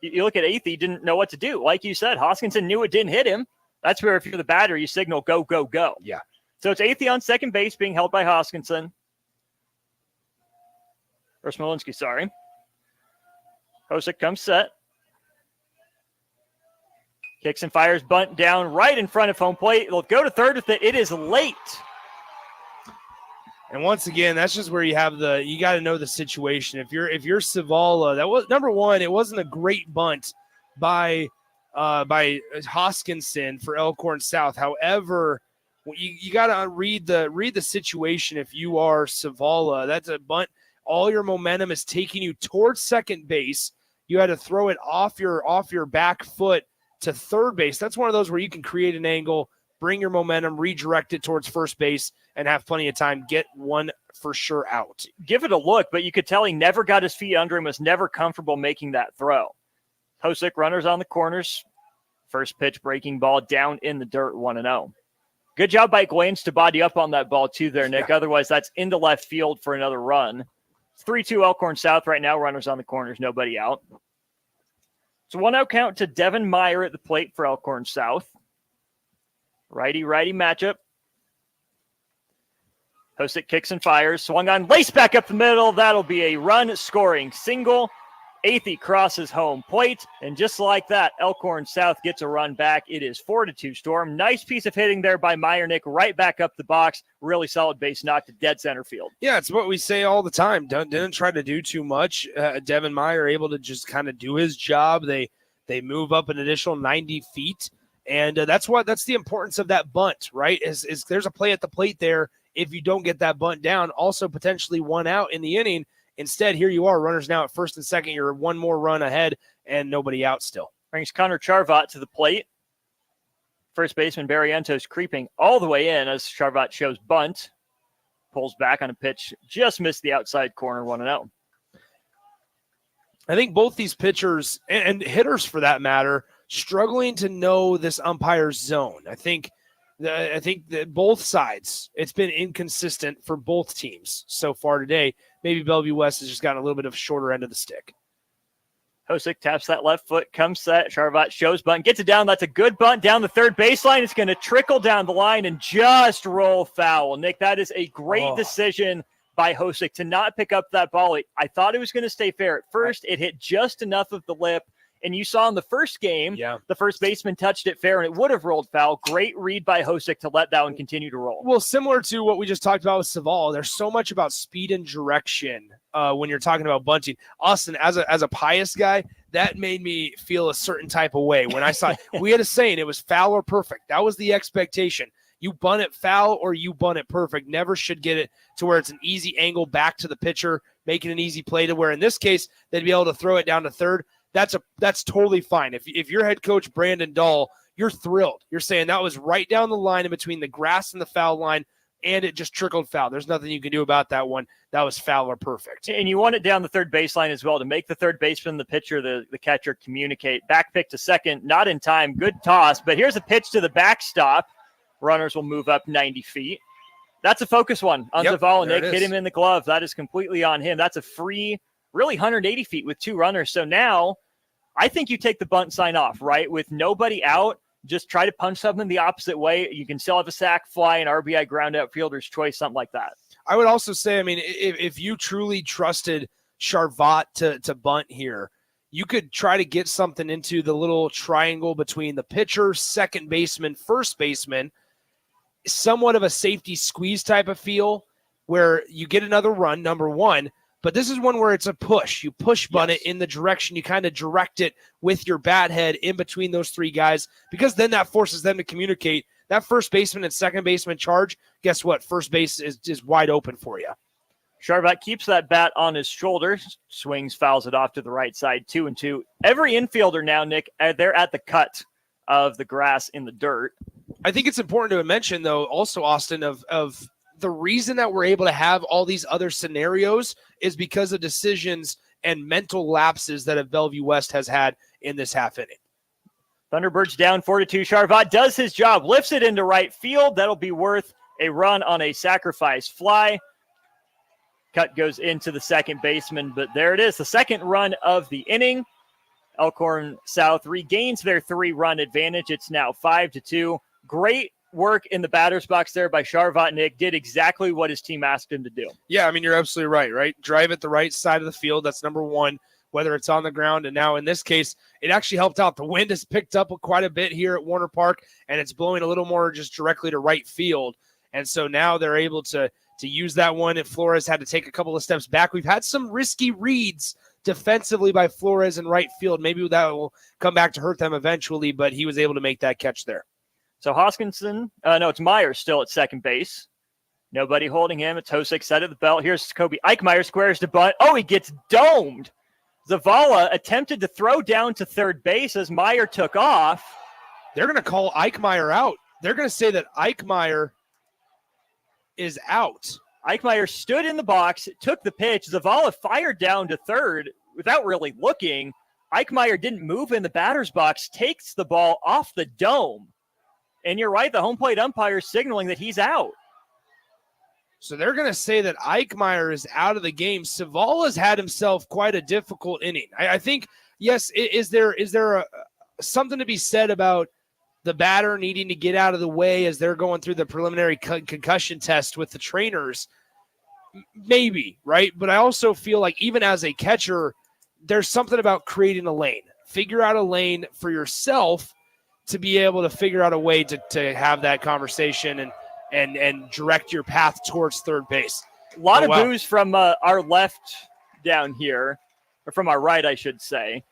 you look at Athey, didn't know what to do. Like you said, Hoskinson knew it didn't hit him. That's where if you're the batter, you signal go, go, go. Yeah. So it's Athey on second base being held by Hoskinson. Or Smolinski, sorry. Hosick comes set. Kicks and fires, bunt down right in front of home plate. It'll go to third with it. It is late. And once again, that's just where you got to know the situation. If you're Savala, that was number one. It wasn't a great bunt by Hoskinson for Elkhorn South. However, you got to read the situation. If you are Savala, that's a bunt. All your momentum is taking you towards second base. you had to throw it off your back foot to third base. That's one of those where you can create an angle, bring your momentum, redirect it towards first base, and have plenty of time, get one for sure out. Give it a look, but you could tell he never got his feet under him, was never comfortable making that throw. Hosick, runners on the corners. First pitch, breaking ball down in the dirt, 1-0. Good job by Glains to body up on that ball too there, Nick. Otherwise, that's into left field for another run. It's 3-2 Elkhorn South right now. Runners on the corners, nobody out. It's a 1-0 count to Devin Meyer at the plate for Elkhorn South. Righty-righty matchup. Hosick kicks and fires. Swung on, lace back up the middle. That'll be a run-scoring single. Athey crosses home plate, and just like that, Elkhorn South gets a run back. It is 4-2 Storm. Nice piece of hitting there by Meyer, Nick, right back up the box. Really solid base knock to dead center field. Yeah, it's what we say all the time. Didn't try to do too much. Devin Meyer able to just kind of do his job. They move up an additional 90 feet, and that's the importance of that bunt, right? Is there's a play at the plate there. If you don't get that bunt down, also potentially one out in the inning. Instead, here you are, runners now at first and second. You're one more run ahead and nobody out still. Brings Connor Charvat to the plate. First baseman Barrientos creeping all the way in as Charvat shows bunt. Pulls back on a pitch. Just missed the outside corner, 1-0. I think both these pitchers and hitters for that matter, struggling to know this umpire's zone. I think that both sides, it's been inconsistent for both teams so far today. Maybe Bellevue West has just gotten a little bit of shorter end of the stick. Hosick taps that left foot, comes set. Charvat shows bunt, gets it down. That's a good bunt down the third baseline. It's going to trickle down the line and just roll foul. Nick, that is a great decision by Hosick to not pick up that ball. I thought it was going to stay fair at first. It hit just enough of the lip. And you saw in the first game, the first baseman touched it fair, and it would have rolled foul. Great read by Hosick to let that one continue to roll. Well, similar to what we just talked about with Saval, there's so much about speed and direction when you're talking about bunting. Austin, as a Pius guy, that made me feel a certain type of way. When I saw we had a saying, it was foul or perfect. That was the expectation. You bunt it foul or you bunt it perfect. Never should get it to where it's an easy angle back to the pitcher, making an easy play to where, in this case, they'd be able to throw it down to third. That's totally fine. If you're head coach Brandon Dahl, you're thrilled. You're saying that was right down the line in between the grass and the foul line, and it just trickled foul. There's nothing you can do about that one. That was foul or perfect. And you want it down the third baseline as well to make the third baseman, the pitcher, the catcher communicate. Back pick to second, not in time. Good toss, but here's a pitch to the backstop. Runners will move up 90 feet. That's a focus one on Zaval, and Nick hit him in the glove. That is completely on him. That's a free, really 180 feet with two runners. So now I think you take the bunt sign off, right? With nobody out, just try to punch something the opposite way. You can still have a sac fly, an RBI ground out, fielder's choice, something like that. I would also say, I mean, if you truly trusted Charvat to bunt here, you could try to get something into the little triangle between the pitcher, second baseman, first baseman, somewhat of a safety squeeze type of feel where you get another run, number one. But this is one where it's a push. You push bunt it in the direction. You kind of direct it with your bat head in between those three guys, because then that forces them to communicate. That first baseman and second baseman charge, guess what? First base is wide open for you. Charvat keeps that bat on his shoulder, swings, fouls it off to the right side, 2-2. Every infielder now, Nick, they're at the cut of the grass in the dirt. I think it's important to mention, though, also, Austin, of the reason that we're able to have all these other scenarios is because of decisions and mental lapses that Bellevue West has had in this half inning. Thunderbirds down 4-2. Charvat does his job, lifts it into right field. That'll be worth a run on a sacrifice fly. Cut goes into the second baseman, but there it is, the second run of the inning. Elkhorn South regains their 3-run advantage. It's now 5-2. Great work in the batter's box there by Charvat. Nick did exactly what his team asked him to do. Yeah, I mean, you're absolutely right? Drive it the right side of the field. That's number one, whether it's on the ground. And now in this case, it actually helped out. The wind has picked up quite a bit here at Warner Park, and it's blowing a little more just directly to right field. And so now they're able to use that one. And Flores had to take a couple of steps back. We've had some risky reads defensively by Flores in right field. Maybe that will come back to hurt them eventually, but he was able to make that catch there. So Hoskinson, it's Myers still at second base. Nobody holding him. It's Hosick set at the belt. Here's Kobe Eichmeyer, squares to bunt. Oh, he gets domed Zavala attempted to throw down to third base as Meyer took off. They're going to call Eichmeyer out. They're going to say that Eichmeyer is out. Eichmeyer stood in the box, took the pitch. Zavala fired down to third without really looking. Eichmeyer didn't move in the batter's box, takes the ball off the dome. And you're right, the home plate umpire is signaling that he's out. So they're going to say that Eichmeyer is out of the game. Zavala's had himself quite a difficult inning. I think, yes, is there something to be said about the batter needing to get out of the way as they're going through the preliminary concussion test with the trainers? Maybe, right? But I also feel like even as a catcher, there's something about creating a lane. Figure out a lane for yourself to be able to figure out a way to have that conversation and direct your path towards third base. A lot of boos from our left down here, or from our right, I should say.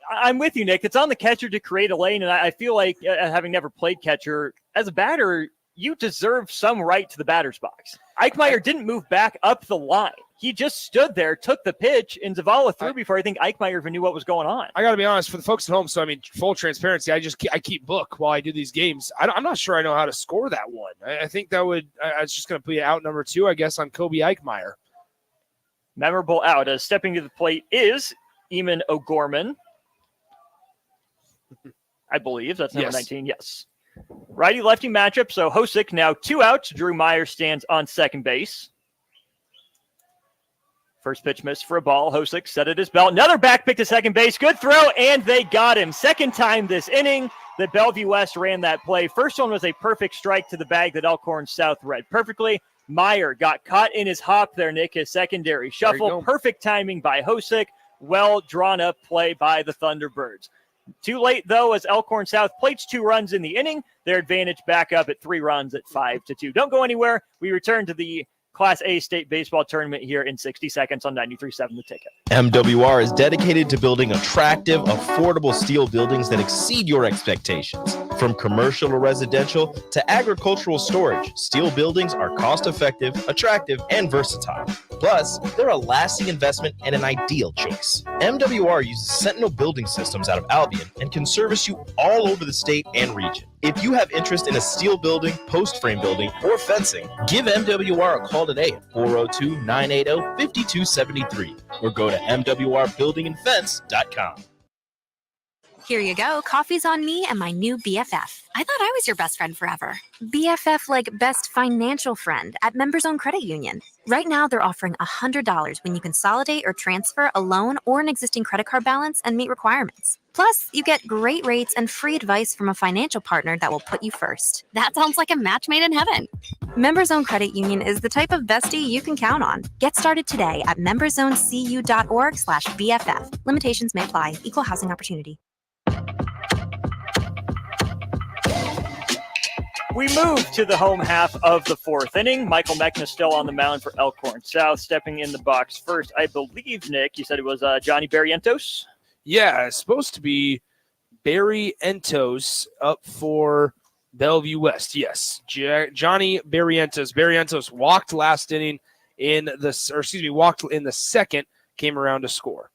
I'm with you, Nick. It's on the catcher to create a lane, and I feel like, having never played catcher, as a batter, you deserve some right to the batter's box. Eichmeyer didn't move back up the line. He just stood there, took the pitch, and Zavala threw before I think Eichmeyer even knew what was going on. I got to be honest, for the folks at home, so I mean, full transparency, I keep book while I do these games. I'm not sure I know how to score that one. I think that would – I was just going to put out number 2, I guess, on Kobe Eichmeyer. Memorable out. Stepping to the plate is Eamon O'Gorman. I believe that's number 19. Yes. Righty-lefty matchup. So Hosick now 2 outs. Drew Meyer stands on second base. First pitch missed for a ball. Hosick set at his belt. Another back pick to second base. Good throw, and they got him. Second time this inning that Bellevue West ran that play. First one was a perfect strike to the bag that Elkhorn South read perfectly. Meyer got caught in his hop there, Nick, his secondary shuffle. Perfect timing by Hosick. Well drawn up play by the Thunderbirds. Too late, though, as Elkhorn South plates 2 runs in the inning. Their advantage back up at 3 runs at 5-2. Don't go anywhere. We return to the Class A state baseball tournament here in 60 seconds on 93.7 The Ticket. MWR is dedicated to building attractive, affordable steel buildings that exceed your expectations. From commercial or residential to agricultural storage, steel buildings are cost-effective, attractive, and versatile. Plus, they're a lasting investment and an ideal choice. MWR uses Sentinel Building Systems out of Albion and can service you all over the state and region. If you have interest in a steel building, post frame building, or fencing, give MWR a call today at 402-980-5273 or go to mwrbuildingandfence.com. Here you go. Coffee's on me and my new BFF. I thought I was your best friend forever. BFF like best financial friend at Members Own Credit Union. Right now, they're offering $100 when you consolidate or transfer a loan or an existing credit card balance and meet requirements. Plus, you get great rates and free advice from a financial partner that will put you first. That sounds like a match made in heaven. Members Own Credit Union is the type of bestie you can count on. Get started today at memberzonecu.org/BFF. Limitations may apply. Equal housing opportunity. We move to the home half of the 4th inning. Michael Mechna still on the mound for Elkhorn South. Stepping in the box first, I believe, Nick, you said it was Johnny Barrientos? Yeah, it's supposed to be Barrientos up for Bellevue West. Yes, Johnny Barrientos. Barrientos walked last inning walked in the second, came around to score.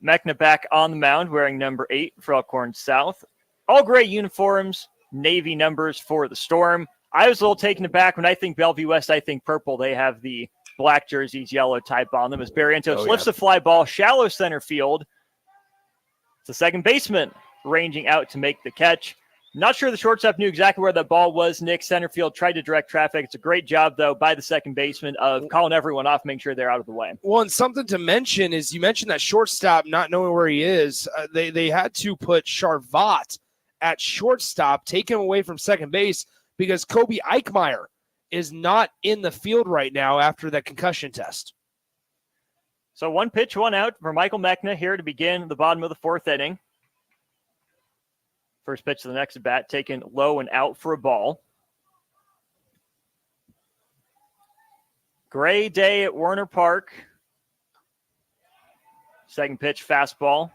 Mechna back on the mound wearing number 8 for Elkhorn South. All gray uniforms, navy numbers for the Storm. I was a little taken aback when I think Bellevue West, I think purple. They have the black jerseys, yellow type on them as Barrientos lifts the fly ball, shallow center field. It's the second baseman ranging out to make the catch. Not sure the shortstop knew exactly where that ball was. Nick, center field tried to direct traffic. It's a great job, though, by the second baseman of calling everyone off, making sure they're out of the way. Well, and something to mention is you mentioned that shortstop not knowing where he is. They had to put Charvat at shortstop, take him away from second base because Kobe Eichmeyer is not in the field right now after that concussion test. So 1 pitch, 1 out for Michael Mechna here to begin the bottom of the 4th inning. First pitch to the next at bat, taken low and out for a ball. Gray day at Warner Park. Second pitch, fastball.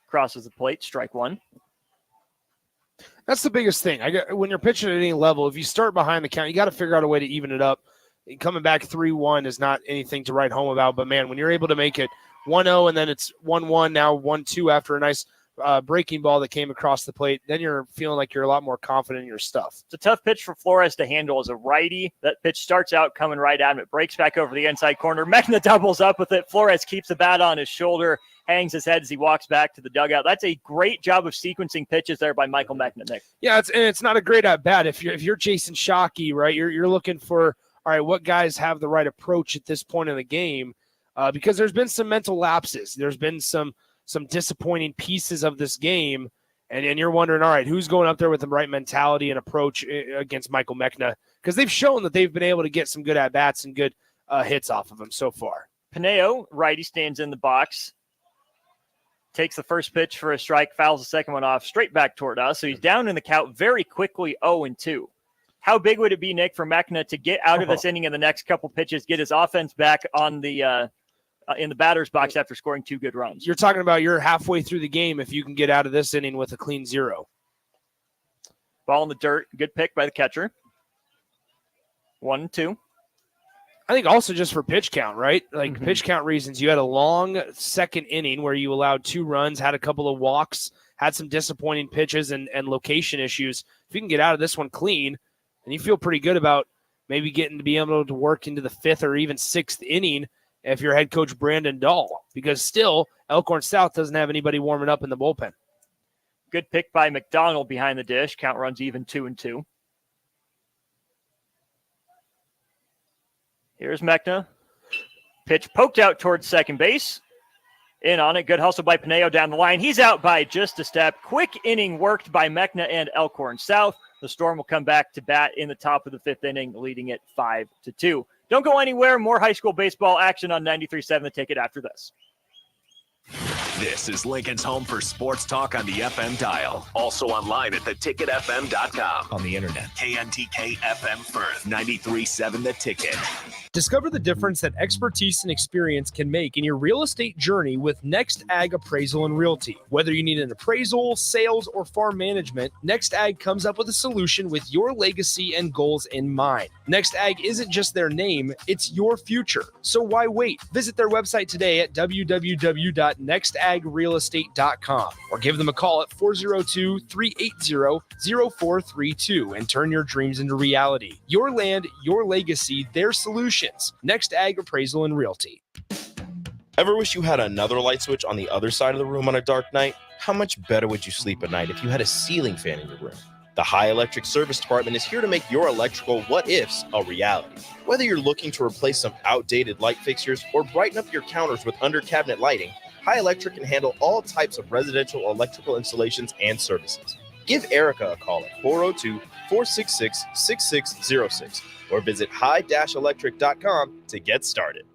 Crosses the plate, strike 1. That's the biggest thing. When you're pitching at any level, if you start behind the count, you got to figure out a way to even it up. coming back 3-1 is not anything to write home about. But, man, when you're able to make it 1-0 and then it's 1-1, now 1-2 after a nice breaking ball that came across the plate, then you're feeling like you're a lot more confident in your stuff. It's a tough pitch for Flores to handle as a righty. That pitch starts out coming right at him. It breaks back over the inside corner. Mechna doubles up with it. Flores keeps the bat on his shoulder, hangs his head as he walks back to the dugout. That's a great job of sequencing pitches there by Michael Mechna, Nick. Yeah, it's not a great at bat. If you're Jason Shockey, right, you're looking for, all right, what guys have the right approach at this point in the game, because there's been some mental lapses. There's been some disappointing pieces of this game, and you're wondering, all right, who's going up there with the right mentality and approach against Michael Mechna? Because they've shown that they've been able to get some good at-bats and good hits off of him so far. Pineo, righty, stands in the box, takes the first pitch for a strike, fouls the second one off, straight back toward us. So he's down in the count very quickly, 0-2. How big would it be, Nick, for Mechna to get out of this inning in the next couple pitches, get his offense back on the in the batter's box after scoring 2 good runs? You're talking about you're halfway through the game if you can get out of this inning with a clean 0. Ball in the dirt. Good pick by the catcher. 1-2. I think also just for pitch count, right? Like pitch count reasons, you had a long second inning where you allowed 2 runs, had a couple of walks, had some disappointing pitches and location issues. If you can get out of this one clean, and you feel pretty good about maybe getting to be able to work into the 5th or even 6th inning if you're head coach Brandon Dahl, because still Elkhorn South doesn't have anybody warming up in the bullpen. Good pick by McDonald behind the dish. Count runs even 2-2. Here's Mechna. Pitch poked out towards second base. In on it. Good hustle by Pineo down the line. He's out by just a step. Quick inning worked by Mechna and Elkhorn South. The Storm will come back to bat in the top of the 5th inning, leading it 5-2. Don't go anywhere. More high school baseball action on 93.7 The Ticket after this. This is Lincoln's home for sports talk on the FM dial. Also online at theticketfm.com. On the internet, KNTK FM Firth, 93.7 The Ticket. Discover the difference that expertise and experience can make in your real estate journey with Next Ag Appraisal and Realty. Whether you need an appraisal, sales, or farm management, Next Ag comes up with a solution with your legacy and goals in mind. Next Ag isn't just their name, it's your future. So why wait? Visit their website today at www.nextagrealestate.com or give them a call at 402-380-0432 and turn your dreams into reality. Your land, your legacy, their solutions. Next Ag Appraisal and Realty. Ever wish you had another light switch on the other side of the room on a dark night? How much better would you sleep at night if you had a ceiling fan in your room? The High Electric Service Department is here to make your electrical what-ifs a reality. Whether you're looking to replace some outdated light fixtures or brighten up your counters with under-cabinet lighting, High Electric can handle all types of residential electrical installations and services. Give Erica a call at 402-466-6606 or visit high-electric.com to get started.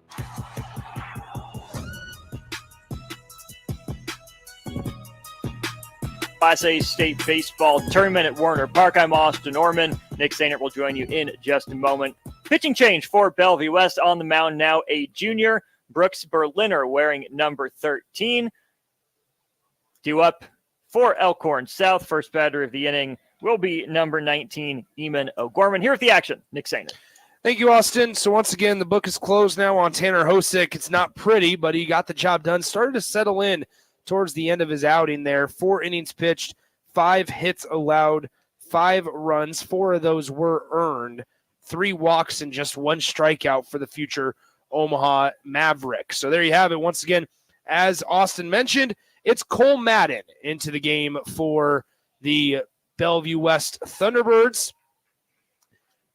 Class A State Baseball Tournament at Warner Park. I'm Austin Orman. Nick Sainert will join you in just a moment. Pitching change for Bellevue West. On the mound now, a junior, Brooks Berliner, wearing number 13. Due up for Elkhorn South. First batter of the inning will be number 19, Eamon O'Gorman. Here with the action, Nick Sainert. Thank you, Austin. So once again, the book is closed now on Tanner Hosick. It's not pretty, but he got the job done. Started to settle in towards the end of his outing there. 4 innings pitched, 5 hits allowed, 5 runs. 4 of those were earned. 3 walks and just 1 strikeout for the future Omaha Maverick. So there you have it. Once again, as Austin mentioned, it's Cole Madden into the game for the Bellevue West Thunderbirds.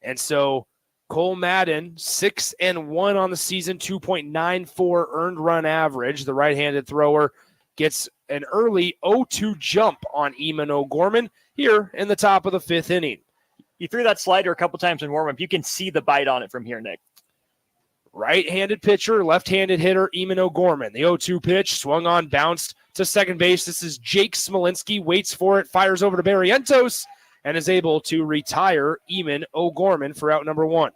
And so Cole Madden, 6-1 on the season, 2.94 earned run average. The right-handed thrower gets an early 0-2 jump on Eamon O'Gorman here in the top of the 5th inning. You threw that slider a couple times in warm-up. You can see the bite on it from here, Nick. Right-handed pitcher, left-handed hitter, Eamon O'Gorman. The 0-2 pitch, swung on, bounced to second base. This is Jake Smolinski, waits for it, fires over to Barrientos, and is able to retire Eamon O'Gorman for out number 1.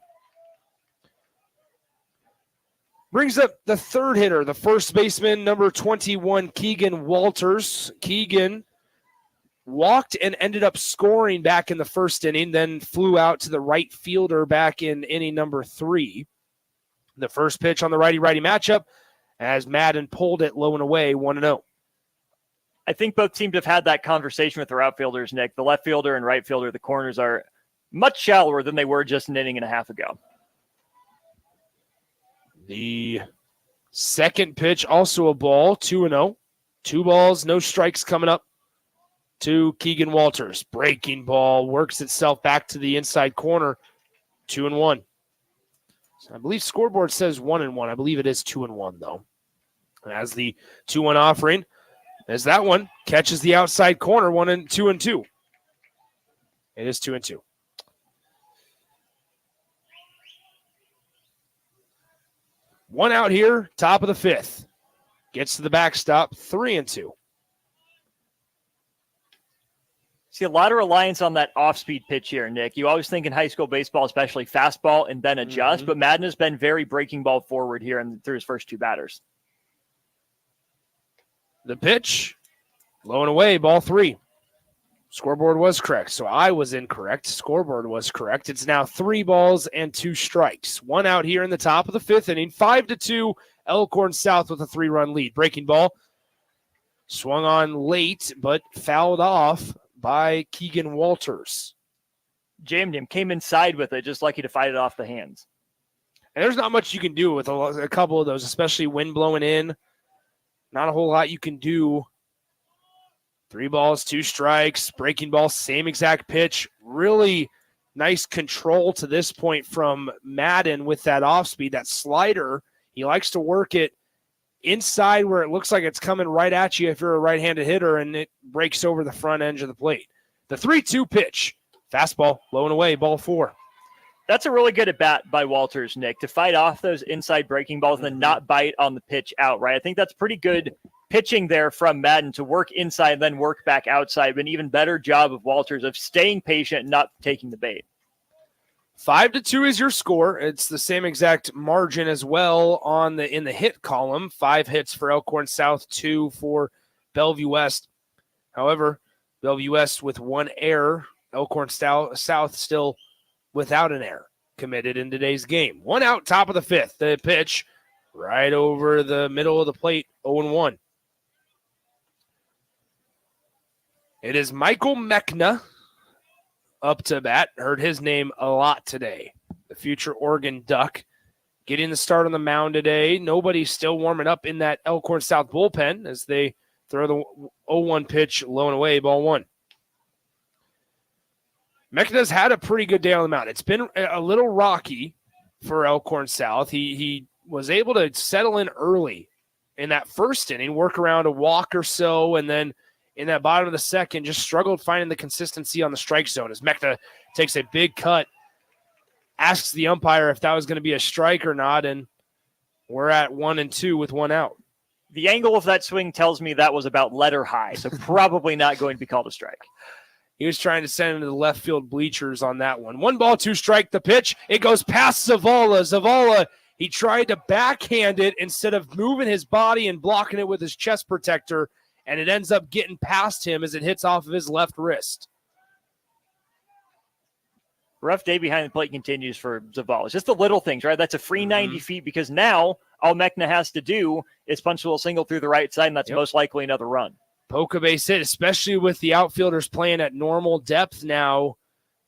Brings up the third hitter, the first baseman, number 21, Keegan Walters. Keegan walked and ended up scoring back in the first inning, then flew out to the right fielder back in inning number 3. The first pitch on the righty-righty matchup as Madden pulled it low and away, 1-0. I think both teams have had that conversation with their outfielders, Nick. The left fielder and right fielder, the corners are much shallower than they were just an inning and a half ago. The second pitch, also a ball, 2-0. 2 balls, no strikes coming up to Keegan Walters. Breaking ball, works itself back to the inside corner, 2-1. So I believe scoreboard says 1-1. I believe it is 2-1, though. As the 2-1 offering, as that one catches the outside corner, 2-2. It is 2-2. One out here, top of the 5th. Gets to the backstop, 3-2. See a lot of reliance on that off-speed pitch here, Nick. You always think in high school baseball, especially fastball and then adjust, but Madden has been very breaking ball forward here through his first 2 batters. The pitch, low and away, ball 3. Scoreboard was correct, so I was incorrect. Scoreboard was correct. It's now 3 balls and 2 strikes. 1 out here in the top of the 5th inning. 5-2, Elkhorn South with a 3-run lead. Breaking ball, swung on late, but fouled off by Keegan Walters. Jammed him, came inside with it, just lucky to fight it off the hands. And there's not much you can do with a couple of those, especially wind blowing in. Not a whole lot you can do. 3 balls, 2 strikes, breaking ball, same exact pitch. Really nice control to this point from Madden with that off speed, that slider. He likes to work it inside where it looks like it's coming right at you if you're a right-handed hitter, and it breaks over the front edge of the plate. The 3-2 pitch, fastball, low and away, ball 4. That's a really good at-bat by Walters, Nick, to fight off those inside breaking balls and then not bite on the pitch outright. I think that's pretty good pitching there from Madden to work inside, then work back outside. But an even better job of Walters of staying patient and not taking the bait. 5-2 is your score. It's the same exact margin as well in the hit column. 5 hits for Elkhorn South, 2 for Bellevue West. However, Bellevue West with 1 error. Elkhorn South still without an error committed in today's game. 1 out, top of the 5th. The pitch right over the middle of the plate, 0-1. It is Michael Mechna up to bat. Heard his name a lot today. The future Oregon Duck getting the start on the mound today. Nobody's still warming up in that Elkhorn South bullpen as they throw the 0-1 pitch low and away, ball 1. Mechna's had a pretty good day on the mound. It's been a little rocky for Elkhorn South. He was able to settle in early in that first inning, work around a walk or so, and then in that bottom of the second, just struggled finding the consistency on the strike zone as Mechna takes a big cut, asks the umpire if that was going to be a strike or not, and we're at 1-2 with 1 out. The angle of that swing tells me that was about letter high, so probably not going to be called a strike. He was trying to send him to the left field bleachers on that one. 1 ball, 2 strike, the pitch. It goes past Zavala. Zavala, he tried to backhand it instead of moving his body and blocking it with his chest protector, and it ends up getting past him as it hits off of his left wrist. Rough day behind the plate continues for Zavala. It's just the little things, right? That's a free 90 feet because now all Mechna has to do is punch a little single through the right side, and that's most likely another run. Poke a base hit, especially with the outfielders playing at normal depth now.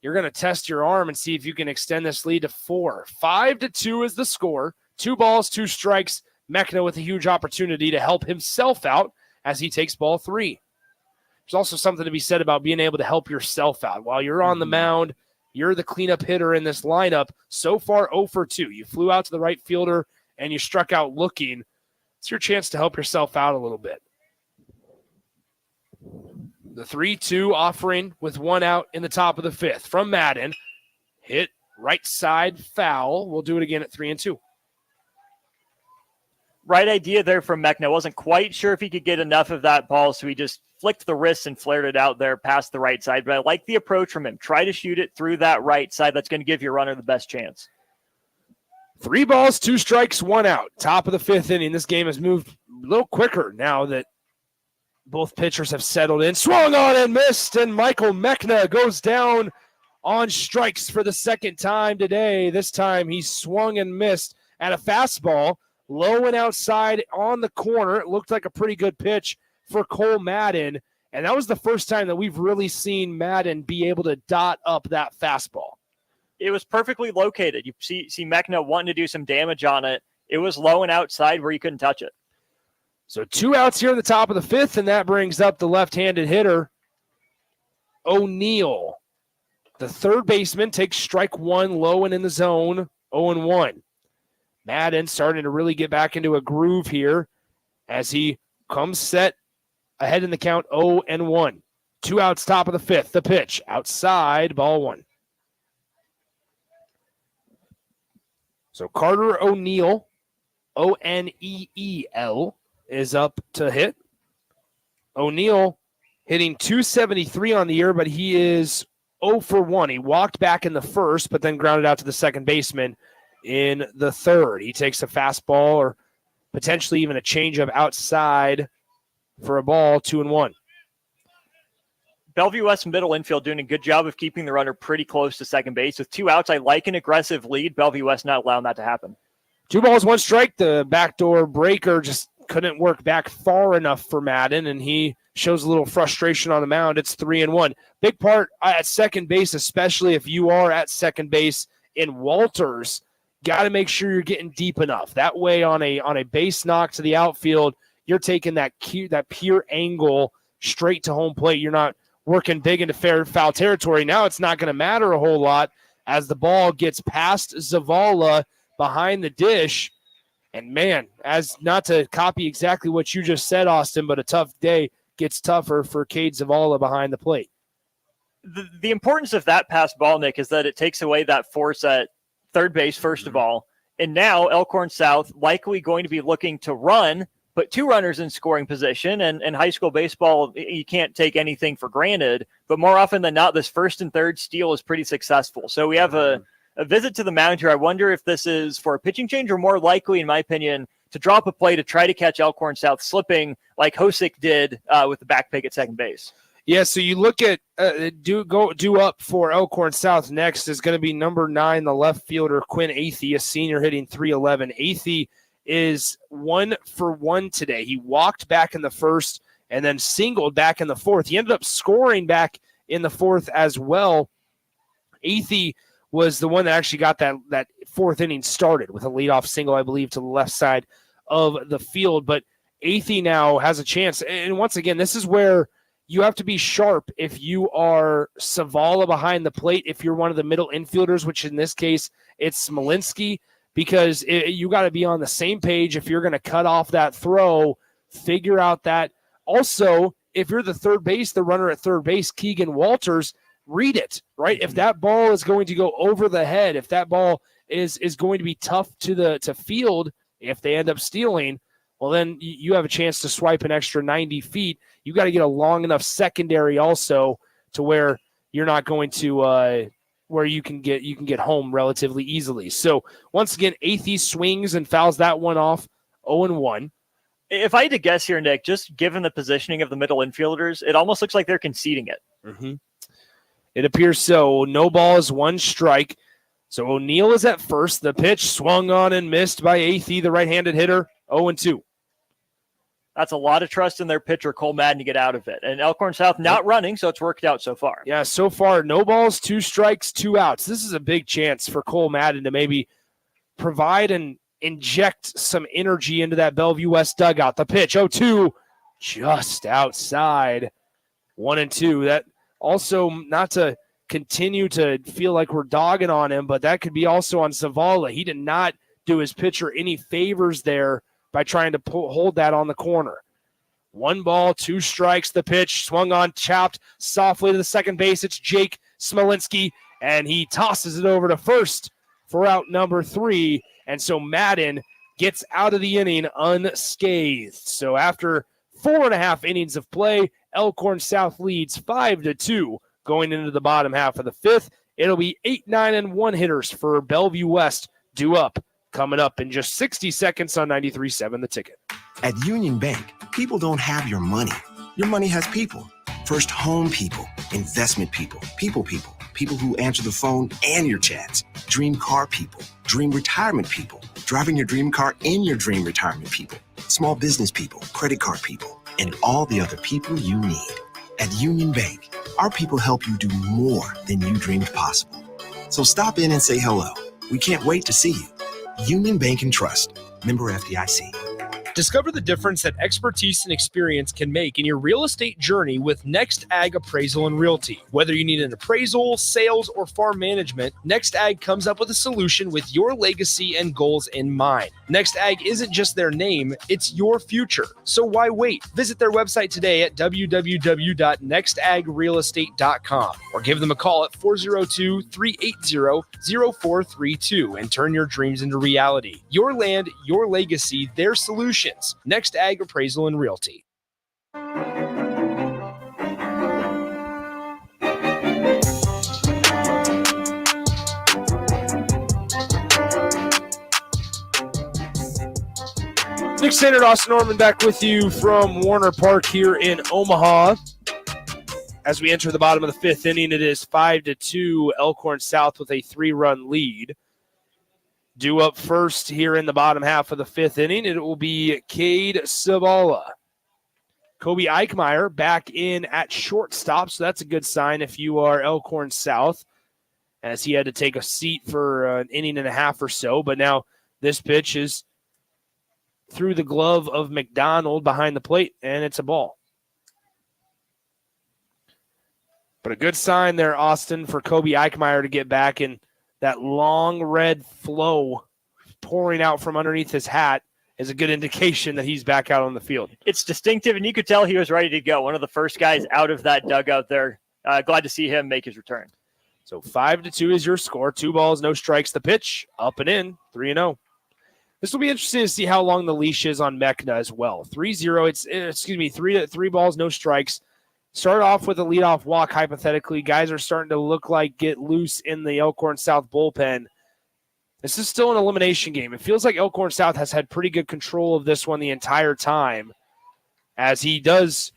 You're going to test your arm and see if you can extend this lead to 4. 5-2 is the score. 2 balls, 2 strikes. Mechna with a huge opportunity to help himself out as he takes ball 3. There's also something to be said about being able to help yourself out. While you're on the mound, you're the cleanup hitter in this lineup. So far, 0 for 2. You flew out to the right fielder and you struck out looking. It's your chance to help yourself out a little bit. The 3-2 offering with 1 out in the top of the 5th from Madden. Hit right side foul. We'll do it again at 3-2. Right idea there from Mechna. Wasn't quite sure if he could get enough of that ball, so he just flicked the wrist and flared it out there past the right side. But I like the approach from him. Try to shoot it through that right side. That's going to give your runner the best chance. 3 balls, 2 strikes, 1 out. Top of the 5th inning. This game has moved a little quicker now that Both pitchers have settled in. Swung on and missed, and Michael Mechna goes down on strikes for the second time today. This time he swung and missed at a fastball, low and outside on the corner. It looked like a pretty good pitch for Cole Madden, and that was the first time that we've really seen Madden be able to dot up that fastball. It was perfectly located. You see Mechna wanting to do some damage on it. It was low and outside where you couldn't touch it. So 2 outs here in the top of the fifth, and that brings up the left-handed hitter, O'Neill. The third baseman takes strike one, low and in the zone, 0-1. Madden starting to really get back into a groove here as he comes set ahead in the count, 0-1. 2 outs, top of the fifth. The pitch, outside, ball one. So Carter O'Neill, O-N-E-E-L, is up to hit. O'Neill hitting .273 on the year, but he is 0-1. He walked back in the first, but then grounded out to the second baseman in the third. He takes a fastball or potentially even a changeup outside for a ball, 2-1. Bellevue West middle infield doing a good job of keeping the runner pretty close to second base. With 2 outs, I like an aggressive lead. Bellevue West not allowing that to happen. 2 balls, 1 strike. The backdoor breaker just couldn't work back far enough for Madden, and he shows a little frustration on the mound. It's 3-1. Big part at second base, especially if you are at second base in Walters, got to make sure you're getting deep enough. That way on a base knock to the outfield, you're taking that pure angle straight to home plate. You're not working big into foul territory. Now it's not going to matter a whole lot as the ball gets past Zavala behind the dish. And, man, as not to copy exactly what you just said, Austin, but a tough day gets tougher for Cade Zavala behind the plate. The importance of that pass ball, Nick, is that it takes away that force at third base, first of all. And now Elkhorn South likely going to be looking to run, put 2 runners in scoring position. And high school baseball, you can't take anything for granted. But more often than not, this first and third steal is pretty successful. So we have a visit to the mound here. I wonder if this is for a pitching change or more likely, in my opinion, to drop a play to try to catch Elkhorn South slipping like Hosick did with the back pick at second base. Yeah, so you look at due up for Elkhorn South next is going to be number 9, the left fielder, Quinn Athey, a senior hitting .311. Athey is 1 for 1 today. He walked back in the first and then singled back in the fourth. He ended up scoring back in the fourth as well. Athey was the one that actually got that fourth inning started with a leadoff single, I believe, to the left side of the field. But Athey now has a chance. And once again, this is where you have to be sharp if you are Zavala behind the plate, if you're one of the middle infielders, which in this case, it's Smolinski, because you got to be on the same page if you're going to cut off that throw, figure out that. Also, if you're the runner at third base, Keegan Walters, read it, right? If that ball is going to go over the head, if that ball is going to be tough to field, if they end up stealing, well, then you have a chance to swipe an extra 90 feet. You got to get a long enough secondary also to where you're not going to where you can get home relatively easily. So once again, Athey swings and fouls that one off, 0-1. If I had to guess here, Nick, just given the positioning of the middle infielders, it almost looks like they're conceding it. Mm-hmm. It appears so. No balls, 1 strike. So O'Neill is at first. The pitch swung on and missed by Athey, the right-handed hitter, 0-2. That's a lot of trust in their pitcher, Cole Madden, to get out of it. And Elkhorn South not running, so it's worked out so far. Yeah, so far, no balls, 2 strikes, 2 outs. This is a big chance for Cole Madden to maybe provide and inject some energy into that Bellevue West dugout. The pitch, 0-2, just outside, 1-2. That also, not to continue to feel like we're dogging on him, but that could be also on Zavala. He did not do his pitcher any favors there by trying to hold that on the corner. 1 ball, 2 strikes. The pitch swung on, chopped softly to the second base. It's Jake Smolinski, and he tosses it over to first for out number 3. And so Madden gets out of the inning unscathed. So after 4.5 innings of play, Elkhorn South leads 5-2 going into the bottom half of the 5th. It'll be 8, 9, and 1 hitters for Bellevue West due up coming up in just 60 seconds on 93.7 The Ticket. At Union Bank, people don't have your money. Your money has people. First home people, investment people, people who answer the phone and your chats. Dream car people, dream retirement people, driving your dream car in your dream retirement people. Small business people, credit card people, and all the other people you need. At Union Bank, our people help you do more than you dreamed possible. So stop in and say hello. We can't wait to see you. Union Bank and Trust. Member FDIC. Discover the difference that expertise and experience can make in your real estate journey with Next Ag Appraisal and Realty. Whether you need an appraisal, sales, or farm management, Next Ag comes up with a solution with your legacy and goals in mind. Next Ag isn't just their name, it's your future. So why wait? Visit their website today at www.nextagrealestate.com or give them a call at 402-380-0432 and turn your dreams into reality. Your land, your legacy, their solutions. Next Ag Appraisal and Realty. Nick Standard, Austin Norman back with you from Warner Park here in Omaha. As we enter the bottom of the fifth inning, it is 5-2 Elkhorn South with a 3-run lead. Due up first here in the bottom half of the fifth inning, it will be Cade Zavala. Kobe Eichmeyer back in at shortstop, so that's a good sign if you are Elkhorn South, as he had to take a seat for an inning and a half or so. But now this pitch is through the glove of McDonald behind the plate, and it's a ball. But a good sign there, Austin, for Kobe Eichmeyer to get back in. That long red flow pouring out from underneath his hat is a good indication that he's back out on the field. It's distinctive, and you could tell he was ready to go. One of the first guys out of that dugout there. Glad to see him make his return. So 5-2 is your score. 2 balls, no strikes. The pitch, up and in, 3-0. This will be interesting to see how long the leash is on Mechna as well. 3-0, three balls, no strikes. Start off with a leadoff walk, hypothetically. Guys are starting to look like get loose in the Elkhorn South bullpen. This is still an elimination game. It feels like Elkhorn South has had pretty good control of this one the entire time, as he does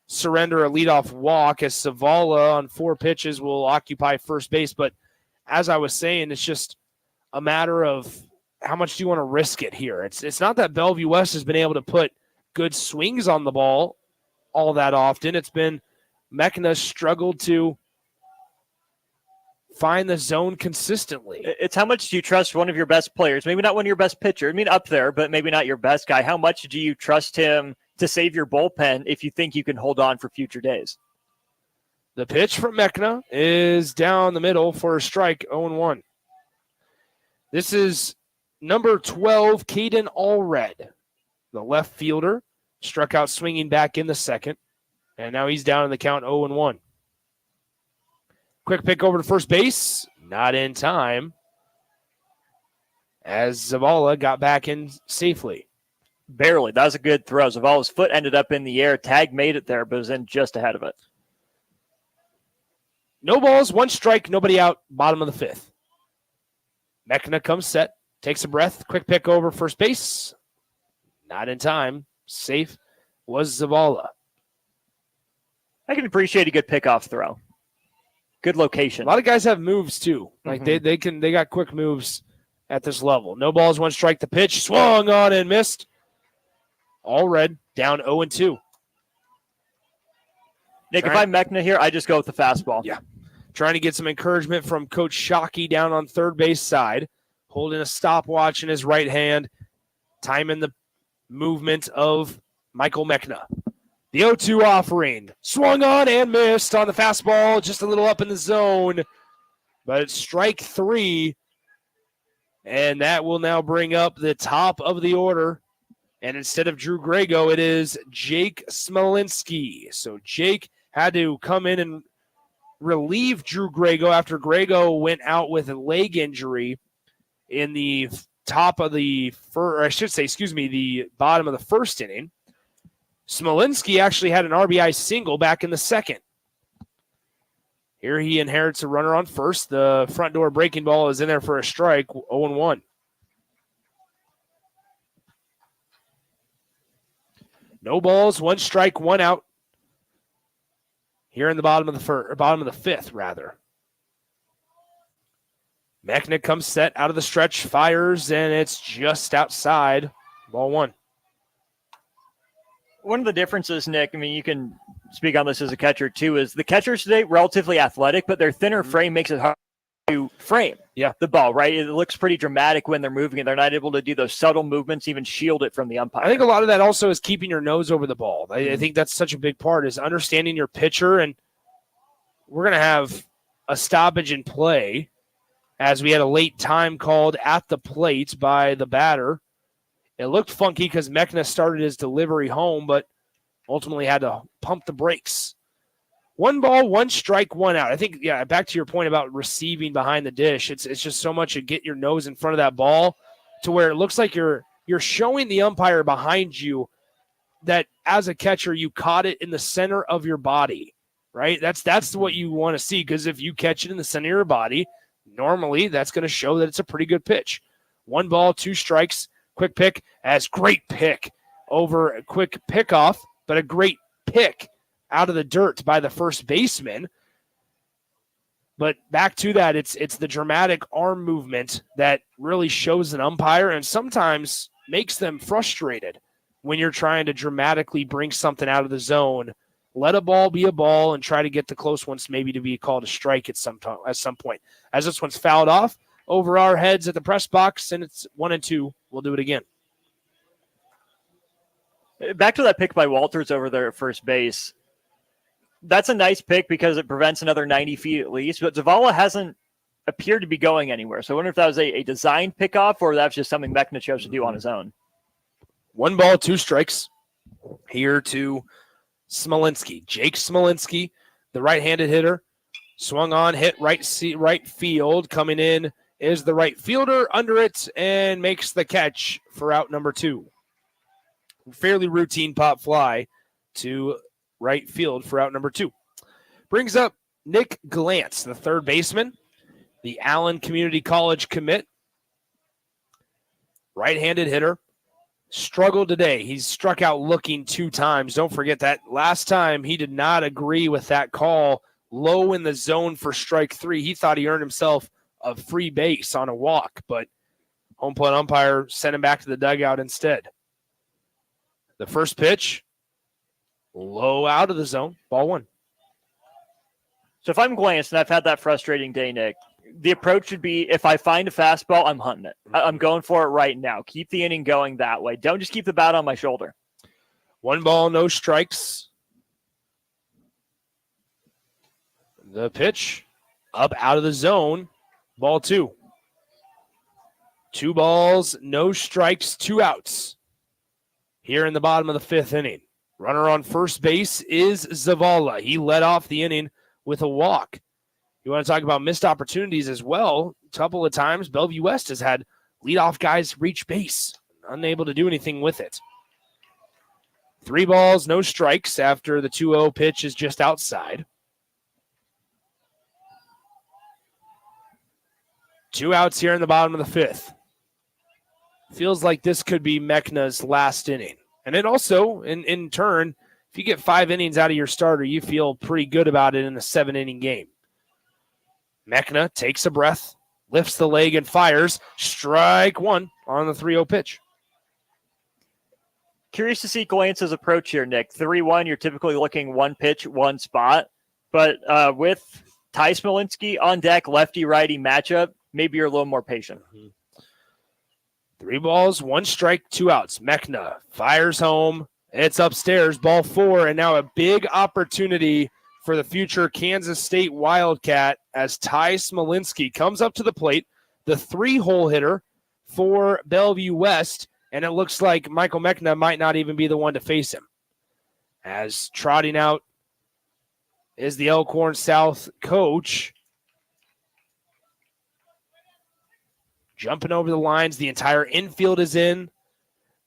surrender a leadoff walk, as Zavala on 4 pitches will occupy first base. But as I was saying, it's just a matter of how much do you want to risk it here. It's not that Bellevue West has been able to put good swings on the ball all that often. It's been Mechna struggled to find the zone consistently. It's how much do you trust one of your best players? Maybe not one of your best pitchers. I mean, up there, but maybe not your best guy. How much do you trust him to save your bullpen if you think you can hold on for future days? The pitch from Mechna is down the middle for a strike, 0-1. This is number 12, Caden Allred, the left fielder. Struck out swinging back in the second, and now he's down in the count 0-1. Quick pick over to first base, not in time, as Zavala got back in safely. Barely. That was a good throw. Zavala's foot ended up in the air. Tag made it there, but was in just ahead of it. No balls, 1 strike, nobody out, bottom of the fifth. Mechna comes set, takes a breath, quick pick over first base, not in time. Safe was Zavala. I can appreciate a good pickoff throw. Good location. A lot of guys have moves too. Like they got quick moves at this level. No balls, 1 strike. The pitch swung on and missed. Allred down 0-2. Nick, if I'm Mechna here, I just go with the fastball. Yeah. Trying to get some encouragement from Coach Shockey down on third base side, holding a stopwatch in his right hand, timing the movement of Michael Mechna. The 0-2 offering. Swung on and missed on the fastball, just a little up in the zone. But it's strike 3. And that will now bring up the top of the order. And instead of Drew Grego, it is Jake Smolinski. So Jake had to come in and relieve Drew Grego after Grego went out with a leg injury in the top of the the bottom of the first inning. Smolinski actually had an RBI single back in the second. Here he inherits a runner on first. The front door breaking ball is in there for a strike, 0-1. No balls, 1 strike, 1 out. here in the bottom of the fifth, rather. Mechna comes set out of the stretch, fires, and it's just outside. Ball one. One of the differences, Nick, I mean, you can speak on this as a catcher too, is the catchers today relatively athletic, but their thinner frame makes it hard to frame the ball, right? It looks pretty dramatic when they're moving, and they're not able to do those subtle movements, even shield it from the umpire. I think a lot of that also is keeping your nose over the ball. I think that's such a big part, is understanding your pitcher, and we're going to have a stoppage in play as we had a late time called at the plate by the batter. It looked funky because Mechna started his delivery home, but ultimately had to pump the brakes. 1 ball, 1 strike, 1 out. I think, back to your point about receiving behind the dish. It's just so much to get your nose in front of that ball to where it looks like you're showing the umpire behind you that as a catcher you caught it in the center of your body, right? That's what you want to see, because if you catch it in the center of your body, normally that's going to show that it's a pretty good pitch. 1 ball, 2 strikes. Quick pick, as great pick over a quick pickoff, but a great pick out of the dirt by the first baseman. But back to that, it's the dramatic arm movement that really shows an umpire and sometimes makes them frustrated when you're trying to dramatically bring something out of the zone. Let a ball be a ball and try to get the close ones maybe to be called a strike at some point. As this one's fouled off over our heads at the press box, and it's 1-2. We'll do it again. Back to that pick by Walters over there at first base. That's a nice pick because it prevents another 90 feet at least, but Zavala hasn't appeared to be going anywhere. So I wonder if that was a designed pickoff or that's just something Mechna chose to do on his own. 1 ball, 2 strikes here to Smolinski. Jake Smolinski, the right-handed hitter, swung on, hit right field. Coming in is the right fielder under it and makes the catch for out number 2. Fairly routine pop fly to right field for out number 2. Brings up Nick Glantz, the third baseman, the Allen Community College commit. Right-handed hitter. Struggled today. He's struck out looking 2 times. Don't forget that last time he did not agree with that call low in the zone for strike 3. He thought he earned himself a free base on a walk, but home plate umpire sent him back to the dugout instead. The first pitch, low out of the zone, ball 1. So if I'm Glantz, and I've had that frustrating day, Nick, the approach should be if I find a fastball, I'm hunting it. I'm going for it right now. Keep the inning going that way. Don't just keep the bat on my shoulder. 1 ball, no strikes. The pitch up out of the zone. Ball 2. 2 balls, no strikes, 2 outs. Here in the bottom of the 5th inning. Runner on first base is Zavala. He led off the inning with a walk. You want to talk about missed opportunities as well. A couple of times, Bellevue West has had leadoff guys reach base, unable to do anything with it. 3 balls, no strikes after the 2-0 pitch is just outside. 2 outs here in the bottom of the 5th. Feels like this could be Mechna's last inning. And it also, in turn, if you get 5 innings out of your starter, you feel pretty good about it in a 7-inning game. Mechna takes a breath, lifts the leg, and fires. Strike 1 on the 3-0 pitch. Curious to see Glantz's approach here, Nick. 3-1, you're typically looking 1 pitch, 1 spot. But with Ty Smolinski on deck, lefty-righty matchup, maybe you're a little more patient. 3 balls, 1 strike, 2 outs. Mechna fires home. It's upstairs, ball 4, and now a big opportunity for the future Kansas State Wildcat as Ty Smolinski comes up to the plate, the 3-hole hitter for Bellevue West, and it looks like Michael Mechna might not even be the one to face him. As trotting out is the Elkhorn South coach. Jumping over the lines, the entire infield is in.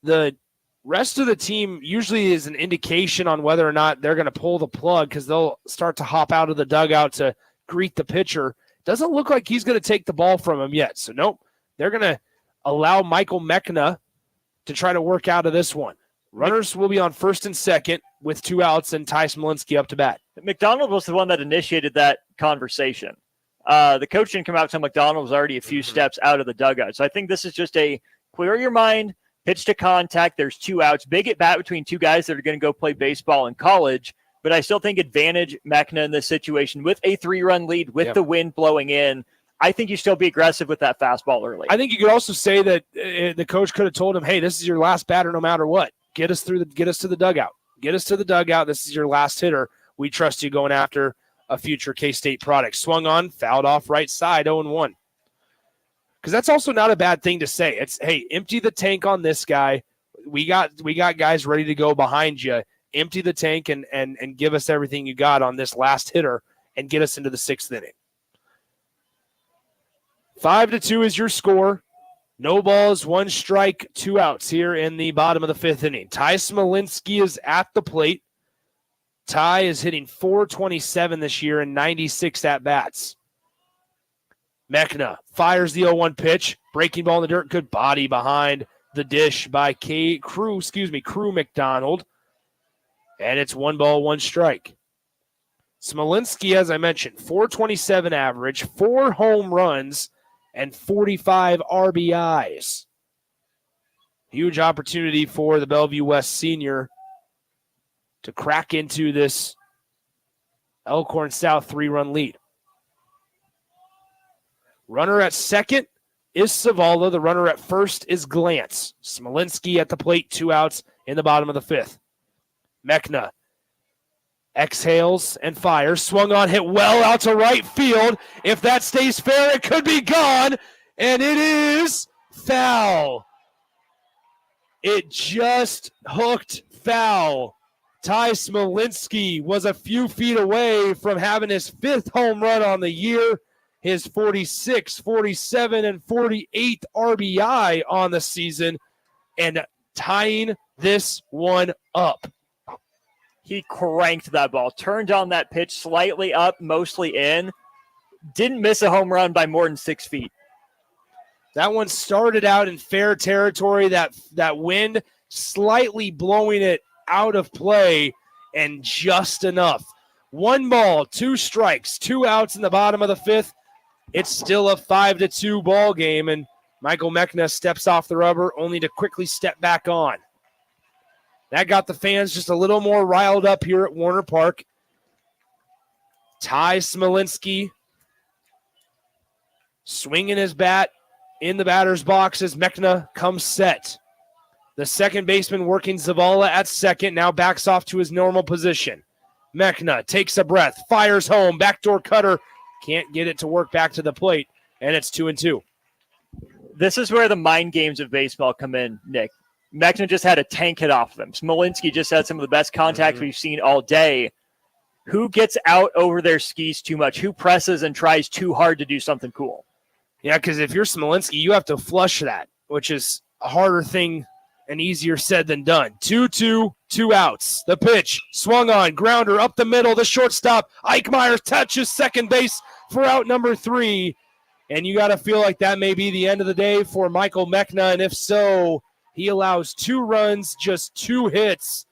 The rest of the team usually is an indication on whether or not they're going to pull the plug because they'll start to hop out of the dugout to greet the pitcher. Doesn't look like he's going to take the ball from him yet. So, nope, they're going to allow Michael Mechna to try to work out of this one. Runners will be on first and second with 2 outs and Ty Smolinski up to bat. McDonald was the one that initiated that conversation. The coach didn't come out until McDonald was already a few steps out of the dugout. So I think this is just a clear your mind, pitch to contact. There's 2 outs. Big at bat between 2 guys that are going to go play baseball in college. But I still think advantage Mechna in this situation with a 3-run lead, with the wind blowing in. I think you still be aggressive with that fastball early. I think you could also say that the coach could have told him, hey, this is your last batter no matter what. Get us to the dugout. Get us to the dugout. This is your last hitter. We trust you going after a future K-State product. Swung on, fouled off right side, 0-1. Because that's also not a bad thing to say. It's, hey, empty the tank on this guy. We got guys ready to go behind you. Empty the tank and give us everything you got on this last hitter and get us into the 6th inning. 5-2 is your score. No balls, 1 strike, 2 outs here in the bottom of the 5th inning. Ty Smolinski is at the plate. Ty is hitting .427 this year and 96 at-bats. Mechna fires the 0-1 pitch. Breaking ball in the dirt. Good body behind the dish by Crew McDonald. And it's 1 ball, 1 strike. Smolinski, as I mentioned, .427 average, 4 home runs, and 45 RBIs. Huge opportunity for the Bellevue West senior to crack into this Elkhorn South 3-run lead. Runner at second is Savala. The runner at first is Glantz. Smolinski at the plate, 2 outs in the bottom of the 5th. Mechna exhales and fires. Swung on, hit well out to right field. If that stays fair, it could be gone. And it is foul. It just hooked foul. Ty Smolinski was a few feet away from having his 5th home run on the year, his 46, 47, and 48 RBI on the season, and tying this one up. He cranked that ball, turned on that pitch slightly up, mostly in. Didn't miss a home run by more than 6 feet. That one started out in fair territory, that wind slightly blowing it out of play, and just enough. 1 ball, 2 strikes, 2 outs in the bottom of the 5th. It's still a 5-2 ball game, and Michael Mechna steps off the rubber only to quickly step back on. That got the fans just a little more riled up here at Warner Park. Ty Smolinski swinging his bat in the batter's box as Mechna comes set. The second baseman working Zavala at second, now backs off to his normal position. Mechna takes a breath, fires home, backdoor cutter, can't get it to work back to the plate, and it's 2-2. This is where the mind games of baseball come in, Nick. Mechna just had a tank hit off of him. Smolinski just had some of the best contact we've seen all day. Who gets out over their skis too much? Who presses and tries too hard to do something cool? Yeah, because if you're Smolinski, you have to flush that, which is a harder thing and easier said than done. 2-2, 2 outs. The pitch, swung on, grounder up the middle, the shortstop. Eichmeyer touches second base for out number 3. And you got to feel like that may be the end of the day for Michael Mechna, and if so, he allows 2 runs, just 2 hits,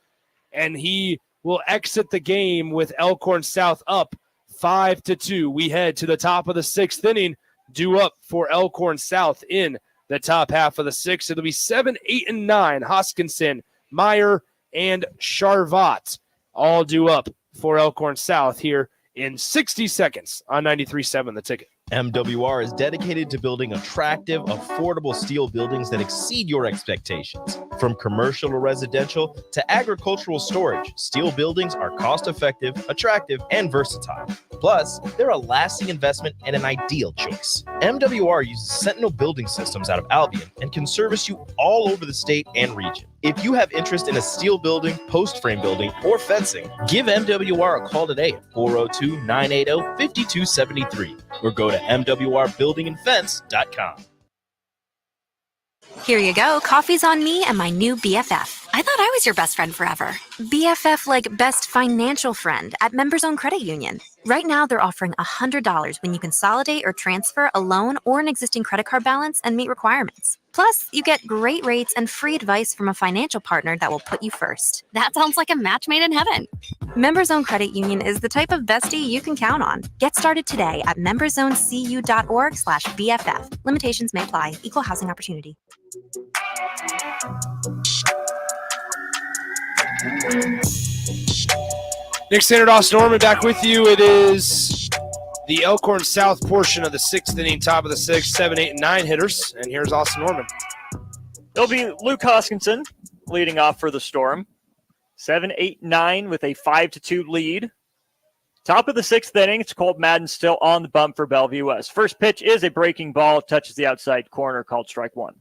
and he will exit the game with Elkhorn South up 5-2. We head to the top of the 6th inning, due up for Elkhorn South in the top half of the 6th. It'll be 7, 8, and 9. Hoskinson, Meyer, and Charvat all due up for Elkhorn South here in 60 seconds on 93.7 The Ticket. MWR is dedicated to building attractive, affordable steel buildings that exceed your expectations. From commercial or residential to agricultural storage, steel buildings are cost-effective, attractive, and versatile. Plus, they're a lasting investment and an ideal choice. MWR uses Sentinel Building Systems out of Albion and can service you all over the state and region. If you have interest in a steel building, post frame building, or fencing, give MWR a call today at 402-980-5273 or go to mwrbuildingandfence.com. Here you go. Coffee's on me and my new BFF. I thought I was your best friend forever. BFF like best financial friend at Members Own Credit Union. Right now, they're offering $100 when you consolidate or transfer a loan or an existing credit card balance and meet requirements. Plus, you get great rates and free advice from a financial partner that will put you first. That sounds like a match made in heaven. Members Own Credit Union is the type of bestie you can count on. Get started today at memberzonecu.org/BFF. Limitations may apply. Equal housing opportunity. Nick Standard, Austin Norman back with you. It is the Elkhorn South portion of the 6th inning, top of the 6th, 7, 8, and 9 hitters. And here's Austin Norman. It'll be Luke Hoskinson leading off for the Storm. 7, 8, 9 with a 5-2 lead. Top of the 6th inning, it's Colt Madden still on the bump for Bellevue West. First pitch is a breaking ball, touches the outside corner, called strike one.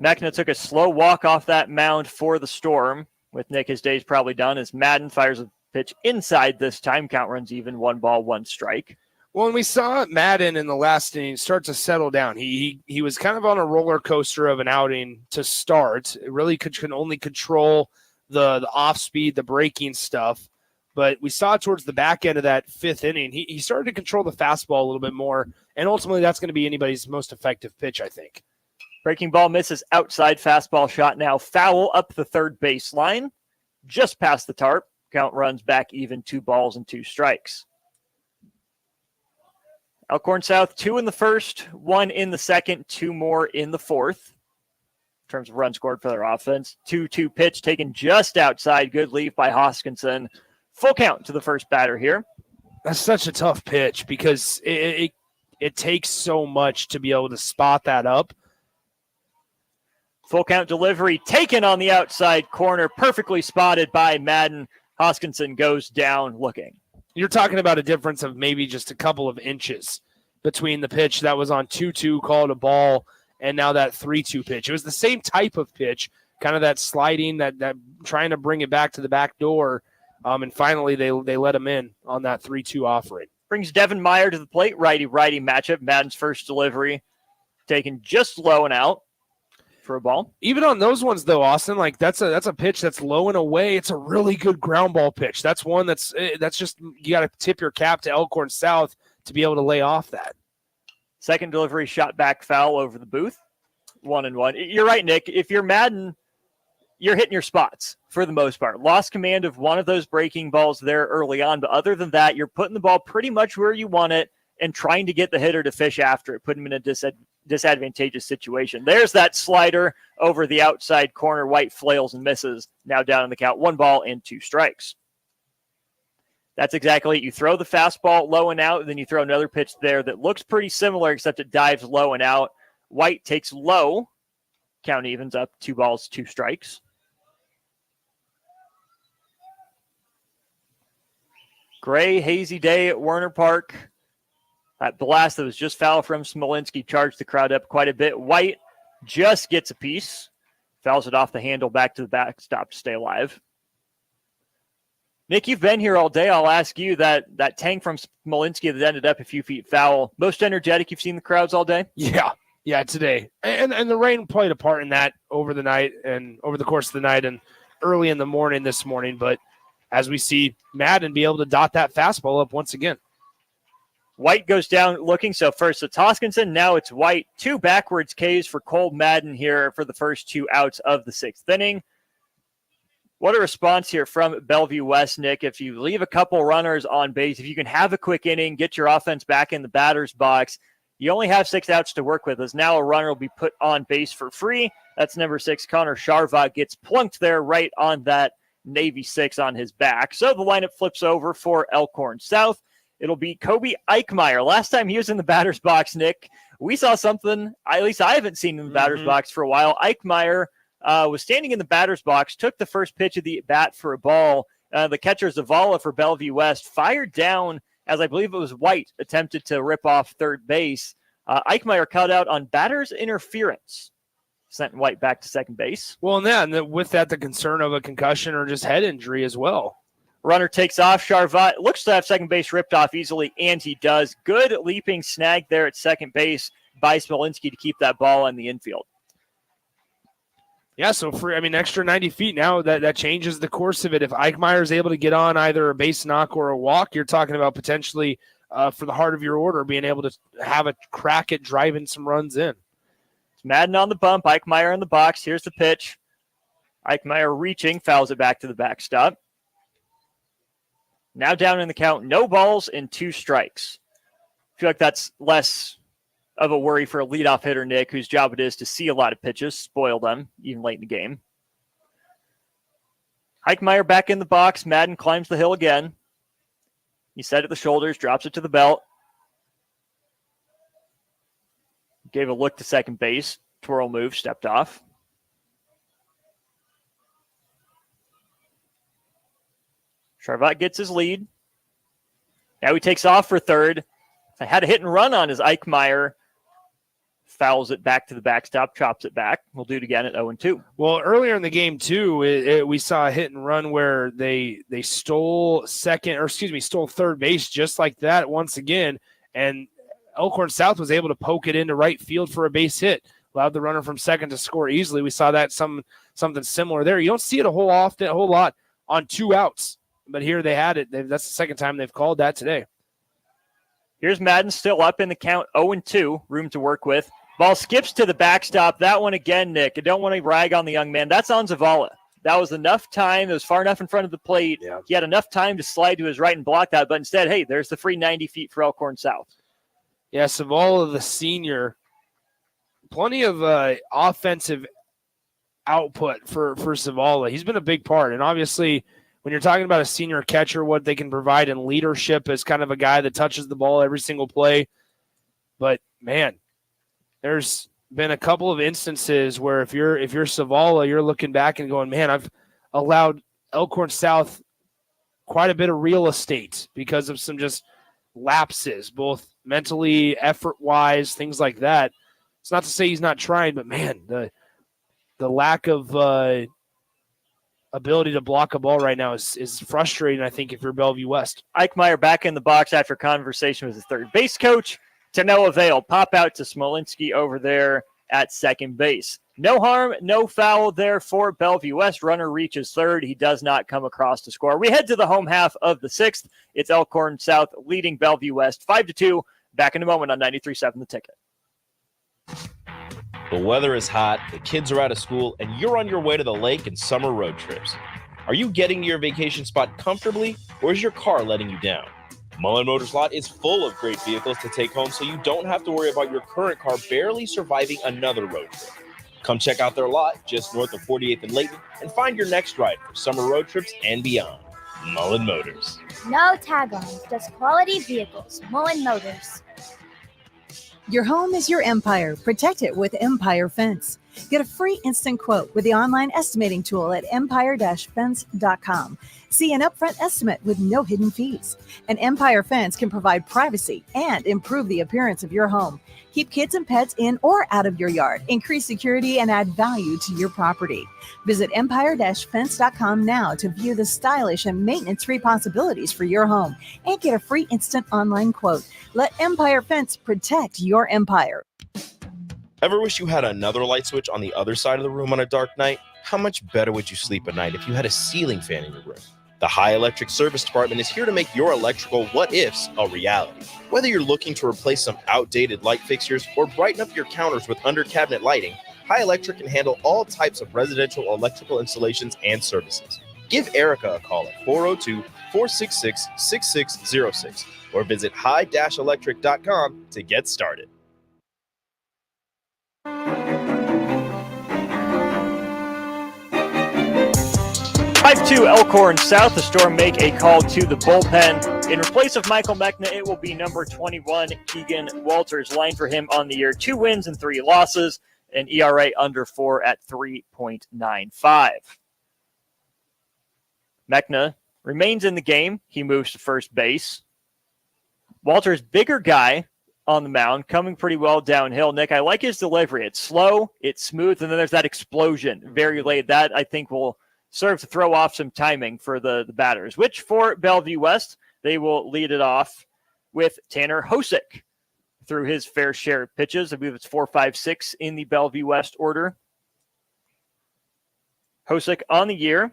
Mechna took a slow walk off that mound for the Storm. With Nick, his day's probably done as Madden fires a pitch inside this time. Count runs even, 1 ball, 1 strike. Well, when we saw Madden in the last inning start to settle down, he was kind of on a roller coaster of an outing to start. It really can only control the off speed, the breaking stuff. But we saw towards the back end of that 5th inning, he started to control the fastball a little bit more. And ultimately, that's going to be anybody's most effective pitch, I think. Breaking ball misses outside, fastball shot now foul up the third baseline, just past the tarp. Count runs back even, 2 balls and 2 strikes. Elkhorn South, 2 in the first, 1 in the second, 2 more in the fourth. In terms of runs scored for their offense, 2-2 pitch taken just outside. Good lead by Hoskinson. Full count to the first batter here. That's such a tough pitch because it takes so much to be able to spot that up. Full count delivery taken on the outside corner, perfectly spotted by Madden. Hoskinson goes down looking. You're talking about a difference of maybe just a couple of inches between the pitch that was on 2-2, called a ball, and now that 3-2 pitch. It was the same type of pitch, kind of that sliding, that trying to bring it back to the back door, and finally they let him in on that 3-2 offering. Brings Devin Meyer to the plate, righty-righty matchup. Madden's first delivery taken just low and out for a ball. Even on those ones, though, Austin, like that's a pitch that's low and away. It's a really good ground ball pitch. That's one that's just, you got to tip your cap to Elkhorn South to be able to lay off that. Second delivery shot back foul over the booth. 1-1. You're right, Nick. If you're Madden, you're hitting your spots for the most part. Lost command of one of those breaking balls there early on, but other than that, you're putting the ball pretty much where you want it and trying to get the hitter to fish after it, put him in a disadvantageous situation. There's that slider over the outside corner. White flails and misses. Now down in the count, 1 ball and 2 strikes. That's exactly it. You throw the fastball low and out, and then you throw another pitch there that looks pretty similar, except it dives low and out. White takes low. Count evens up, 2 balls, 2 strikes. Gray, hazy day at Werner Park. That blast that was just foul from Smolinski charged the crowd up quite a bit. White just gets a piece. Fouls it off the handle back to the backstop to stay alive. Nick, you've been here all day. I'll ask you that tank from Smolinski that ended up a few feet foul. Most energetic you've seen the crowds all day? Yeah, today. And the rain played a part in that over the night and over the course of the night and early in the morning this morning. But as we see Madden be able to dot that fastball up once again. White goes down looking. So first it's Hoskinson. Now it's White. 2 backwards Ks for Cole Madden here for the first 2 outs of the 6th inning. What a response here from Bellevue West, Nick. If you leave a couple runners on base, if you can have a quick inning, get your offense back in the batter's box, you only have 6 outs to work with, as now a runner will be put on base for free. That's number 6, Connor Sharva, gets plunked there right on that Navy 6 on his back. So the lineup flips over for Elkhorn South. It'll be Kobe Eichmeyer. Last time he was in the batter's box, Nick, we saw something, at least I haven't seen in the batter's box for a while. Eichmeyer was standing in the batter's box, took the first pitch of the bat for a ball. The catcher, Zavala for Bellevue West, fired down as I believe it was White attempted to rip off third base. Eichmeyer cut out on batter's interference, sent White back to second base. Well, and with that, the concern of a concussion or just head injury as well. Runner takes off. Charvat looks to have second base ripped off easily, and he does. Good leaping snag there at second base by Smolinski to keep that ball in the infield. Yeah, so for extra 90 feet now, that changes the course of it. If Eichmeyer is able to get on either a base knock or a walk, you're talking about potentially for the heart of your order being able to have a crack at driving some runs in. It's Madden on the bump, Eichmeyer in the box. Here's the pitch. Eichmeyer reaching, fouls it back to the backstop. Now down in the count, no balls and 2 strikes. I feel like that's less of a worry for a leadoff hitter, Nick, whose job it is to see a lot of pitches, spoil them, even late in the game. Eichmeyer back in the box. Madden climbs the hill again. He set at the shoulders, drops it to the belt. Gave a look to second base. Twirl move, stepped off. Charvat gets his lead. Now he takes off for third. I had a hit and run on his Eichmeyer. Fouls it back to the backstop, chops it back. We'll do it again at 0-2. Well, earlier in the game, too, we saw a hit and run where they stole third base just like that once again. And Elkhorn South was able to poke it into right field for a base hit. Allowed the runner from second to score easily. We saw that something similar there. You don't see it a whole lot on 2 outs. But here they had it. That's the second time they've called that today. Here's Madden still up in the count, 0-2. Room to work with. Ball skips to the backstop. That one again, Nick. I don't want to rag on the young man. That's on Zavala. That was enough time. It was far enough in front of the plate. Yeah. He had enough time to slide to his right and block that. But instead, hey, there's the free 90 feet for Elkhorn South. Yeah, Zavala, the senior, plenty of offensive output for Zavala. He's been a big part. And obviously, when you're talking about a senior catcher, what they can provide in leadership as kind of a guy that touches the ball every single play. But, man, there's been a couple of instances where if you're Zavala, you're looking back and going, man, I've allowed Elkhorn South quite a bit of real estate because of some just lapses, both mentally, effort-wise, things like that. It's not to say he's not trying, but, man, the lack of ability to block a ball right now is frustrating, I think, if you're Bellevue West. Eichmeyer back in the box after conversation with his third base coach. To no avail. Pop out to Smolinski over there at second base. No harm, no foul there for Bellevue West. Runner reaches third. He does not come across to score. We head to the home half of the 6th. It's Elkhorn South leading Bellevue West 5-2. Back in a moment on 93.7 The Ticket. The weather is hot, the kids are out of school, and you're on your way to the lake and summer road trips. Are you getting to your vacation spot comfortably, or is your car letting you down? Mullen Motors Lot is full of great vehicles to take home so you don't have to worry about your current car barely surviving another road trip. Come check out their lot just north of 48th and Layton and find your next ride for summer road trips and beyond. Mullen Motors. No tag-ons, just quality vehicles. Mullen Motors. Your home is your empire. Protect it with Empire Fence. Get a free instant quote with the online estimating tool at empire-fence.com. See an upfront estimate with no hidden fees. An Empire Fence can provide privacy and improve the appearance of your home. Keep kids and pets in or out of your yard. Increase security and add value to your property. Visit empire-fence.com now to view the stylish and maintenance-free possibilities for your home and get a free instant online quote. Let Empire Fence protect your empire. Ever wish you had another light switch on the other side of the room on a dark night? How much better would you sleep at night if you had a ceiling fan in your room? The High Electric Service Department is here to make your electrical what-ifs a reality. Whether you're looking to replace some outdated light fixtures or brighten up your counters with under-cabinet lighting, High Electric can handle all types of residential electrical installations and services. Give Erica a call at 402-466-6606 or visit high-electric.com to get started. 5-2 Elkhorn South. The Storm make a call to the bullpen. In replace of Michael Mechna, it will be number 21, Keegan Walters. Line for him on the year, 2 wins and 3 losses, an ERA under 4 at 3.95. Mechna remains in the game. He moves to first base. Walters, bigger guy on the mound, coming pretty well downhill. Nick, I like his delivery. It's slow, it's smooth, and then there's that explosion very late. That, I think, will serve to throw off some timing for the batters, which for Bellevue West, they will lead it off with Tanner Hosick through his fair share of pitches. I believe it's 4, 5, 6 in the Bellevue West order. Hosick on the year,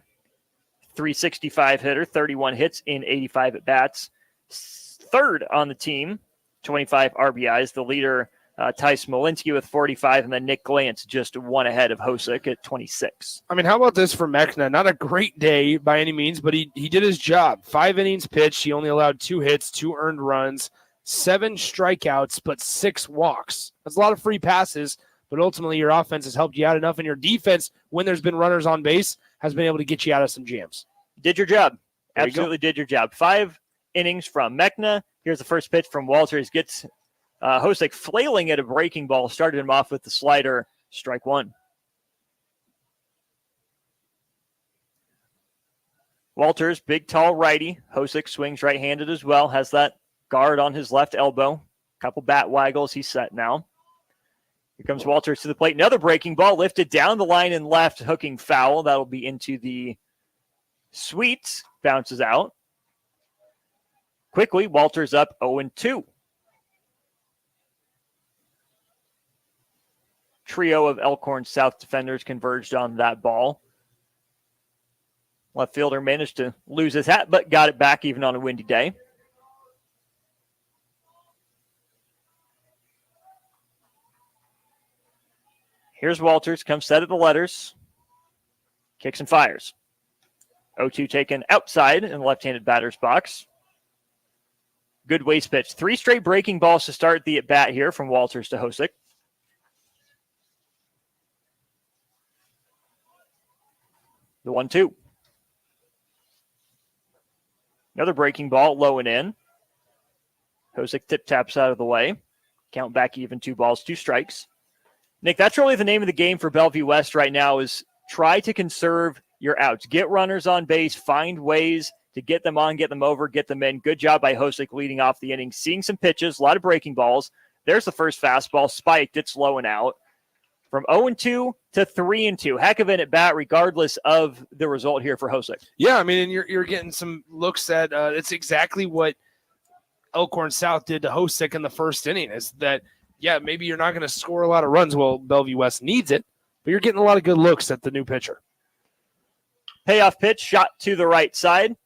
365 hitter, 31 hits in 85 at-bats. Third on the team, 25 RBIs. The leader, Ty Smolinski with 45, and then Nick Glantz just one ahead of Hosick at 26. I mean, how about this for Mechna? Not a great day by any means, but he did his job. 5 innings pitched. He only allowed 2 hits, 2 earned runs, 7 strikeouts, but 6 walks. That's a lot of free passes, but ultimately your offense has helped you out enough, and your defense, when there's been runners on base, has been able to get you out of some jams. Did your job. Absolutely did your job. 5 innings from Mechna. Here's the first pitch from Walters. Gets Hosick flailing at a breaking ball. Started him off with the slider. Strike 1. Walters, big, tall righty. Hosick swings right-handed as well. Has that guard on his left elbow. Couple bat waggles. He's set now. Here comes Walters to the plate. Another breaking ball lifted down the line and left, hooking foul. That'll be into the suite. Bounces out. Quickly, Walters up 0-2. Trio of Elkhorn South defenders converged on that ball. Left fielder managed to lose his hat, but got it back even on a windy day. Here's Walters, comes set of the letters. Kicks and fires. 0-2 taken outside in the left-handed batter's box. Good waste pitch. 3 straight breaking balls to start the at-bat here from Walters to Hosick. The 1-2. Another breaking ball, low and in. Hosick tip-taps out of the way. Count back even, 2 balls, 2 strikes. Nick, that's really the name of the game for Bellevue West right now, is try to conserve your outs. Get runners on base, find ways to get them on, get them over, get them in. Good job by Hosick leading off the inning. Seeing some pitches, a lot of breaking balls. There's the first fastball, spiked. It's low and out. From 0-2 to 3-2. Heck of an at-bat regardless of the result here for Hosick. Yeah, I mean, and you're getting some looks at it's exactly what Elkhorn South did to Hosick in the first inning, is that, yeah, maybe you're not going to score a lot of runs. Well, Bellevue West needs it, but you're getting a lot of good looks at the new pitcher. Payoff pitch, shot to the right side.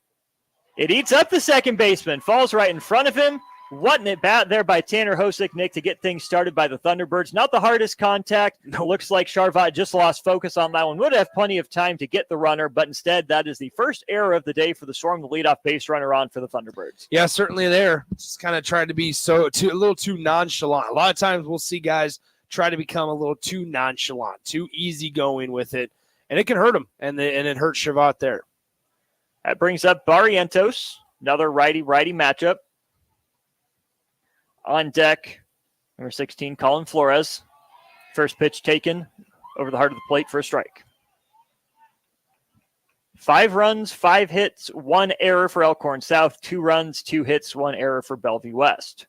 It eats up the second baseman, falls right in front of him. What an at-bat there by Tanner Hosick, Nick, to get things started by the Thunderbirds. Not the hardest contact. It looks like Charvat just lost focus on that one. Would have plenty of time to get the runner, but instead that is the first error of the day for the Storm, the leadoff base runner on for the Thunderbirds. Yeah, certainly there. Just kind of trying to be a little too nonchalant. A lot of times we'll see guys try to become a little too nonchalant, too easygoing with it, and it can hurt them, and it hurts Charvat there. That brings up Barrientos, another righty-righty matchup. On deck, number 16, Colin Flores. First pitch taken over the heart of the plate for a strike. 5 runs, 5 hits, 1 error for Elkhorn South. 2 runs, 2 hits, 1 error for Bellevue West.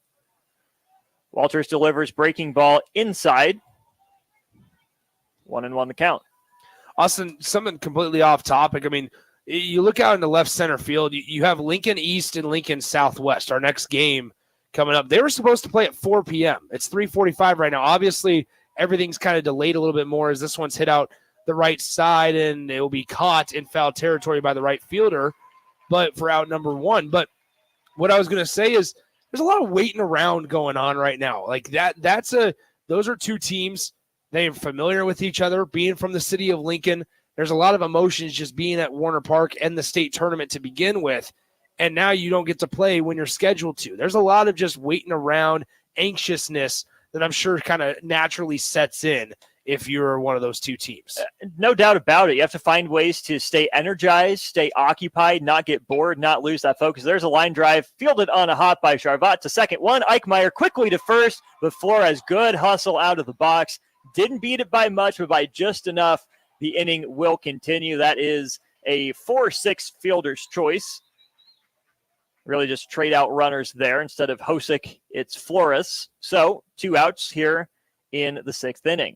Walters delivers breaking ball inside. 1-1 the count. Austin, something completely off topic. I mean, you look out in the left center field, you have Lincoln East and Lincoln Southwest, our next game coming up. They were supposed to play at 4 p.m. It's 3:45 right now. Obviously, everything's kind of delayed a little bit more as this one's hit out the right side, and it will be caught in foul territory by the right fielder, but for out number 1. But what I was going to say is there's a lot of waiting around going on right now. Like those are 2 teams. They're familiar with each other, being from the city of Lincoln. There's a lot of emotions just being at Warner Park and the state tournament to begin with. And now you don't get to play when you're scheduled to. There's a lot of just waiting around, anxiousness that I'm sure kind of naturally sets in if you're one of those 2 teams. No doubt about it. You have to find ways to stay energized, stay occupied, not get bored, not lose that focus. There's a line drive fielded on a hop by Charvat to second. 1, Eichmeyer quickly to first, but Flores, good hustle out of the box. Didn't beat it by much, but by just enough. The inning will continue. That is a 4-6 fielder's choice. Really just trade out runners there. Instead of Hosick, it's Flores. So 2 outs here in the 6th inning.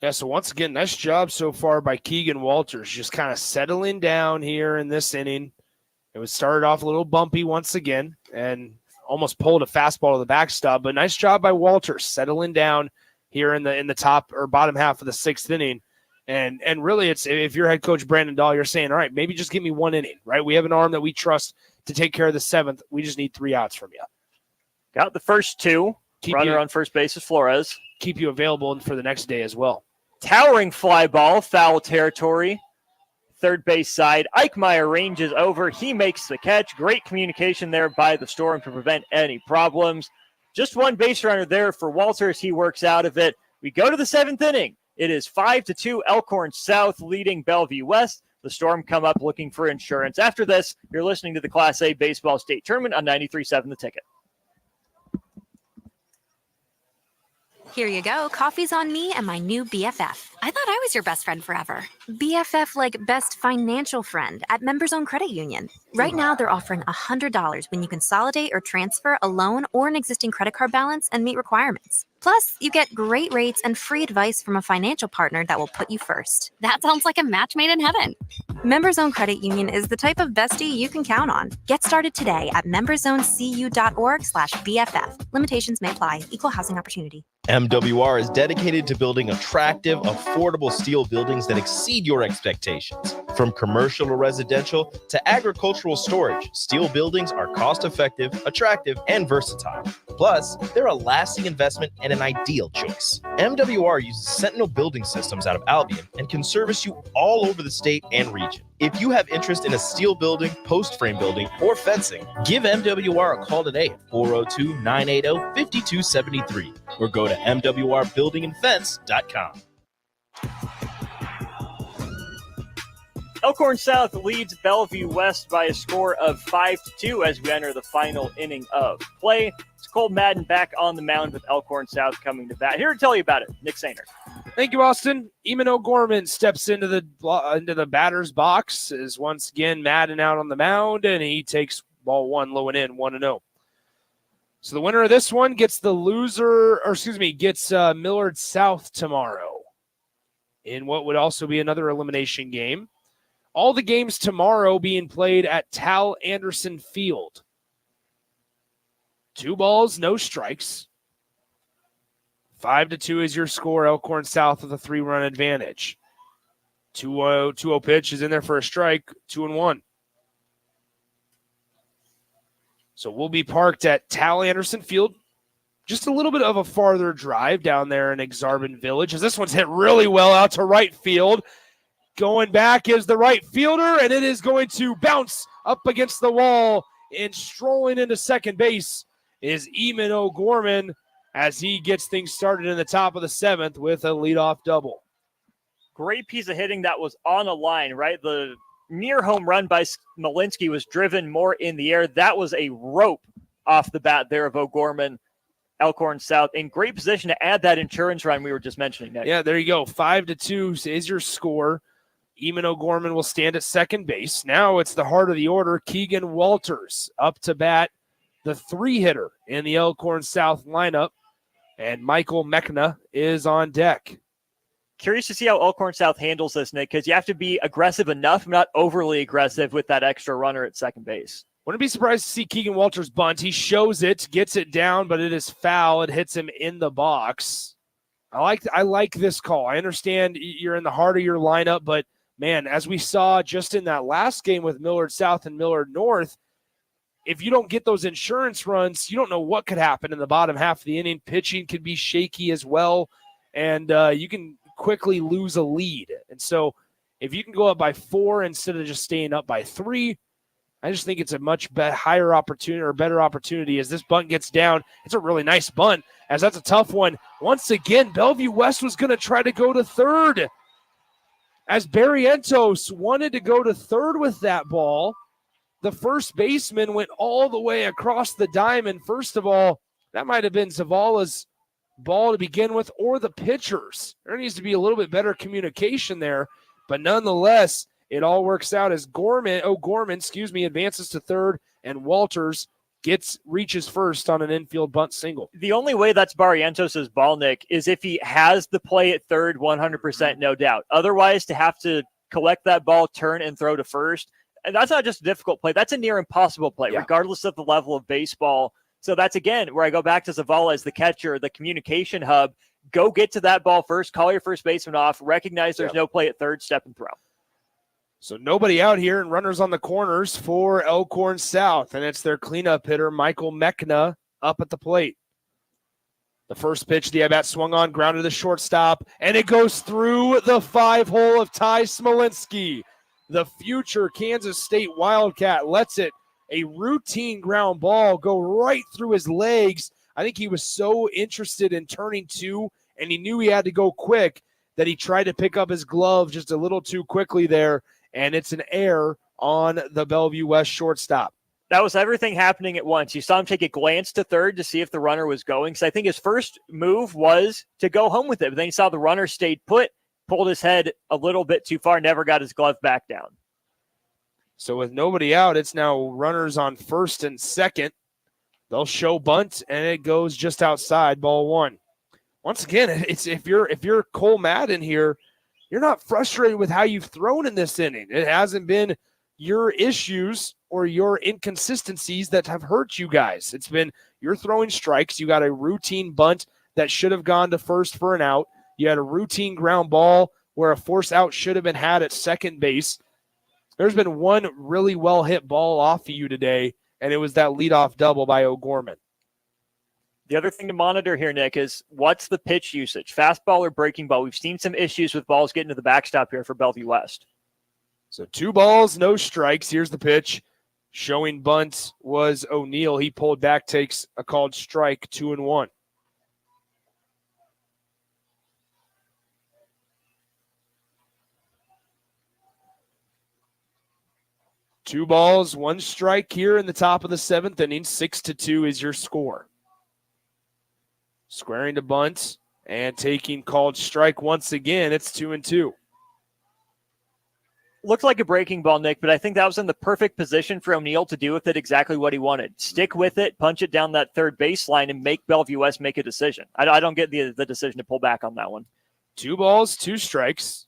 Yeah, so once again, nice job so far by Keegan Walters, just kind of settling down here in this inning It was started off a little bumpy once again and almost pulled a fastball to the backstop, but nice job by Walters settling down here in the top or bottom half of the 6th inning. And really, it's if you're head coach Brandon Dahl, you're saying, all right, maybe just give me 1 inning, right? We have an arm that we trust to take care of the 7th. We just need 3 outs from you. Got the first 2. Runner on first base is Flores. Keep you available for the next day as well. Towering fly ball, foul territory. Third base side, Eichmeyer ranges over. He makes the catch. Great communication there by the Storm to prevent any problems. Just 1 base runner there for Walters. He works out of it. We go to the 7th inning. It is 5-2 Elkhorn South leading Bellevue West. The Storm come up looking for insurance. After this, you're listening to the Class A Baseball State Tournament on 93.7 The Ticket. Here you go. Coffee's on me and my new BFF. I thought I was your best friend forever. BFF like best financial friend at Members Own Credit Union. Right now, they're offering $100 when you consolidate or transfer a loan or an existing credit card balance and meet requirements. Plus, you get great rates and free advice from a financial partner that will put you first. That sounds like a match made in heaven. Members Own Credit Union is the type of bestie you can count on. Get started today at memberzonecu.org/BFF. Limitations may apply. Equal housing opportunity. MWR is dedicated to building attractive, affordable steel buildings that exceed your expectations. From commercial or residential to agricultural storage, steel buildings are cost-effective, attractive, and versatile. Plus, they're a lasting investment and an ideal choice. MWR uses Sentinel Building Systems out of Albion and can service you all over the state and region. If you have interest in a steel building, post frame building, or fencing, give MWR a call today at 402-980-5273 or go to mwrbuildingandfence.com. Elkhorn South leads Bellevue West by a score of 5-2 as we enter the final inning of play. It's Cole Madden back on the mound with Elkhorn South coming to bat. Here to tell you about it, Nick Sainer. Thank you, Austin. Eamon O'Gorman steps into the batter's box. Is once again Madden out on the mound, and he takes ball 1 low and in, 1-0. So the winner of this one gets gets Millard South tomorrow in what would also be another elimination game. All the games tomorrow being played at Tal Anderson Field. 2 balls, no strikes. 5-2 is your score. Elkhorn South with a 3-run advantage. 2-0 pitch is in there for a strike. 2-1. So we'll be parked at Tal Anderson Field. Just a little bit of a farther drive down there in Exarban Village, as this one's hit really well out to right field. Going back is the right fielder, and it is going to bounce up against the wall. And strolling into second base is Eamon O'Gorman as he gets things started in the top of the 7th with a leadoff double. Great piece of hitting that was on a line, right? The near home run by Malinsky was driven more in the air. That was a rope off the bat there of O'Gorman. Elkhorn South in great position to add that insurance run we were just mentioning, Nick. Yeah, there you go. 5-2 is your score. Eamon O'Gorman will stand at second base. Now it's the heart of the order. Keegan Walters up to bat, the 3-hitter in the Elkhorn South lineup. And Michael Mechna is on deck. Curious to see how Elkhorn South handles this, Nick, because you have to be aggressive enough, not overly aggressive with that extra runner at second base. Wouldn't be surprised to see Keegan Walters bunt. He shows it, gets it down, but it is foul. It hits him in the box. I like this call. I understand you're in the heart of your lineup, but man, as we saw just in that last game with Millard South and Millard North, if you don't get those insurance runs, you don't know what could happen in the bottom half of the inning. Pitching could be shaky as well, and you can quickly lose a lead. And so if you can go up by 4 instead of just staying up by 3, I just think it's a much higher opportunity or better opportunity as this bunt gets down. It's a really nice bunt, as that's a tough one. Once again, Bellevue West was going to try to go to third, as Barrientos wanted to go to third with that ball. The first baseman went all the way across the diamond. First of all, that might have been Zavala's ball to begin with, or the pitcher's. There needs to be a little bit better communication there, but nonetheless, it all works out as O'Gorman advances to third, and Walters reaches first on an infield bunt single. The only way that's Barrientos' ball, Nick, is if he has the play at third 100%, no doubt. Otherwise, to have to collect that ball, turn, and throw to first, And that's not just a difficult play. That's a near impossible play, Yeah. regardless of the level of baseball. So that's, again, where I go back to Zavala as the catcher, the communication hub. Go get to that ball first, call your first baseman off, recognize there's no play at third, step and throw. So nobody out here and runners on the corners for Elkhorn South, and it's their cleanup hitter, Michael Mechna, up at the plate. The first pitch, the at-bat swung on, grounded to the shortstop, and it goes through the 5-hole of Ty Smolinski. The future Kansas State Wildcat lets it, a routine ground ball, go right through his legs. I think he was so interested in turning two, and he knew he had to go quick, that he tried to pick up his glove just a little too quickly there, and it's an error on the Bellevue West shortstop. That was everything happening at once. You saw him take a glance to third to see if the runner was going. So I think his first move was to go home with it. But then he saw the runner stayed put, pulled his head a little bit too far, never got his glove back down. So with nobody out, it's now runners on first and second. They'll show bunt, and it goes just outside, ball one. Once again, it's if you're Cole Madden here, you're not frustrated with how you've thrown in this inning. It hasn't been your issues or your inconsistencies that have hurt you guys. It's been you're throwing strikes. You got a routine bunt that should have gone to first for an out. You had a routine ground ball where a force out should have been had at second base. There's been one really well-hit ball off of you today, and it was that leadoff double by O'Gorman. The other thing to monitor here, Nick, is what's the pitch usage? Fastball or breaking ball? We've seen some issues with balls getting to the backstop here for Bellevue West. So 2 balls, no strikes. Here's the pitch. Showing bunt was O'Neill. He pulled back, takes a called strike, 2-1. Two balls, 1 strike here in the top of the 7th inning. 6-2 is your score. Squaring to bunt and taking called strike once again. It's 2-2. Looked like a breaking ball, Nick, but I think that was in the perfect position for O'Neill to do with it exactly what he wanted. Stick with it, punch it down that third baseline, and make Bellevue West make a decision. I don't get the decision to pull back on that one. 2 balls, 2 strikes.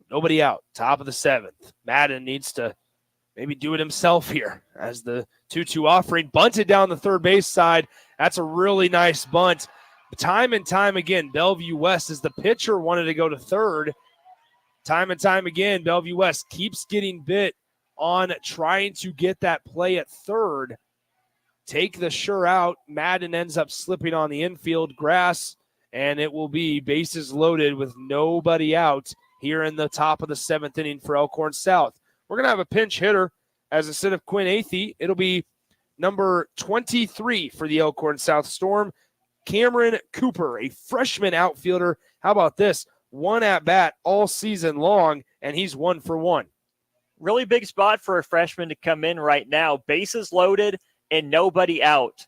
Nobody out. Top of the 7th. Madden needs to maybe do it himself here as the 2-2 offering. Bunted down the third base side. That's a really nice bunt. Time and time again, Bellevue West, as the pitcher wanted to go to third, time and time again, Bellevue West keeps getting bit on trying to get that play at third. Take the sure out. Madden ends up slipping on the infield grass, and it will be bases loaded with nobody out here in the top of the 7th inning for Elkhorn South. We're going to have a pinch hitter as instead of Quinn Athey, it'll be number 23 for the Elkhorn South Storm, Cameron Cooper, a freshman outfielder. How about this? 1 at-bat all season long, and he's 1 for 1. Really big spot for a freshman to come in right now. Bases loaded and nobody out.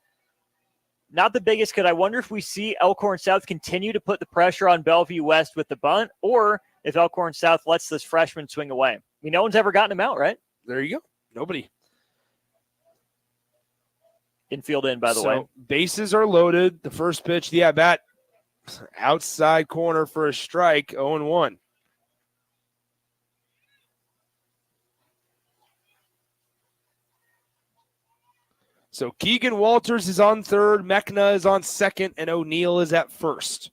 Not the biggest cut. I wonder if we see Elkhorn South continue to put the pressure on Bellevue West with the bunt, or if Elkhorn South lets this freshman swing away. I mean, no one's ever gotten him out, right? There you go. Nobody. Infield in, by the way. Bases are loaded. The first pitch, the at-bat, outside corner for a strike, 0-1. So Keegan Walters is on third, Mechna is on second, and O'Neill is at first.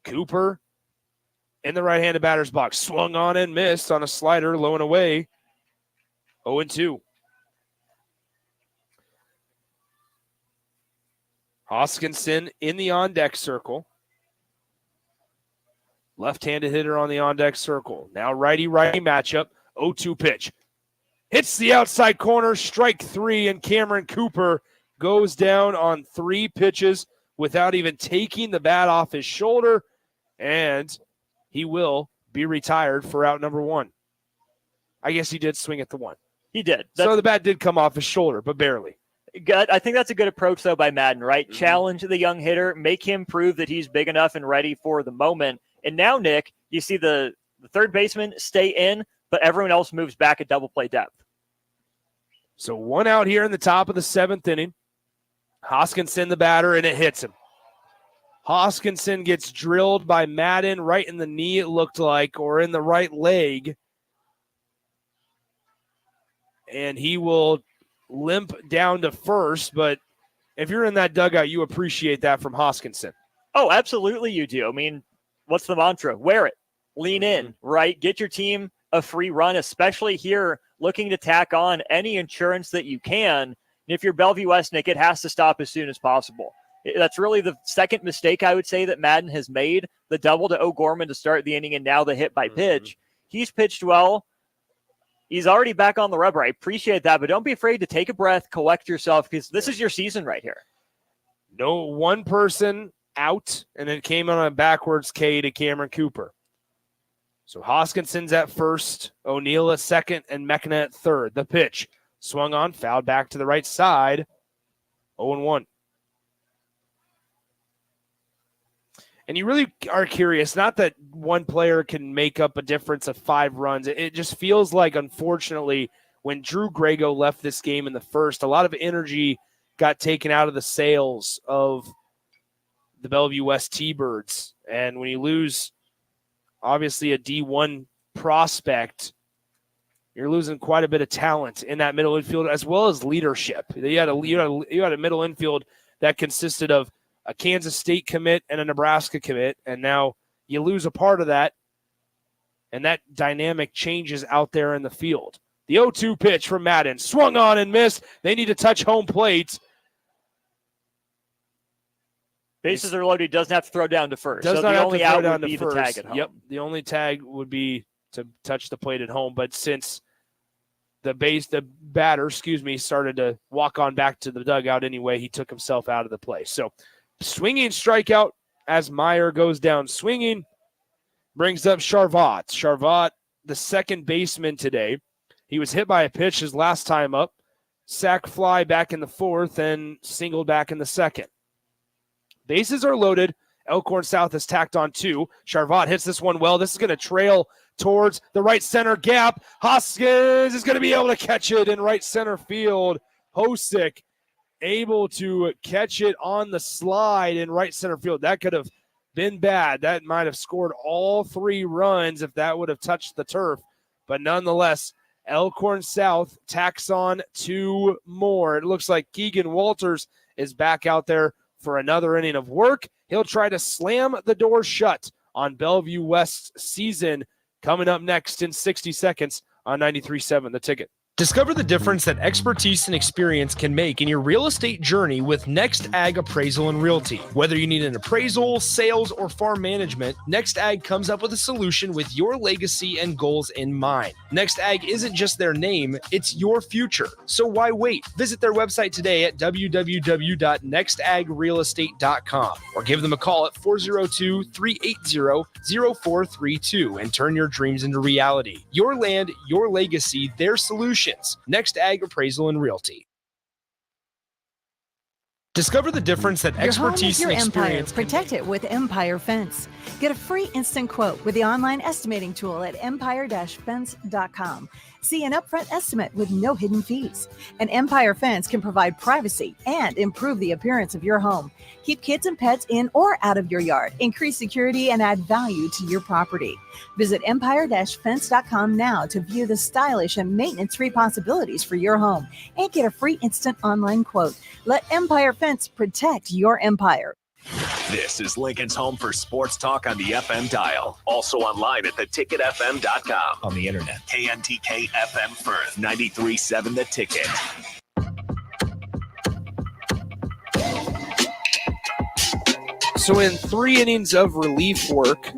Cooper in the right-handed batter's box. Swung on and missed on a slider, low and away. 0-2. Hoskinson in the on-deck circle. Left-handed hitter on the on-deck circle. Now righty-righty matchup. 0-2 pitch. Hits the outside corner, strike 3, and Cameron Cooper goes down on 3 pitches without even taking the bat off his shoulder, and he will be retired for out number 1. I guess he did swing at the 1. He did. So the bat did come off his shoulder, but barely. Good. I think that's a good approach, though, by Madden, right? Mm-hmm. Challenge the young hitter, make him prove that he's big enough and ready for the moment. And now, Nick, you see the third baseman stay in, but everyone else moves back at double play depth. So 1 out here in the top of the 7th inning. Hoskinson, the batter, and it hits him. Hoskinson gets drilled by Madden right in the knee, it looked like, or in the right leg. and he will limp down to first. But if you're in that dugout, you appreciate that from Hoskinson. Oh, absolutely you do. I mean, what's the mantra? Wear it. Lean in, right? Get your team a free run, especially here looking to tack on any insurance that you can. And if you're Bellevue West, Nick, it has to stop as soon as possible. That's really the second mistake I would say that Madden has made, the double to O'Gorman to start the inning and now the hit by pitch. He's pitched well. He's already back on the rubber. I appreciate that, but don't be afraid to take a breath, collect yourself, because this is your season right here. No one person out, and it came on a backwards K to Cameron Cooper. So Hoskinson's at first, O'Neill at second, and Mekina at third. The pitch swung on, fouled back to the right side, 0-1. And you really are curious, not that one player can make up a difference of 5 runs. It just feels like, unfortunately, when Drew Grego left this game in the first, a lot of energy got taken out of the sails of the Bellevue West T-Birds. And when you lose, obviously, a D1 prospect, you're losing quite a bit of talent in that middle infield as well as leadership. You had a middle infield that consisted of a Kansas State commit and a Nebraska commit, and now you lose a part of that, and that dynamic changes out there in the field. The 0-2 pitch from Madden, swung on and missed. They need to touch home plate. Bases are loaded. He doesn't have to throw down to first. Does so not the have only to throw out down would to be first. the tag at home. Yep, the only tag would be to touch the plate at home, but since the batter, started to walk on back to the dugout anyway, he took himself out of the play. So swinging strikeout as Meyer goes down swinging, brings up Charvat. Charvat, the second baseman today. He was hit by a pitch his last time up, sac fly back in the fourth, and singled back in the second. Bases are loaded. Elkhorn South has tacked on 2. Charvat hits this one well. This is going to trail towards the right center gap. Hoskins is going to be able to catch it in right center field. Hosick able to catch it on the slide in right center field. That could have been bad. That might have scored all 3 runs if that would have touched the turf. But nonetheless, Elkhorn South tacks on 2 more. It looks like Keegan Walters is back out there for another inning of work. He'll try to slam the door shut on Bellevue West's season coming up next in 60 seconds on 93.7 The Ticket. Discover the difference that expertise and experience can make in your real estate journey with Next Ag Appraisal and Realty. Whether you need an appraisal, sales, or farm management, Next Ag comes up with a solution with your legacy and goals in mind. Next Ag isn't just their name, it's your future. So why wait? Visit their website today at www.nextagrealestate.com or give them a call at 402-380-0432 and turn your dreams into reality. Your land, your legacy, their solution. Next Ag Appraisal and Realty. Discover the difference that expertise and experience can make. Protect it with Empire Fence. Get a free instant quote with the online estimating tool at empire-fence.com. See an upfront estimate with no hidden fees. An Empire Fence can provide privacy and improve the appearance of your home. Keep kids and pets in or out of your yard. Increase security and add value to your property. Visit empire-fence.com now to view the stylish and maintenance-free possibilities for your home and get a free instant online quote. Let Empire Fence protect your empire. This is Lincoln's home for sports talk on the FM dial. Also online at theticketfm.com. On the internet. KNTK FM Firth, 93.7 The Ticket. So in 3 innings of relief work,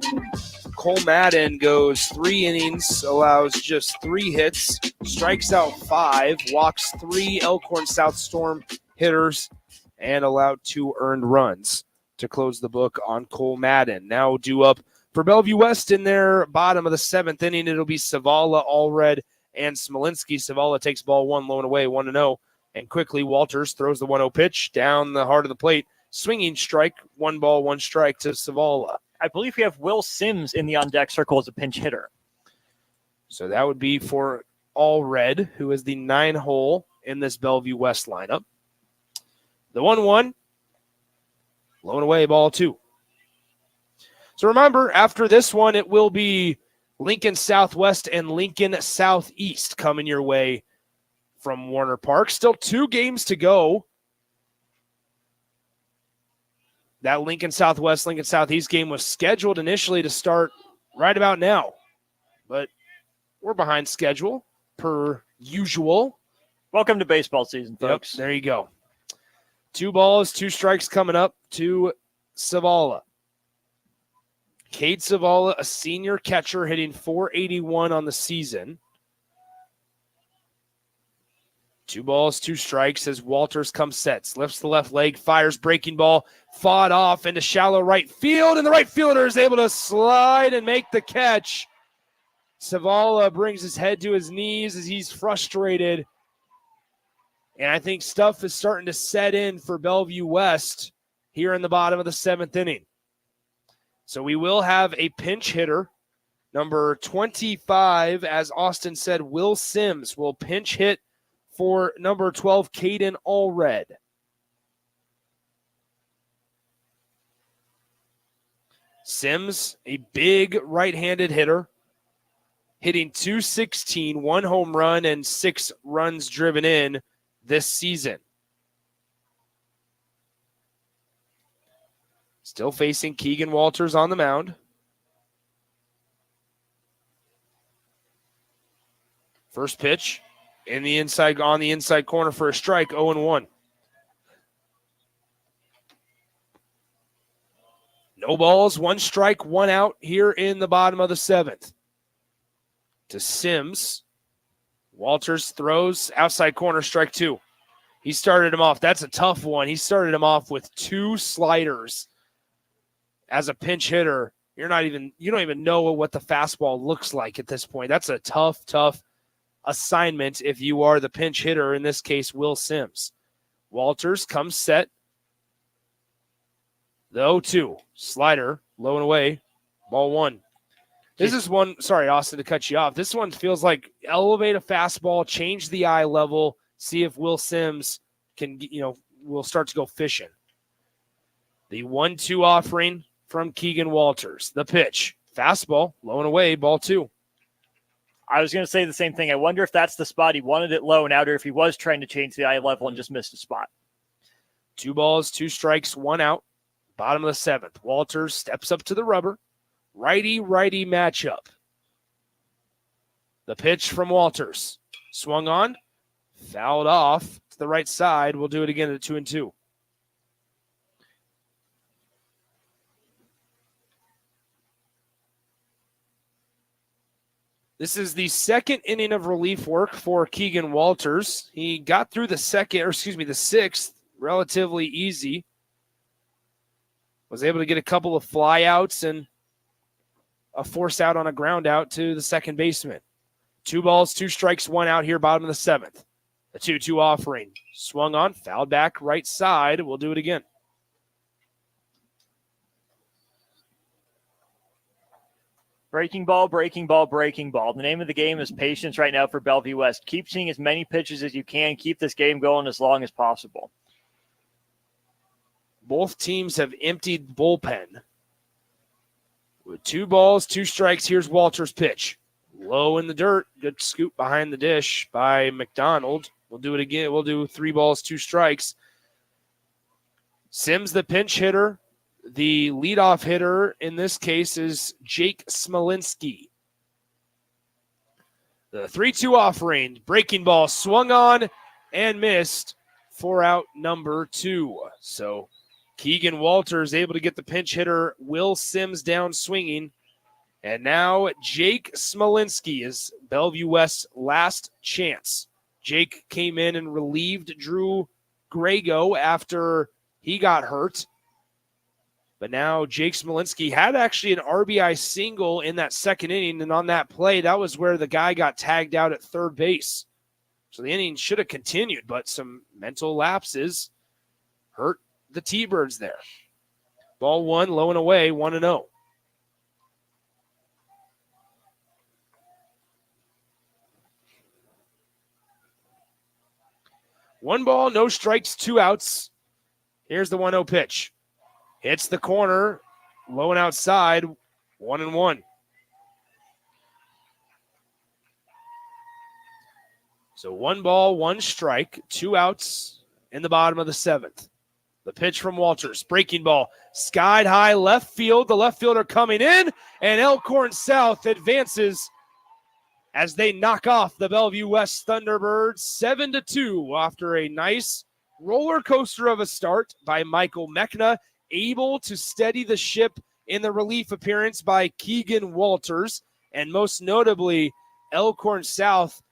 Cole Madden goes 3 innings, allows just 3 hits, strikes out 5, walks 3 Elkhorn South Storm hitters, and allowed 2 earned runs to close the book on Cole Madden. Now due up for Bellevue West in their bottom of the 7th inning. It'll be Savala, Allred, and Smolinski. Savala takes ball 1, low and away, 1-0. And quickly, Walters throws the 1-0 pitch down the heart of the plate. Swinging strike, 1 ball, 1 strike to Savala. I believe we have Will Sims in the on-deck circle as a pinch hitter. So that would be for Allred, who is the 9-hole in this Bellevue West lineup. The 1-1. Low and away, ball 2. So remember, after this one, it will be Lincoln Southwest and Lincoln Southeast coming your way from Warner Park. Still 2 games to go. That Lincoln Southwest, Lincoln Southeast game was scheduled initially to start right about now. But we're behind schedule, per usual. Welcome to baseball season, folks. Yep, there you go. 2 balls, 2 strikes coming up to Savala. Cade Savala, a senior catcher, hitting .481 on the season. 2 balls, 2 strikes as Walters comes sets. Lifts the left leg, fires breaking ball, fought off into shallow right field, and the right fielder is able to slide and make the catch. Savala brings his head to his knees as he's frustrated. And I think stuff is starting to set in for Bellevue West here in the bottom of the 7th inning. So we will have a pinch hitter. Number 25, as Austin said, Will Sims will pinch hit for number 12, Caden Allred. Sims, a big right-handed hitter, hitting .216, 1 home run and 6 runs driven in this season. Still facing Keegan Walters on the mound. First pitch on the inside corner for a strike, 0-1. No balls, 1 strike, 1 out here in the bottom of the 7th. To Sims. Walters throws outside corner, strike 2. He started him off. That's a tough one. He started him off with 2 sliders. As a pinch hitter, you don't even know what the fastball looks like at this point. That's a tough assignment if you are the pinch hitter, in this case, Will Sims. Walters comes set. The 0-2. Slider, low and away. Ball 1. This is one, sorry, Austin, to cut you off. This one feels like elevate a fastball, change the eye level, see if Will Sims will start to go fishing. The 1-2 offering from Keegan Walters. The pitch. Fastball, low and away, ball 2. I was going to say the same thing. I wonder if that's the spot he wanted it low and out, or if he was trying to change the eye level and just missed a spot. 2 balls, 2 strikes, 1 out. Bottom of the 7th. Walters steps up to the rubber. Righty-righty matchup. The pitch from Walters. Swung on. Fouled off to the right side. We'll do it again at 2-2. This is the 2nd inning of relief work for Keegan Walters. He got through the 6th relatively easy. Was able to get a couple of flyouts and a force out on a ground out to the second baseman. 2 balls, 2 strikes, 1 out here, bottom of the 7th. The 2-2 offering. Swung on, fouled back right side. We'll do it again. Breaking ball, breaking ball, breaking ball. The name of the game is patience right now for Bellevue West. Keep seeing as many pitches as you can. Keep this game going as long as possible. Both teams have emptied the bullpen. With 2 balls, 2 strikes, here's Walters' pitch. Low in the dirt. Good scoop behind the dish by McDonald. We'll do it again. We'll do 3 balls, 2 strikes. Sims, the pinch hitter. The leadoff hitter in this case is Jake Smolinski. The 3-2 offering. Breaking ball swung on and missed for out number 2. So Keegan Walters able to get the pinch hitter Will Sims down swinging. And now Jake Smolinski is Bellevue West's last chance. Jake came in and relieved Drew Grego after he got hurt. But now Jake Smolinski had actually an RBI single in that 2nd inning, and on that play, that was where the guy got tagged out at third base. So the inning should have continued, but some mental lapses hurt the T-Birds there. Ball 1, low and away, 1-0. One ball, no strikes, 2 outs. Here's the 1-0 pitch. Hits the corner, low and outside, 1-1. So 1 ball, 1 strike, 2 outs in the bottom of the 7th. The pitch from Walters, breaking ball, skied high left field. The left fielder coming in, and Elkhorn South advances as they knock off the Bellevue West Thunderbirds 7-2 after a nice roller coaster of a start by Michael Mechna, able to steady the ship in the relief appearance by Keegan Walters, and most notably, Elkhorn South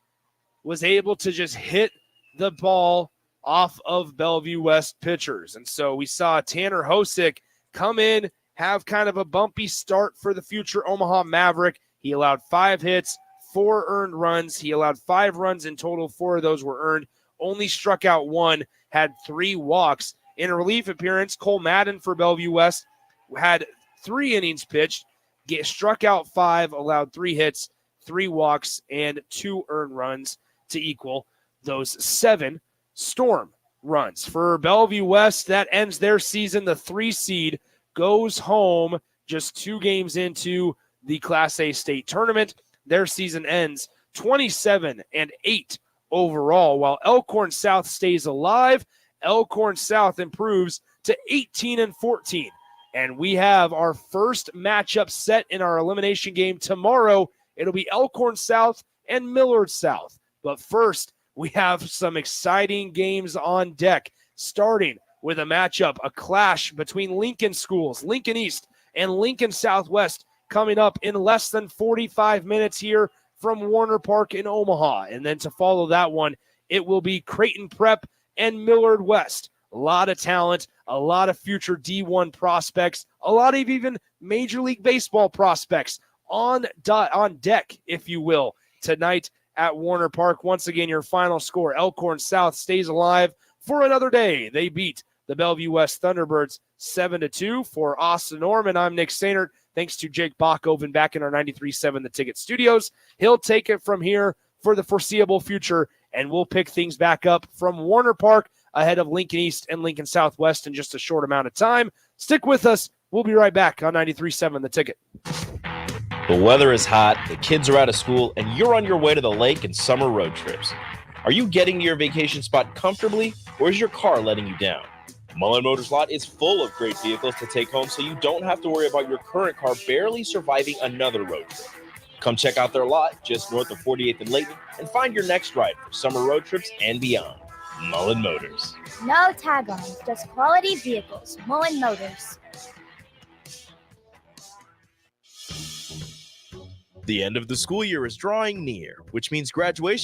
was able to just hit the ball off of Bellevue West pitchers. And so we saw Tanner Hosick come in, have kind of a bumpy start for the future Omaha Maverick. He allowed 5 hits, 4 earned runs. He allowed 5 runs in total. 4 of those were earned. Only struck out 1, had 3 walks. In a relief appearance, Cole Madden for Bellevue West had 3 innings pitched, struck out 5, allowed 3 hits, 3 walks, and 2 earned runs to equal those 7 Storm runs. For Bellevue West, that ends their season. The 3 seed goes home just 2 games into the Class A state tournament. Their season ends 27-8 overall, while Elkhorn South stays alive. Elkhorn South improves to 18-14. And we have our first matchup set in our elimination game tomorrow. It'll be Elkhorn South and Millard South. But first, we have some exciting games on deck, starting with a matchup, a clash between Lincoln schools, Lincoln East and Lincoln Southwest, coming up in less than 45 minutes here from Warner Park in Omaha. And then to follow that one, it will be Creighton Prep and Millard West. A lot of talent, a lot of future D1 prospects, a lot of even Major League Baseball prospects on deck, if you will, tonight at Warner Park. Once again, your final score, Elkhorn South stays alive for another day. They beat the Bellevue West Thunderbirds 7-2. For Austin Norman, I'm Nick Sainert. Thanks to Jake Bachhoven back in our 93.7 The Ticket studios. He'll take it from here for the foreseeable future, and we'll pick things back up from Warner Park ahead of Lincoln East and Lincoln Southwest in just a short amount of time. Stick with us. We'll be right back on 93.7 The Ticket. The weather is hot, the kids are out of school, and you're on your way to the lake and summer road trips. Are you getting to your vacation spot comfortably, or is your car letting you down? Mullen Motors Lot is full of great vehicles to take home, so you don't have to worry about your current car barely surviving another road trip. Come check out their lot just north of 48th and Layton and find your next ride for summer road trips and beyond. Mullen Motors. No tag-ons, just quality vehicles. Mullen Motors. The end of the school year is drawing near, which means graduation